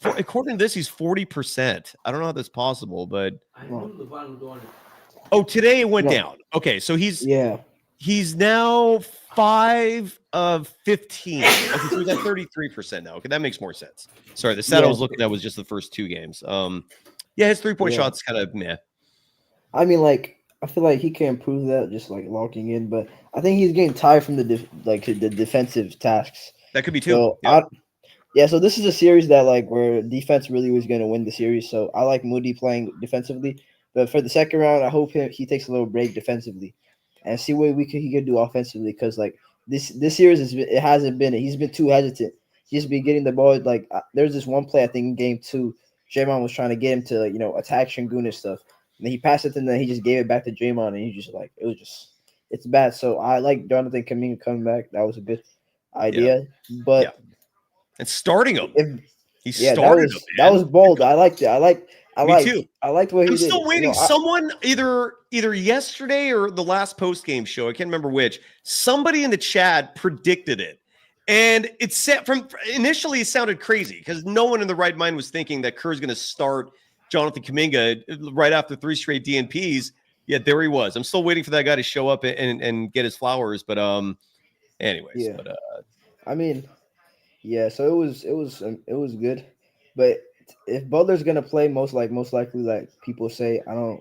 According to this, he's 40%. I don't know how that's possible, but today it went down. Okay, so he's now 5 of 15. Okay, so he's at 33% now. Okay, that makes more sense. Sorry, the stat I was looking at was just the first 2 games. His 3-point shot's kind of meh. I mean, like, I feel like he can improve that, just like locking in, but I think he's getting tired from the defensive tasks. That could be too. So so this is a series that like where defense really was going to win the series. So I like Moody playing defensively, but for the second round, I hope he takes a little break defensively and see what he can do offensively. Because like this series he's been too hesitant. He's been getting the ball like there's this one play I think in game 2, Draymond was trying to get him to attack Şengün and stuff. And then he passed it, and then he just gave it back to Draymond, and he just like it's bad. So I like Jonathan Kuminga coming back. That was a good idea, but and starting him, that was bold. I liked it. I liked too. I liked what he did. I'm still waiting. Someone either yesterday or the last post game show, I can't remember which. Somebody in the chat predicted it, and it said initially it sounded crazy because no one in the right mind was thinking that Kerr's going to start Jonathan Kuminga right after 3 straight DNPs. Yeah, there he was. I'm still waiting for that guy to show up and get his flowers. But anyways, I mean, so it was good. But if Butler's gonna play, most likely, like people say, Kuminga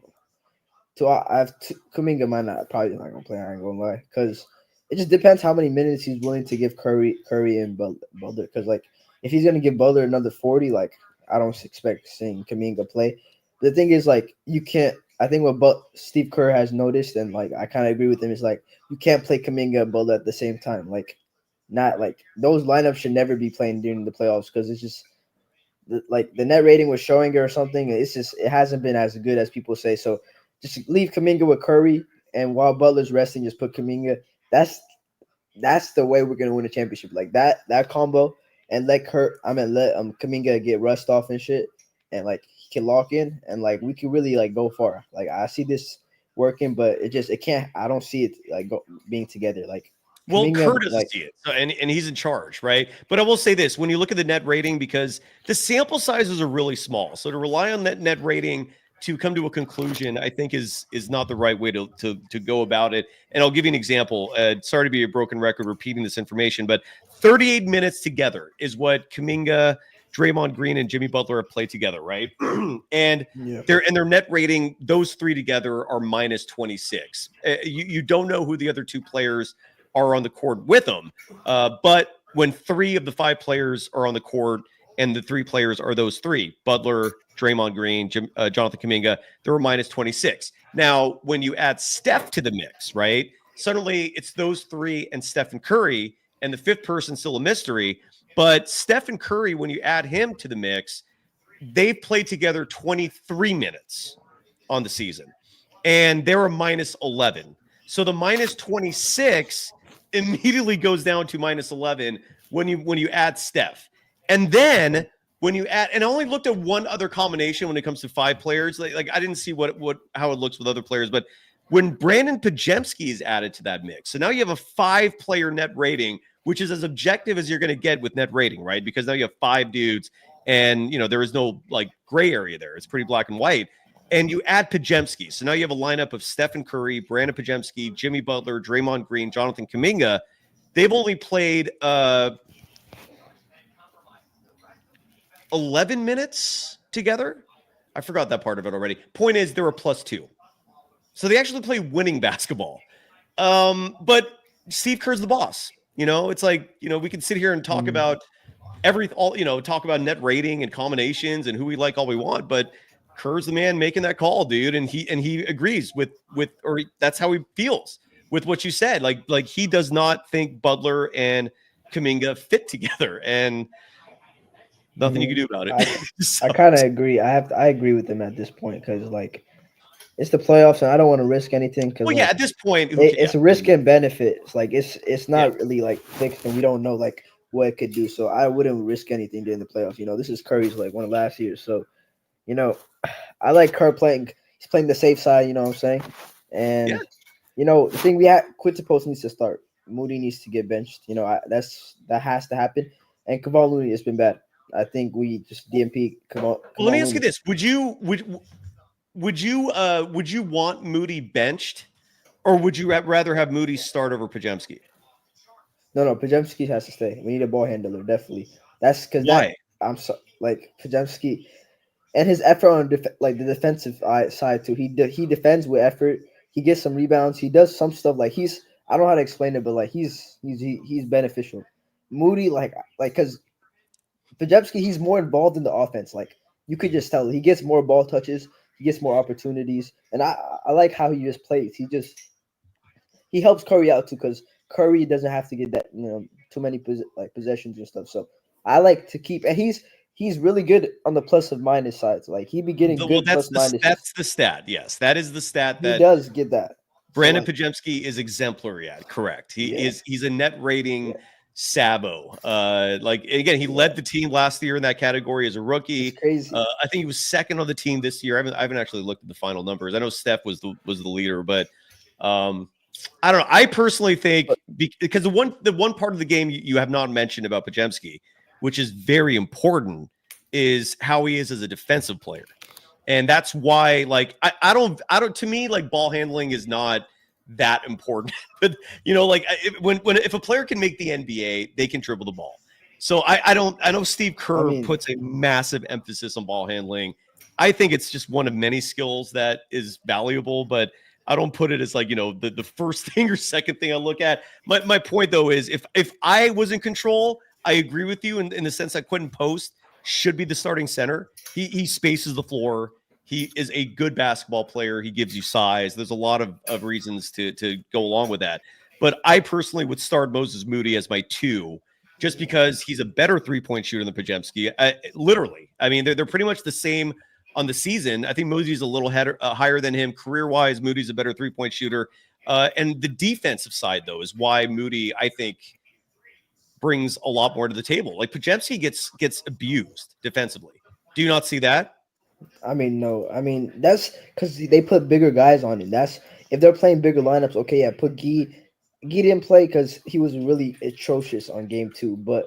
probably not gonna play. I ain't gonna lie, because it just depends how many minutes he's willing to give Curry and Butler. Because like if he's gonna give Butler another 40, like I don't expect seeing Kuminga play. The thing is, like, you can't. I think what Steve Kerr has noticed, and like I kind of agree with him, is like you can't play Kuminga and Butler at the same time. Like, not like those lineups should never be playing during the playoffs, because it's just like the net rating was showing it or something. It's just it hasn't been as good as people say. So just leave Kuminga with Curry, and while Butler's resting, just put Kuminga. That's the way we're gonna win a championship. Like that combo. And let Kuminga get rust off and shit, and like he can lock in, and like we can really like go far. Like I see this working, but it can't. I don't see it like being together. Like Well, Kuminga, Kerr doesn't like, see it, so, and he's in charge, right? But I will say this: when you look at the net rating, because the sample sizes are really small, so to rely on that net rating to come to a conclusion, I think is not the right way to go about it. And I'll give you an example. Sorry to be a broken record repeating this information, but 38 minutes together is what Kuminga, Draymond Green, and Jimmy Butler have played together, right? And their net rating, those three together are minus 26. You don't know who the other two players are on the court with them, but when 3 of the 5 players are on the court, and the 3 players are those 3, Butler, Draymond Green, Jonathan Kuminga, they were minus 26. Now, when you add Steph to the mix, right, suddenly it's those 3 and Stephen Curry, and the 5th person still a mystery. But Stephen Curry, when you add him to the mix, they've played together 23 minutes on the season, and they're a minus 11. So the minus 26 immediately goes down to minus 11 when you add Steph. And then when you add, and I only looked at one other combination when it comes to 5 players. Like I didn't see how it looks with other players, but when Brandon Podziemski is added to that mix, so now you have a 5-player net rating, which is as objective as you're going to get with net rating, right? Because now you have 5 dudes, and there is no like gray area there. It's pretty black and white. And you add Podziemski, so now you have a lineup of Stephen Curry, Brandon Podziemski, Jimmy Butler, Draymond Green, Jonathan Kuminga. They've only played 11 minutes together. I forgot that part of it already. Point is, they're a +2. So they actually play winning basketball. But Steve Kerr's the boss. It's like, we can sit here and talk about talk about net rating and combinations and who we like all we want, but Kerr's the man making that call, dude. And he agrees with that's how he feels with what you said. Like he does not think Butler and Kuminga fit together, and nothing you can do about it. I kind of agree. I agree with them at this point, because like it's the playoffs and I don't want to risk anything. Because at this point, it's a risk and benefit. It's like it's not really like fixed, and we don't know like what it could do. So I wouldn't risk anything during the playoffs. This is Curry's like one of last year. So I like Kerr playing. He's playing the safe side. You know what I'm saying? And the thing Quinton needs to start. Moody needs to get benched. That has to happen. And Kevon Looney has been bad. I think we just DMP. Well, let me ask you this: Would you want Moody benched, or would you rather have Moody start over Podziemski? No. Podziemski has to stay. We need a ball handler, definitely. That's because I'm so like Podziemski and his effort on the defensive side too. He defends with effort. He gets some rebounds. He does some stuff like I don't know how to explain it, but like he's beneficial. Moody because Podziemski, he's more involved in the offense. Like you could just tell he gets more ball touches, he gets more opportunities, and I like how he just plays. He helps Curry out too, because Curry doesn't have to get that too many possessions and stuff. So I like to keep, and he's really good on the plus and minus sides. Like he be getting good plus minus. That's the stat. Yes, that is the stat that he does get that. Brandon Podziemski is exemplary at. Correct. He's a net rating Sabo. Again, he led the team last year in that category as a rookie. It's crazy. I think he was second on the team this year. I haven't actually looked at the final numbers. I know Steph was the leader, but I don't know. I personally think because the one part of the game you have not mentioned about Podziemski, which is very important, is how he is as a defensive player. And that's why, I don't, to me, ball handling is not that important. But, if a player can make the NBA, they can dribble the ball. So I know Steve Kerr puts a massive emphasis on ball handling. I think it's just one of many skills that is valuable, but I don't put it as the first thing or second thing I look at. My point, though, is if I was in control, I agree with you in the sense that Quinton Post should be the starting center. He spaces the floor. He is a good basketball player. He gives you size. There's a lot of reasons to go along with that. But I personally would start Moses Moody as my 2, just because he's a better 3-point shooter than Podziemski. Literally. I mean, they're pretty much the same on the season. I think Moody's a little higher than him. Career-wise, Moody's a better 3-point shooter. And the defensive side, though, is why Moody, I think, brings a lot more to the table. Like Podziemski gets abused defensively. Do you not see that? I mean, no. I mean, that's because they put bigger guys on him. That's if they're playing bigger lineups. Okay, yeah, put Gee he didn't play because he was really atrocious on game 2. But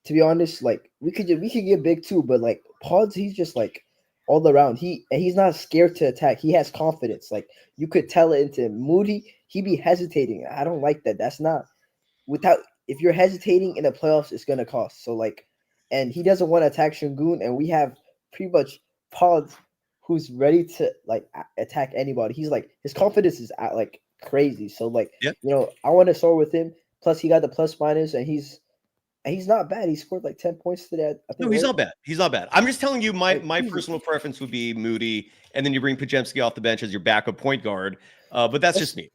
to be honest, like we could get big too, but like Pods, he's just like all around. He's not scared to attack. He has confidence. Like you could tell it into Moody. He be hesitating. I don't like that. That's not if you're hesitating in the playoffs, it's gonna cost. So like, and he doesn't want to attack Şengün, and we have pretty much Pods who's ready to like attack anybody. He's like his confidence is like crazy. So like, I want to start with him. Plus he got the plus minus, and he's not bad. He scored like 10 points today. I think, no, he's not bad. He's not bad. I'm just telling you, my personal preference would be Moody, and then you bring Podziemski off the bench as your backup point guard. But that's just me.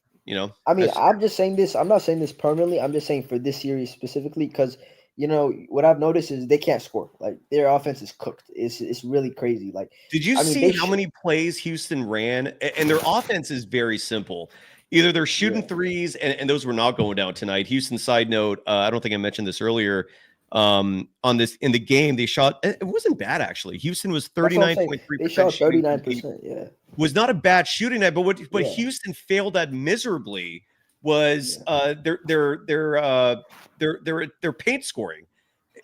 I mean, I'm just saying this. I'm not saying this permanently. I'm just saying for this series specifically because what I've noticed is they can't score. Like their offense is cooked. It's really crazy. Like, did you see how many plays Houston ran? And their offense is very simple. Either they're shooting threes, and those were not going down tonight. Houston, side note, I don't think I mentioned this earlier. On this in the game, they shot. It wasn't bad actually. Houston was 39.3%. They shot 39%. Yeah, was not a bad shooting night. But what Houston failed at miserably was their paint scoring.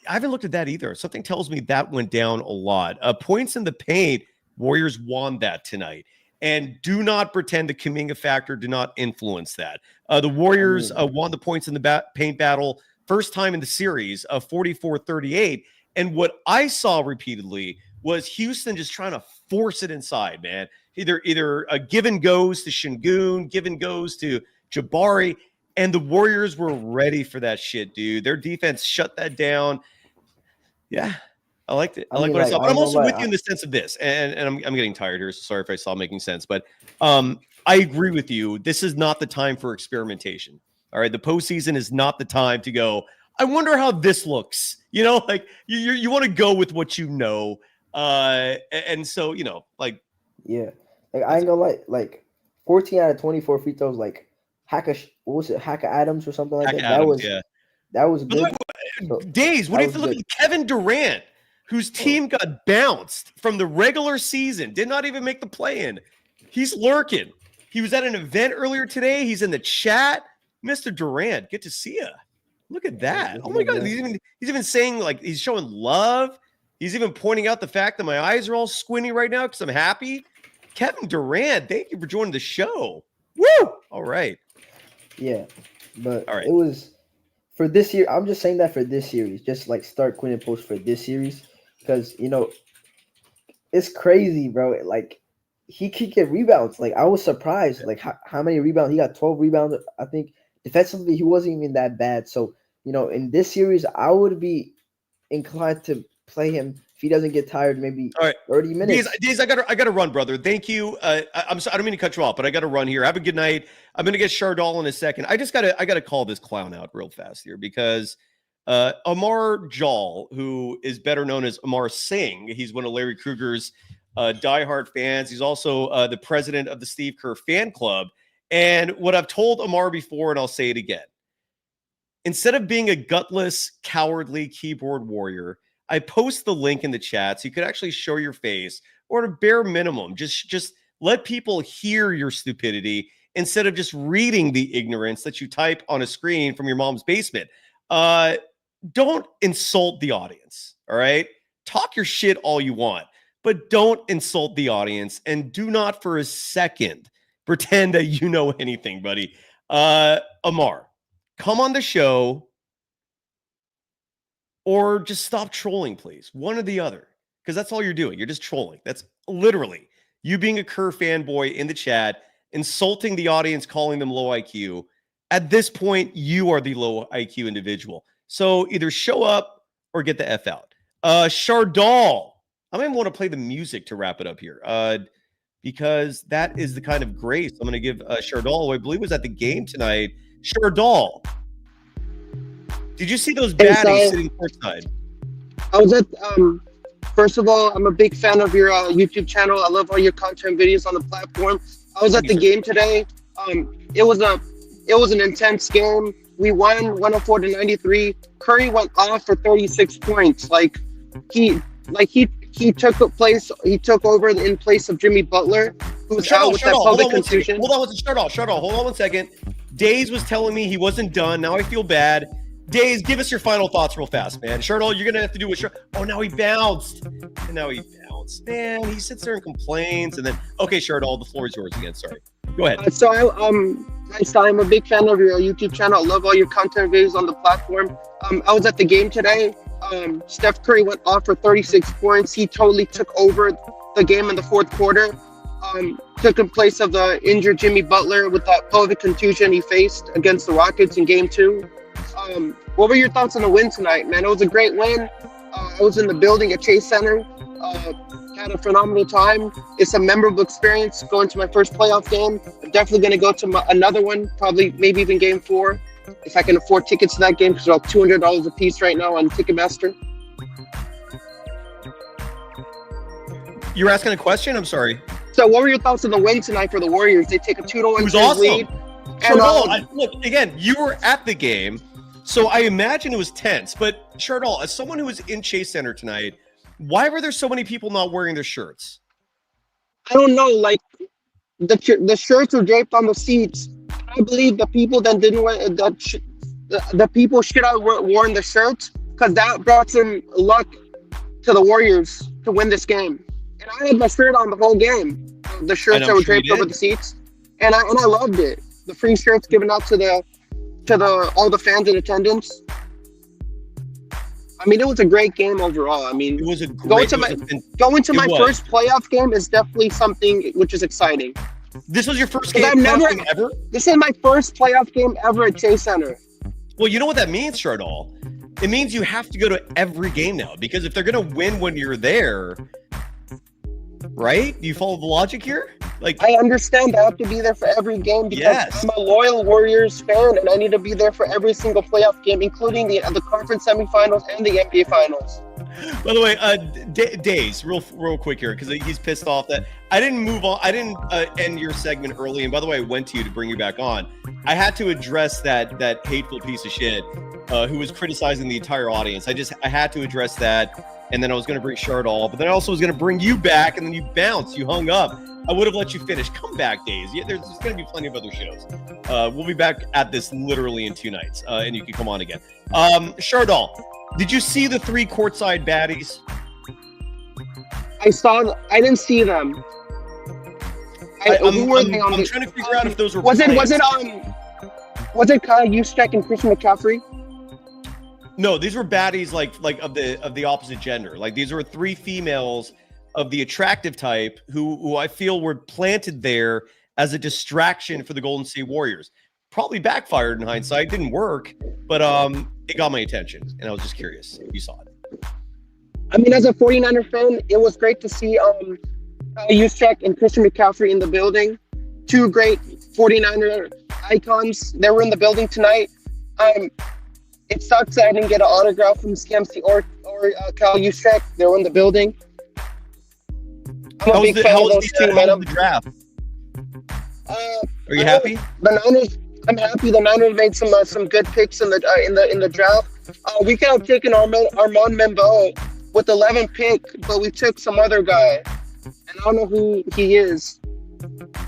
I haven't looked at that either. Something tells me that went down a lot. Points in the paint, Warriors won that tonight. And do not pretend the Kuminga factor did not influence that. The Warriors won the points in the paint battle first time in the series of 44-38. And what I saw repeatedly was Houston just trying to force it inside, man. Either a given goes to Şengün, given goes to Jabari, and the Warriors were ready for that shit, dude. Their defense shut that down. Yeah. I liked it. I like what I saw. But I'm also with you in the sense of this, and I'm getting tired here. So sorry if I stop making sense. But I agree with you. This is not the time for experimentation. All right. The postseason is not the time to go, I wonder how this looks. Like you want to go with what you know. And so, like. Yeah. Like I ain't gonna lie, like 14 out of 24 free throws, like Haka Adams or something like that. That was good. Days, what do you have to look at Kevin Durant? Whose team got bounced from the regular season, did not even make the play-in. He's lurking. He was at an event earlier today. He's in the chat. Mr. Durant, good to see you. Look at that. Oh my God. He's even saying, like, he's showing love. He's even pointing out the fact that my eyes are all squinty right now because I'm happy. Kevin Durant, thank you for joining the show. Woo! All right. Yeah. But it was for this year. I'm just saying that for this series, just like start Quinton post for this series. Because, it's crazy, bro. Like, he could get rebounds. Like, I was surprised, like, how many rebounds. He got 12 rebounds, I think. Defensively, he wasn't even that bad. So, in this series, I would be inclined to play him if he doesn't get tired, maybe 30 minutes. Days, I gotta run, brother. Thank you. I'm sorry, I don't mean to cut you off, but I gotta run here. Have a good night. I'm gonna get Chardol in a second. I gotta call this clown out real fast here because Amar Jal, who is better known as Amar Singh, he's one of Larry Kruger's diehard fans. He's also the president of the Steve Kerr fan club. And what I've told Amar before, and I'll say it again, instead of being a gutless, cowardly keyboard warrior, I post the link in the chat so you could actually show your face, or at a bare minimum, just let people hear your stupidity instead of just reading the ignorance that you type on a screen from your mom's basement. Don't insult the audience, all right? Talk your shit all you want, but don't insult the audience, and do not for a second pretend that you know anything, buddy. Amar, come on the show or just stop trolling, please. One or the other, because that's all you're doing. You're just trolling. That's literally you being a Kerr fanboy in the chat, insulting the audience, calling them low IQ. At this point, you are the low IQ individual. So either show up or get the F out. Chardol. I might want to play the music to wrap it up here because that is the kind of grace I'm going to give Chardol, who I believe was at the game tonight. Chardol, did you see those baddies sitting courtside? I was at, first of all, I'm a big fan of your YouTube channel. I love all your content videos on the platform. I was at the game today. It was an intense game. We won 104-93. Curry went off for 36 points. He took over in place of Jimmy Butler, who was out with that public contusion. Hold on one second. Days was telling me he wasn't done. Now I feel bad. Days, give us your final thoughts real fast, man. Shardall, you're gonna have to do a Oh, now he bounced. And now he bounced. Man, he sits there and complains, and then okay, Shardall, the floor is yours again. Sorry. Go ahead. I'm a big fan of your YouTube channel. I love all your content videos on the platform. I was at the game today. Steph Curry went off for 36 points. He totally took over the game in the fourth quarter. Took in place of the injured Jimmy Butler with that pelvic contusion he faced against the Rockets in Game 2. What were your thoughts on the win tonight, man? It was a great win. I was in the building at Chase Center. Had a phenomenal time. It's a memorable experience going to my first playoff game. I'm definitely going to go to another one, probably maybe even Game 4, if I can afford tickets to that game, because they're all $200 a piece right now on Ticketmaster. You're asking a question? I'm sorry. So what were your thoughts on the win tonight for the Warriors? They take a 2-1 awesome. lead. And look, again, you were at the game, so I imagine it was tense. But Shardall, as someone who was in Chase Center tonight, why were there so many people not wearing their shirts? I don't know. Like the shirts were draped on the seats. I believe the people that didn't wear the people should have worn the shirts, because that brought some luck to the Warriors to win this game. And I had my shirt on the whole game. The shirts that were draped over the seats, and I loved it. The free shirts given out to all the fans in attendance. I mean, it was a great game overall. I mean, it was a great going to my first playoff game is definitely something which is exciting. This was your first game ever? This is my first playoff game ever at Chase Center. Well, you know what that means, Shardall? It means you have to go to every game now, because if they're going to win when you're there, right? Do you follow the logic here? Like, I understand I have to be there for every game because I'm a loyal Warriors fan, and I need to be there for every single playoff game, including the conference semifinals and the NBA finals. By the way, Days, real quick here, because he's pissed off that I didn't move on. I didn't end your segment early. And by the way, I went to you to bring you back on. I had to address that hateful piece of shit who was criticizing the entire audience. I had to address that. And then I was going to bring Shardall, but then I also was going to bring you back, and then you bounced. You hung up. I would have let you finish. Come back, Days. Yeah, there's going to be plenty of other shows. We'll be back at this literally in 2 nights, and you can come on again. Shardall, did you see the 3 courtside baddies? I didn't see them. I'm trying to figure out if those were. Was it Kyle Juszczyk and Christian McCaffrey? No, these were baddies like of the opposite gender. Like, these were 3 females of the attractive type who I feel were planted there as a distraction for the Golden State Warriors. Probably backfired in hindsight, didn't work, but it got my attention, and I was just curious if you saw it. I mean, as a 49er fan, it was great to see Kyle Juszczyk and Christian McCaffrey in the building. 2 great 49er icons. They were in the building tonight. It sucks that I didn't get an autograph from Skamsky or Kyle Juszczyk. They were in the building. I'm a big fan of those 2 men. The draft? Are you happy? The Niners. I'm happy. The Niners made some good picks in the draft. We could have taken Armand Membeau with 11 pick, but we took some other guy, and I don't know who he is.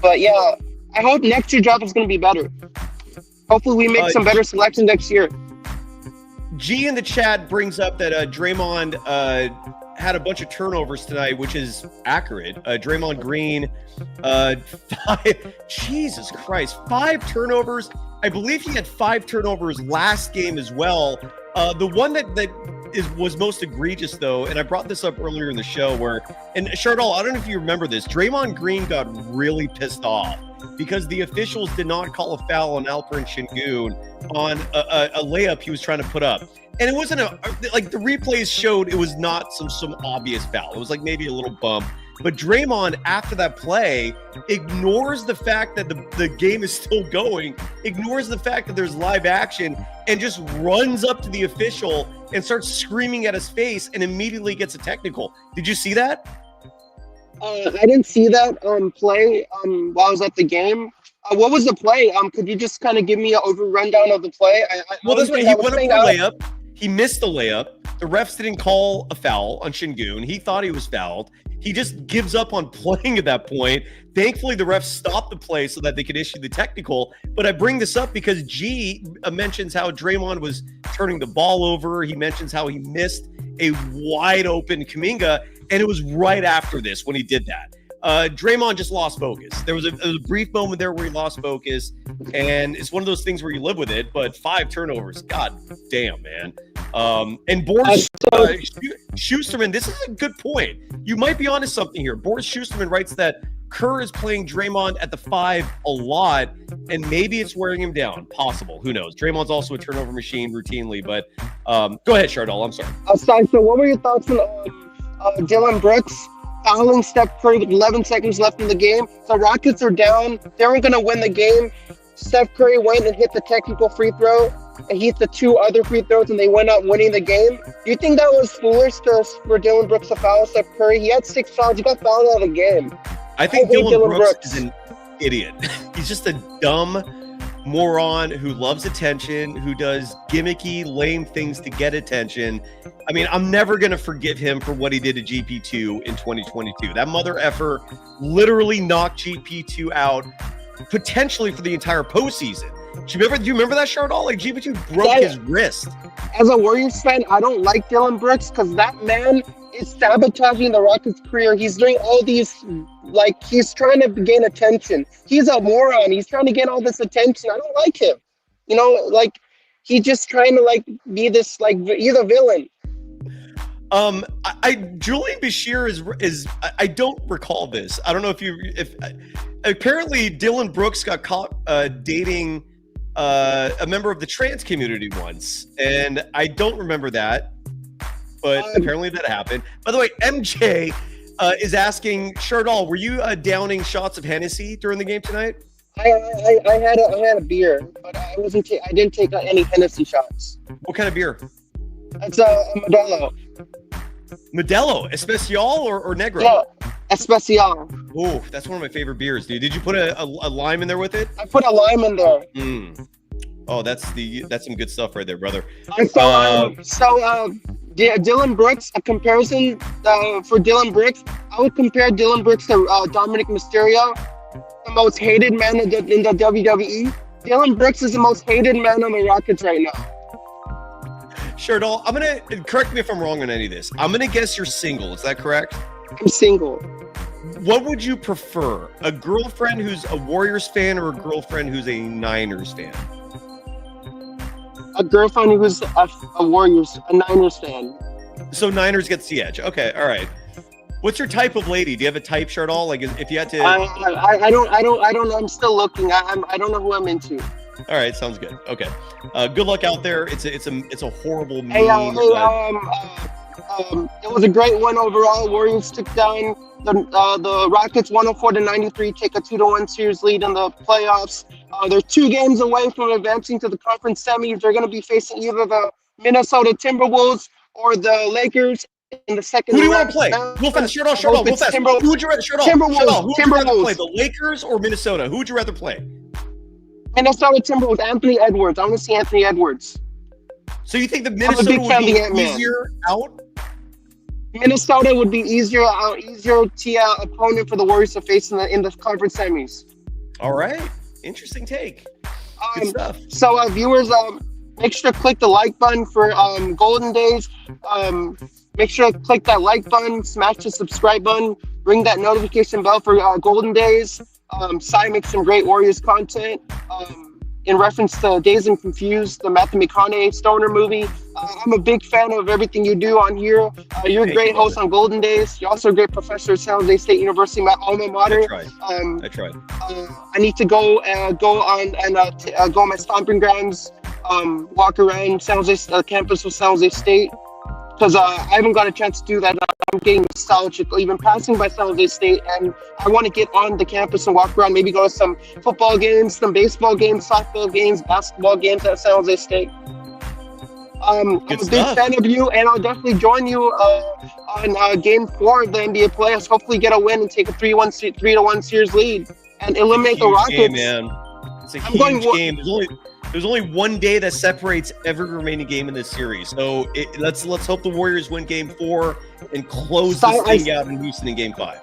But yeah, I hope next year's draft is going to be better. Hopefully, we make some better selections next year. G in the chat brings up that Draymond had a bunch of turnovers tonight, which is accurate. Draymond Green, 5 turnovers. I believe he had 5 turnovers last game as well. The one that was most egregious, though, and I brought this up earlier in the show, and Shardall, I don't know if you remember this, Draymond Green got really pissed off because the officials did not call a foul on Alperen Şengün on a layup he was trying to put up. And it wasn't the replays showed it was not some obvious foul. It was like maybe a little bump. But Draymond, after that play, ignores the fact that the game is still going, ignores the fact that there's live action, and just runs up to the official and starts screaming at his face and immediately gets a technical. Did you see that? I didn't see that play while I was at the game. What was the play? Could you just kind of give me an rundown of the play? That's what he went up for a layup. He missed the layup. The refs didn't call a foul on Şengün. He thought he was fouled. He just gives up on playing at that point. Thankfully, the refs stopped the play so that they could issue the technical. But I bring this up because G mentions how Draymond was turning the ball over. He mentions how he missed a wide open Kuminga, and it was right after this when he did that. Draymond just lost focus. There was a brief moment there where he lost focus, and it's one of those things where you live with it, but 5 turnovers, god damn, man. And Boris Schusterman, this is a good point. You might be onto something here. Boris Schusterman writes that Kerr is playing Draymond at the 5 a lot, and maybe it's wearing him down. Possible. Who knows? Draymond's also a turnover machine routinely, but go ahead, Shardal. I'm sorry. So what were your thoughts on Dillon Brooks fouling Steph Curry with 11 seconds left in the game? The Rockets are down. They weren't going to win the game. Steph Curry went and hit the technical free throw, and he hit the 2 other free throws, and they went out winning the game. Do you think that was foolish for Dillon Brooks to foul Steph Curry? He had 6 fouls. He got fouled out of the game. I think Dillon Brooks is an idiot. He's just a dumb moron who loves attention, who does gimmicky, lame things to get attention. I mean, I'm never going to forgive him for what he did to GP2 in 2022. That mother effer literally knocked GP2 out potentially for the entire postseason. Do you remember that, Shardal? Like, GP2 broke his wrist. As a Warriors fan, I don't like Dillon Brooks because that man is sabotaging the Rockets' career. He's doing all these, like, he's trying to gain attention. He's a moron. He's trying to get all this attention. I don't like him. You know, like, he's just trying to, like, be this, like, he's a villain. Julian Bashir is I don't recall this. I don't know if apparently Dillon Brooks got caught dating a member of the trans community once, and I don't remember that, but apparently that happened. By the way, MJ is asking, Shardal, were you downing shots of Hennessy during the game tonight? I had a beer, but I didn't take any Hennessy shots. What kind of beer? It's a Modelo. Modelo, Especial or Negro? Yeah, Especial. Oh, that's one of my favorite beers, dude. Did you put a lime in there with it? I put a lime in there. Oh, that's some good stuff right there, brother. Dillon Brooks, a comparison for Dillon Brooks, I would compare Dillon Brooks to Dominic Mysterio, the most hated man in the WWE. Dillon Brooks is the most hated man on the Rockets right now. Shardal, I'm going to, correct me if I'm wrong on any of this. I'm going to guess you're single. Is that correct? I'm single. What would you prefer? A girlfriend who's a Warriors fan or a girlfriend who's a Niners fan? A girlfriend who's a Niners fan. So Niners gets the edge. Okay, all right. What's your type of lady? Do you have a type, Shardal? Like, if you had to, I don't know. I'm still looking. I don't know who I'm into. All right, sounds good. Okay, good luck out there. It's a horrible meme. It was a great win overall. Warriors took down the Rockets 104-93, take a 2-1 series lead in the playoffs. They're 2 games away from advancing to the conference semis. They're going to be facing either the Minnesota Timberwolves or the Lakers in the second round. Who do you want to play? Real fast, Shardal, real fast. Who would you rather, Shardal? Who would you rather play, the Lakers or Minnesota? Who would you rather play? Minnesota Timberwolves, Anthony Edwards. I want to see Anthony Edwards. So you think the Minnesota would be easier out? Minnesota would be easier opponent for the Warriors to face in the conference semis. All right, interesting take. Good stuff. So viewers, make sure to click the like button for Golden Days. Make sure to click that like button, smash the subscribe button, ring that notification bell for Golden Days. Sai makes some great Warriors content in reference to Dazed and Confused, the Matthew McConaughey stoner movie. I'm a big fan of everything you do on here. You're a great host on Golden Days. You're also a great professor at San Jose State University, my alma mater. I tried. I need to go on my stomping grounds, walk around San Jose campus with San Jose State, because I haven't got a chance to do that. I'm getting nostalgic, even passing by San Jose State, and I want to get on the campus and walk around, maybe go to some football games, some baseball games, softball games, basketball games at San Jose State. I'm a big fan of you, and I'll definitely join you on Game 4 of the NBA playoffs. Hopefully get a win and take a 3-1 series lead and eliminate the Rockets. Game, man. It's a huge game. There's only one day that separates every remaining game in this series. So let's hope the Warriors win Game 4 and close this thing out in Houston in Game 5.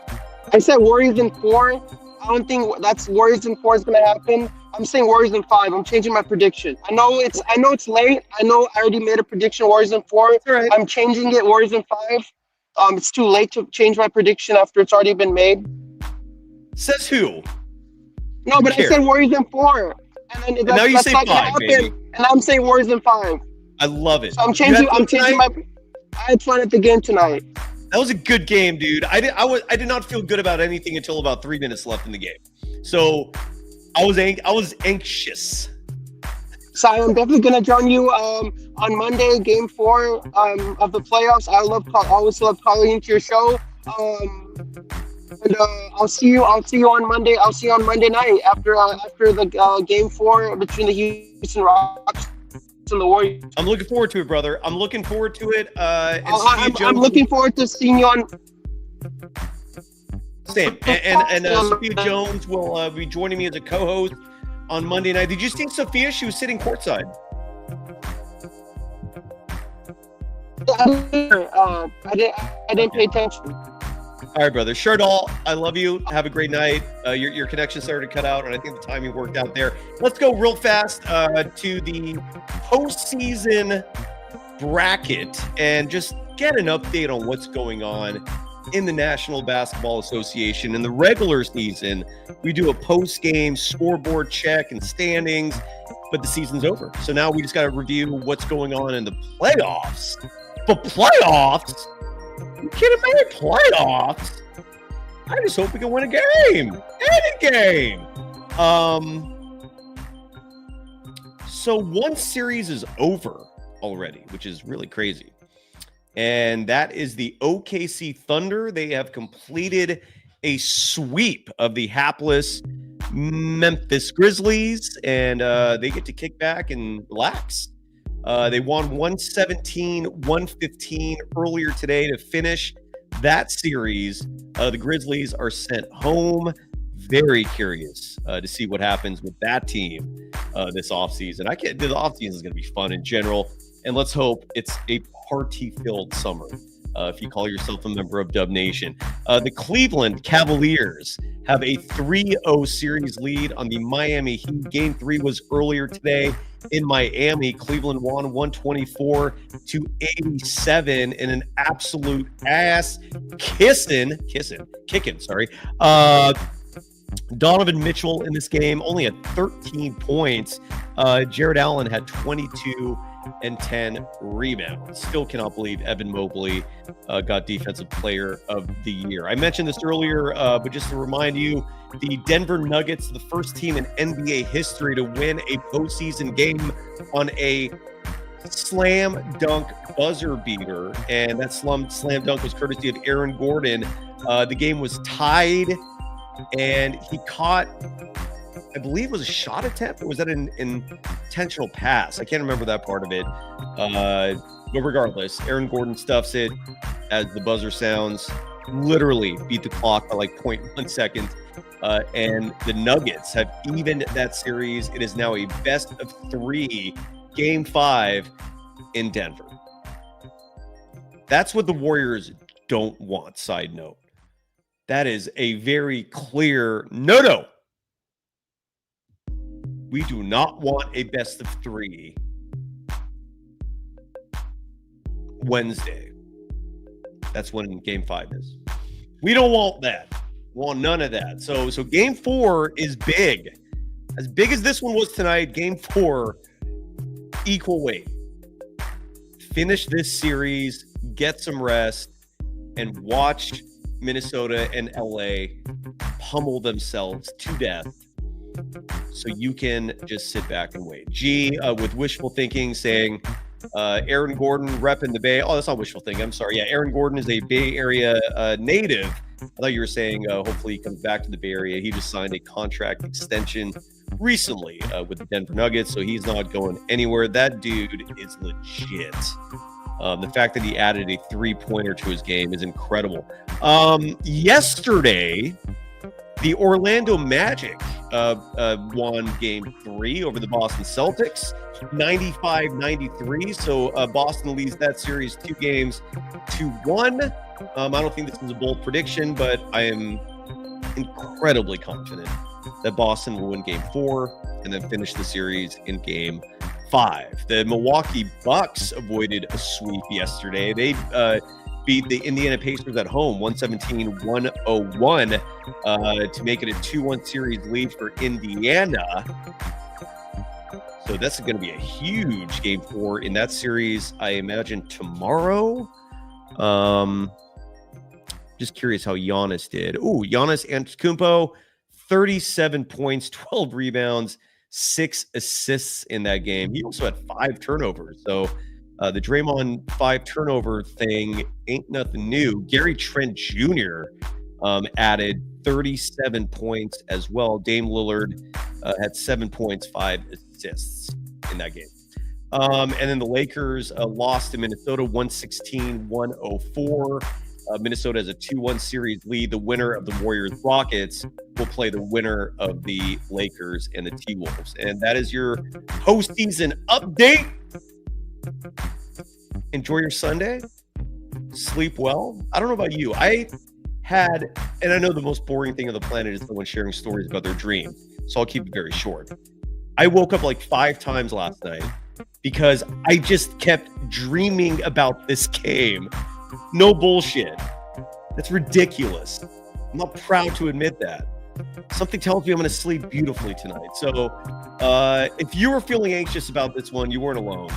I said Warriors in 4. I don't think that's Warriors in 4 is going to happen. I'm saying Warriors in 5. I'm changing my prediction. I know it's late. I know I already made a prediction Warriors in 4. Right. I'm changing it Warriors in 5. It's too late to change my prediction after it's already been made. Says who? No, but I said Warriors in 4. And now you say 5, baby. And I'm saying Warriors in 5. I love it. So I'm changing my. I had fun at the game tonight. That was a good game, dude. I did not feel good about anything until about 3 minutes left in the game. So I was anxious. So I'm definitely gonna join you on Monday, Game 4 of the playoffs. I always love calling into your show. And I'll see you on Monday. I'll see you on Monday night after the Game 4 between the Houston Rockets and the Warriors. I'm looking forward to it, brother. I'm looking forward to it. I'm looking forward to seeing you on. Same. And Sophia Jones will be joining me as a co-host on Monday night. Did you see Sophia? She was sitting courtside. I didn't pay attention. All right, brother. Shardal, I love you. Have a great night. Your connection started to cut out, and I think the timing worked out there. Let's go real fast to the postseason bracket and just get an update on what's going on in the National Basketball Association. In the regular season, we do a post-game scoreboard check and standings, but the season's over. So now we just got to review what's going on in the playoffs. But playoffs? You kidding me? Playoffs? I just hope we can win a game. Any game. So one series is over already, which is really crazy. And that is the OKC Thunder. They have completed a sweep of the hapless Memphis Grizzlies, and they get to kick back and relax. They won 117-115 earlier today to finish that series. The Grizzlies are sent home. Very curious to see what happens with that team this offseason. The offseason is going to be fun in general, and let's hope it's a party-filled summer. If you call yourself a member of Dub Nation. The Cleveland Cavaliers have a 3-0 series lead on the Miami Heat. Game 3 was earlier today in Miami. Cleveland won 124-87 in an absolute kicking. Donovan Mitchell in this game only had 13 points. Jared Allen had 22 and 10 rebounds. Still cannot believe Evan Mobley got Defensive Player of the Year. I mentioned this earlier, but just to remind you, the Denver Nuggets, the first team in NBA history to win a postseason game on a slam dunk buzzer beater, and that slam dunk was courtesy of Aaron Gordon. The game was tied, and he caught, I believe it was a shot attempt, or was that an intentional pass? I can't remember that part of it. But regardless, Aaron Gordon stuffs it as the buzzer sounds. Literally beat the clock by like 0.1 seconds. And the Nuggets have evened that series. It is now a best of 3 Game 5 in Denver. That's what the Warriors don't want, side note. That is a very clear no. We do not want a best of 3 Wednesday. That's when Game 5 is. We don't want that. We want none of that. So Game 4 is big. As big as this one was tonight, Game 4, equal weight. Finish this series, get some rest, and watch Minnesota and LA pummel themselves to death, so you can just sit back and wait. G with wishful thinking saying Aaron Gordon repping the Bay. Oh, that's not wishful thinking. I'm sorry. Yeah, Aaron Gordon is a Bay Area native. I thought you were saying hopefully he comes back to the Bay Area. He just signed a contract extension recently with the Denver Nuggets, so he's not going anywhere. That dude is legit. The fact that he added a 3-pointer to his game is incredible. Yesterday, the Orlando Magic won Game 3 over the Boston Celtics, 95-93. So Boston leads that series 2-1. I don't think this is a bold prediction, but I am incredibly confident that Boston will win Game 4 and then finish the series in Game 5. The Milwaukee Bucks avoided a sweep yesterday. They beat the Indiana Pacers at home 117-101 to make it a 2-1 series lead for Indiana. So that's going to be a huge Game 4 in that series, I imagine, tomorrow. Just curious how Giannis did. Giannis Antetokounmpo, 37 points, 12 rebounds, 6 assists in that game. He also had 5 turnovers. So the Draymond 5 turnover thing ain't nothing new. Gary Trent Jr. Added 37 points as well. Dame Lillard had 7 points, 5 assists in that game. And then the Lakers lost to Minnesota 116-104. Minnesota has a 2-1 series lead. The winner of the Warriors-Rockets will play the winner of the Lakers and the T-Wolves. And that is your postseason update. Enjoy your Sunday. Sleep well. I don't know about you. I know the most boring thing on the planet is someone sharing stories about their dream. So I'll keep it very short. I woke up like 5 times last night because I just kept dreaming about this game. No bullshit. That's ridiculous. I'm not proud to admit that. Something tells me I'm going to sleep beautifully tonight. So if you were feeling anxious about this one, you weren't alone.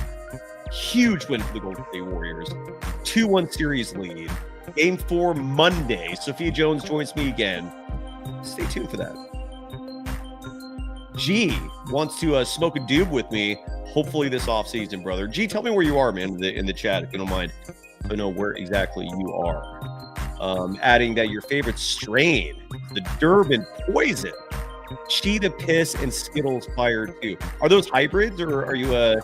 Huge win for the Golden State Warriors. 2-1 series lead. Game 4 Monday. Sophia Jones joins me again. Stay tuned for that. G wants to smoke a doob with me, hopefully this offseason, brother. G, tell me where you are, man, in the chat, if you don't mind. I know where exactly you are. Adding that your favorite strain, the Durban Poison, Cheetah Piss, and Skittles Fire too. Are those hybrids, or are you a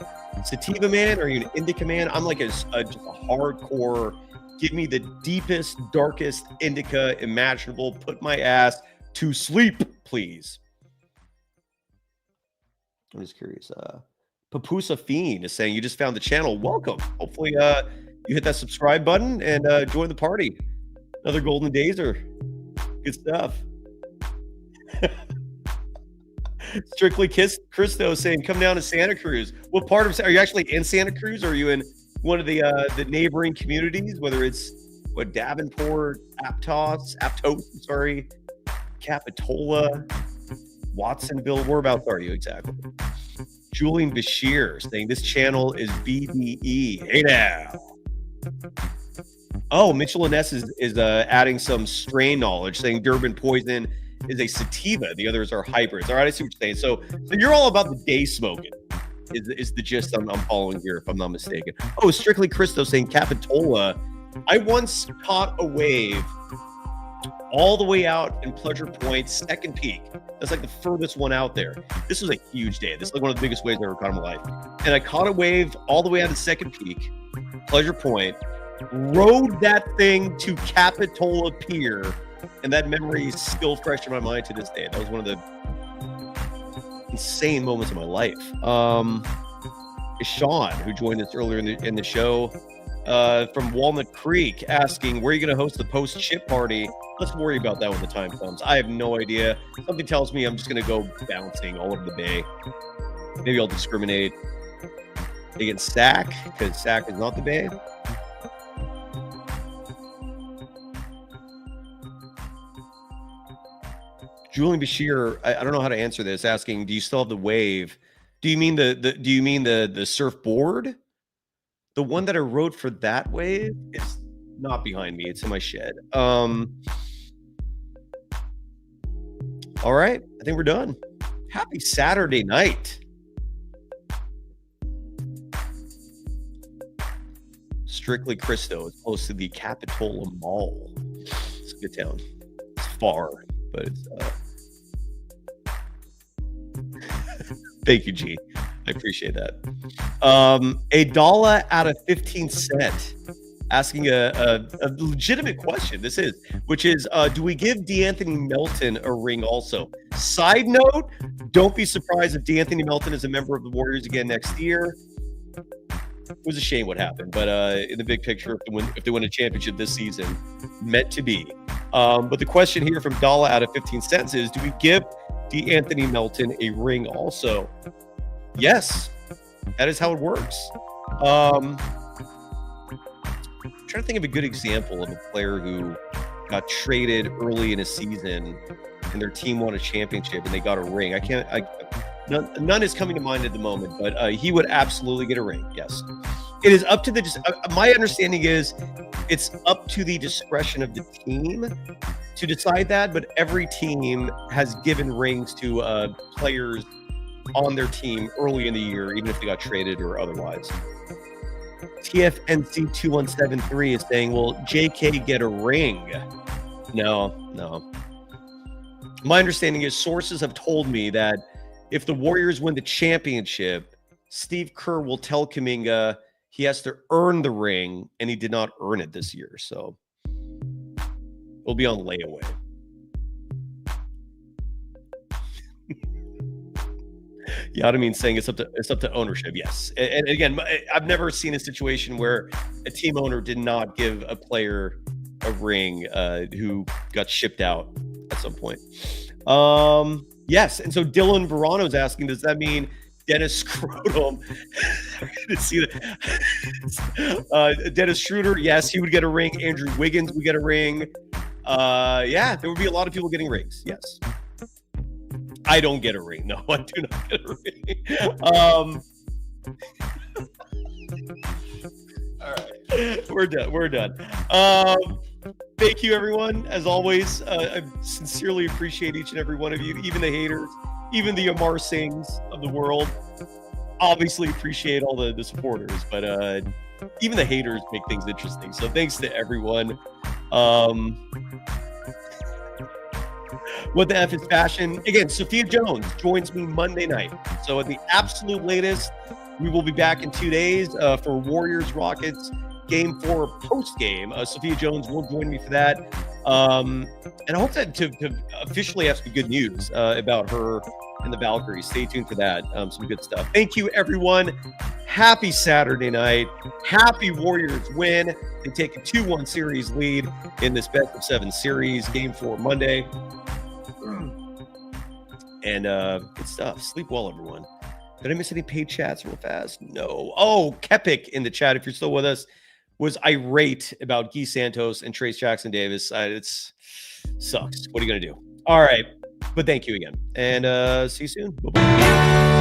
sativa man? Or are you an indica man? I'm like just a hardcore, give me the deepest, darkest indica imaginable. Put my ass to sleep, please. I'm just curious. Papusa Fiend is saying you just found the channel. Welcome. Hopefully you hit that subscribe button and join the party. Another Golden Days are good stuff. Strictly Christo saying come down to Santa Cruz. What part of, are you actually in Santa Cruz, or are you in one of the neighboring communities, whether it's Davenport, Aptos, Capitola, Watsonville? Whereabouts are you exactly? Julian Bashir saying this channel is BDE. Hey now. Oh, Mitchell Iness is adding some strain knowledge, saying Durban Poison is a sativa. The others are hybrids. All right, I see what you're saying. So you're all about the day smoking is the gist I'm following here, if I'm not mistaken. Oh, Strictly Christo saying Capitola. I once caught a wave all the way out in Pleasure Point, Second Peak. That's like the furthest one out there. This was a huge day. This is like one of the biggest waves I've ever caught in my life. And I caught a wave all the way out to Second Peak, Pleasure Point, rode that thing to Capitola Pier, and that memory is still fresh in my mind to this day. That was one of the insane moments of my life. Is Sean, who joined us earlier in the show, from Walnut Creek, asking, where are you going to host the post-chip party? Let's worry about that when the time comes. I have no idea. Something tells me I'm just going to go bouncing all over the bay. Maybe I'll discriminate against Sac, because Sac is not the bay. Julian Bashir, I don't know how to answer this, asking, do you still have the wave? Do you mean the surfboard? The one that I wrote for that wave is not behind me. It's in my shed. All right. I think we're done. Happy Saturday night. Strictly Christo is close to the Capitola Mall. It's a good town. It's far, but it's thank you, G. I appreciate that. $1 out of 15 cents. asking a legitimate question. Which is, do we give D'Anthony Melton a ring also? Side note, don't be surprised if D'Anthony Melton is a member of the Warriors again next year. It was a shame what happened, but in the big picture, if they win a championship this season, meant to be. But the question here from Dala out of 15 cents is, do we give D'Anthony Melton a ring also? Yes, that is how it works. I'm trying to think of a good example of a player who got traded early in a season and their team won a championship and they got a ring. None is coming to mind at the moment, but he would absolutely get a ring. Yes, it is up to my understanding is it's up to the discretion of the team to decide that, but every team has given rings to players on their team early in the year, even if they got traded or otherwise. TFNC2173 is saying, will JK get a ring? No. My understanding is sources have told me that if the Warriors win the championship, Steve Kerr will tell Kuminga he has to earn the ring, and he did not earn it this year. So it'll be on layaway. Yadamine saying it's up to ownership. Yes, and again, I've never seen a situation where a team owner did not give a player a ring who got shipped out at some point. Yes, and so Dylan Verano is asking, does that mean Dennis Scrotum? I'm going to see that. Dennis Schroeder, yes, he would get a ring. Andrew Wiggins would get a ring. Yeah, there would be a lot of people getting rings. Yes. I don't get a ring. No, I do not get a ring. All right. We're done. Thank you, everyone. As always, I sincerely appreciate each and every one of you, even the haters, even the Amar Singhs of the world. Obviously appreciate all the supporters, but even the haters make things interesting. So thanks to everyone. What the F is fashion? Again, Sophia Jones joins me Monday night. So at the absolute latest, we will be back in 2 days for Warriors Rockets Game 4 post game. Sophia Jones will join me for that. And I hope that to officially have some good news about her and the Valkyries. Stay tuned for that. Some good stuff. Thank you, everyone. Happy Saturday night. Happy Warriors win. They take a 2-1 series lead in this best of 7 series. Game 4 Monday. And good stuff. Sleep well, everyone. Did I miss any paid chats real fast? No. Oh, Kepik in the chat, if you're still with us, was irate about Guy Santos and Trace Jackson Davis. It's sucks. What are you going to do? All right. But thank you again. And see you soon. Bye-bye.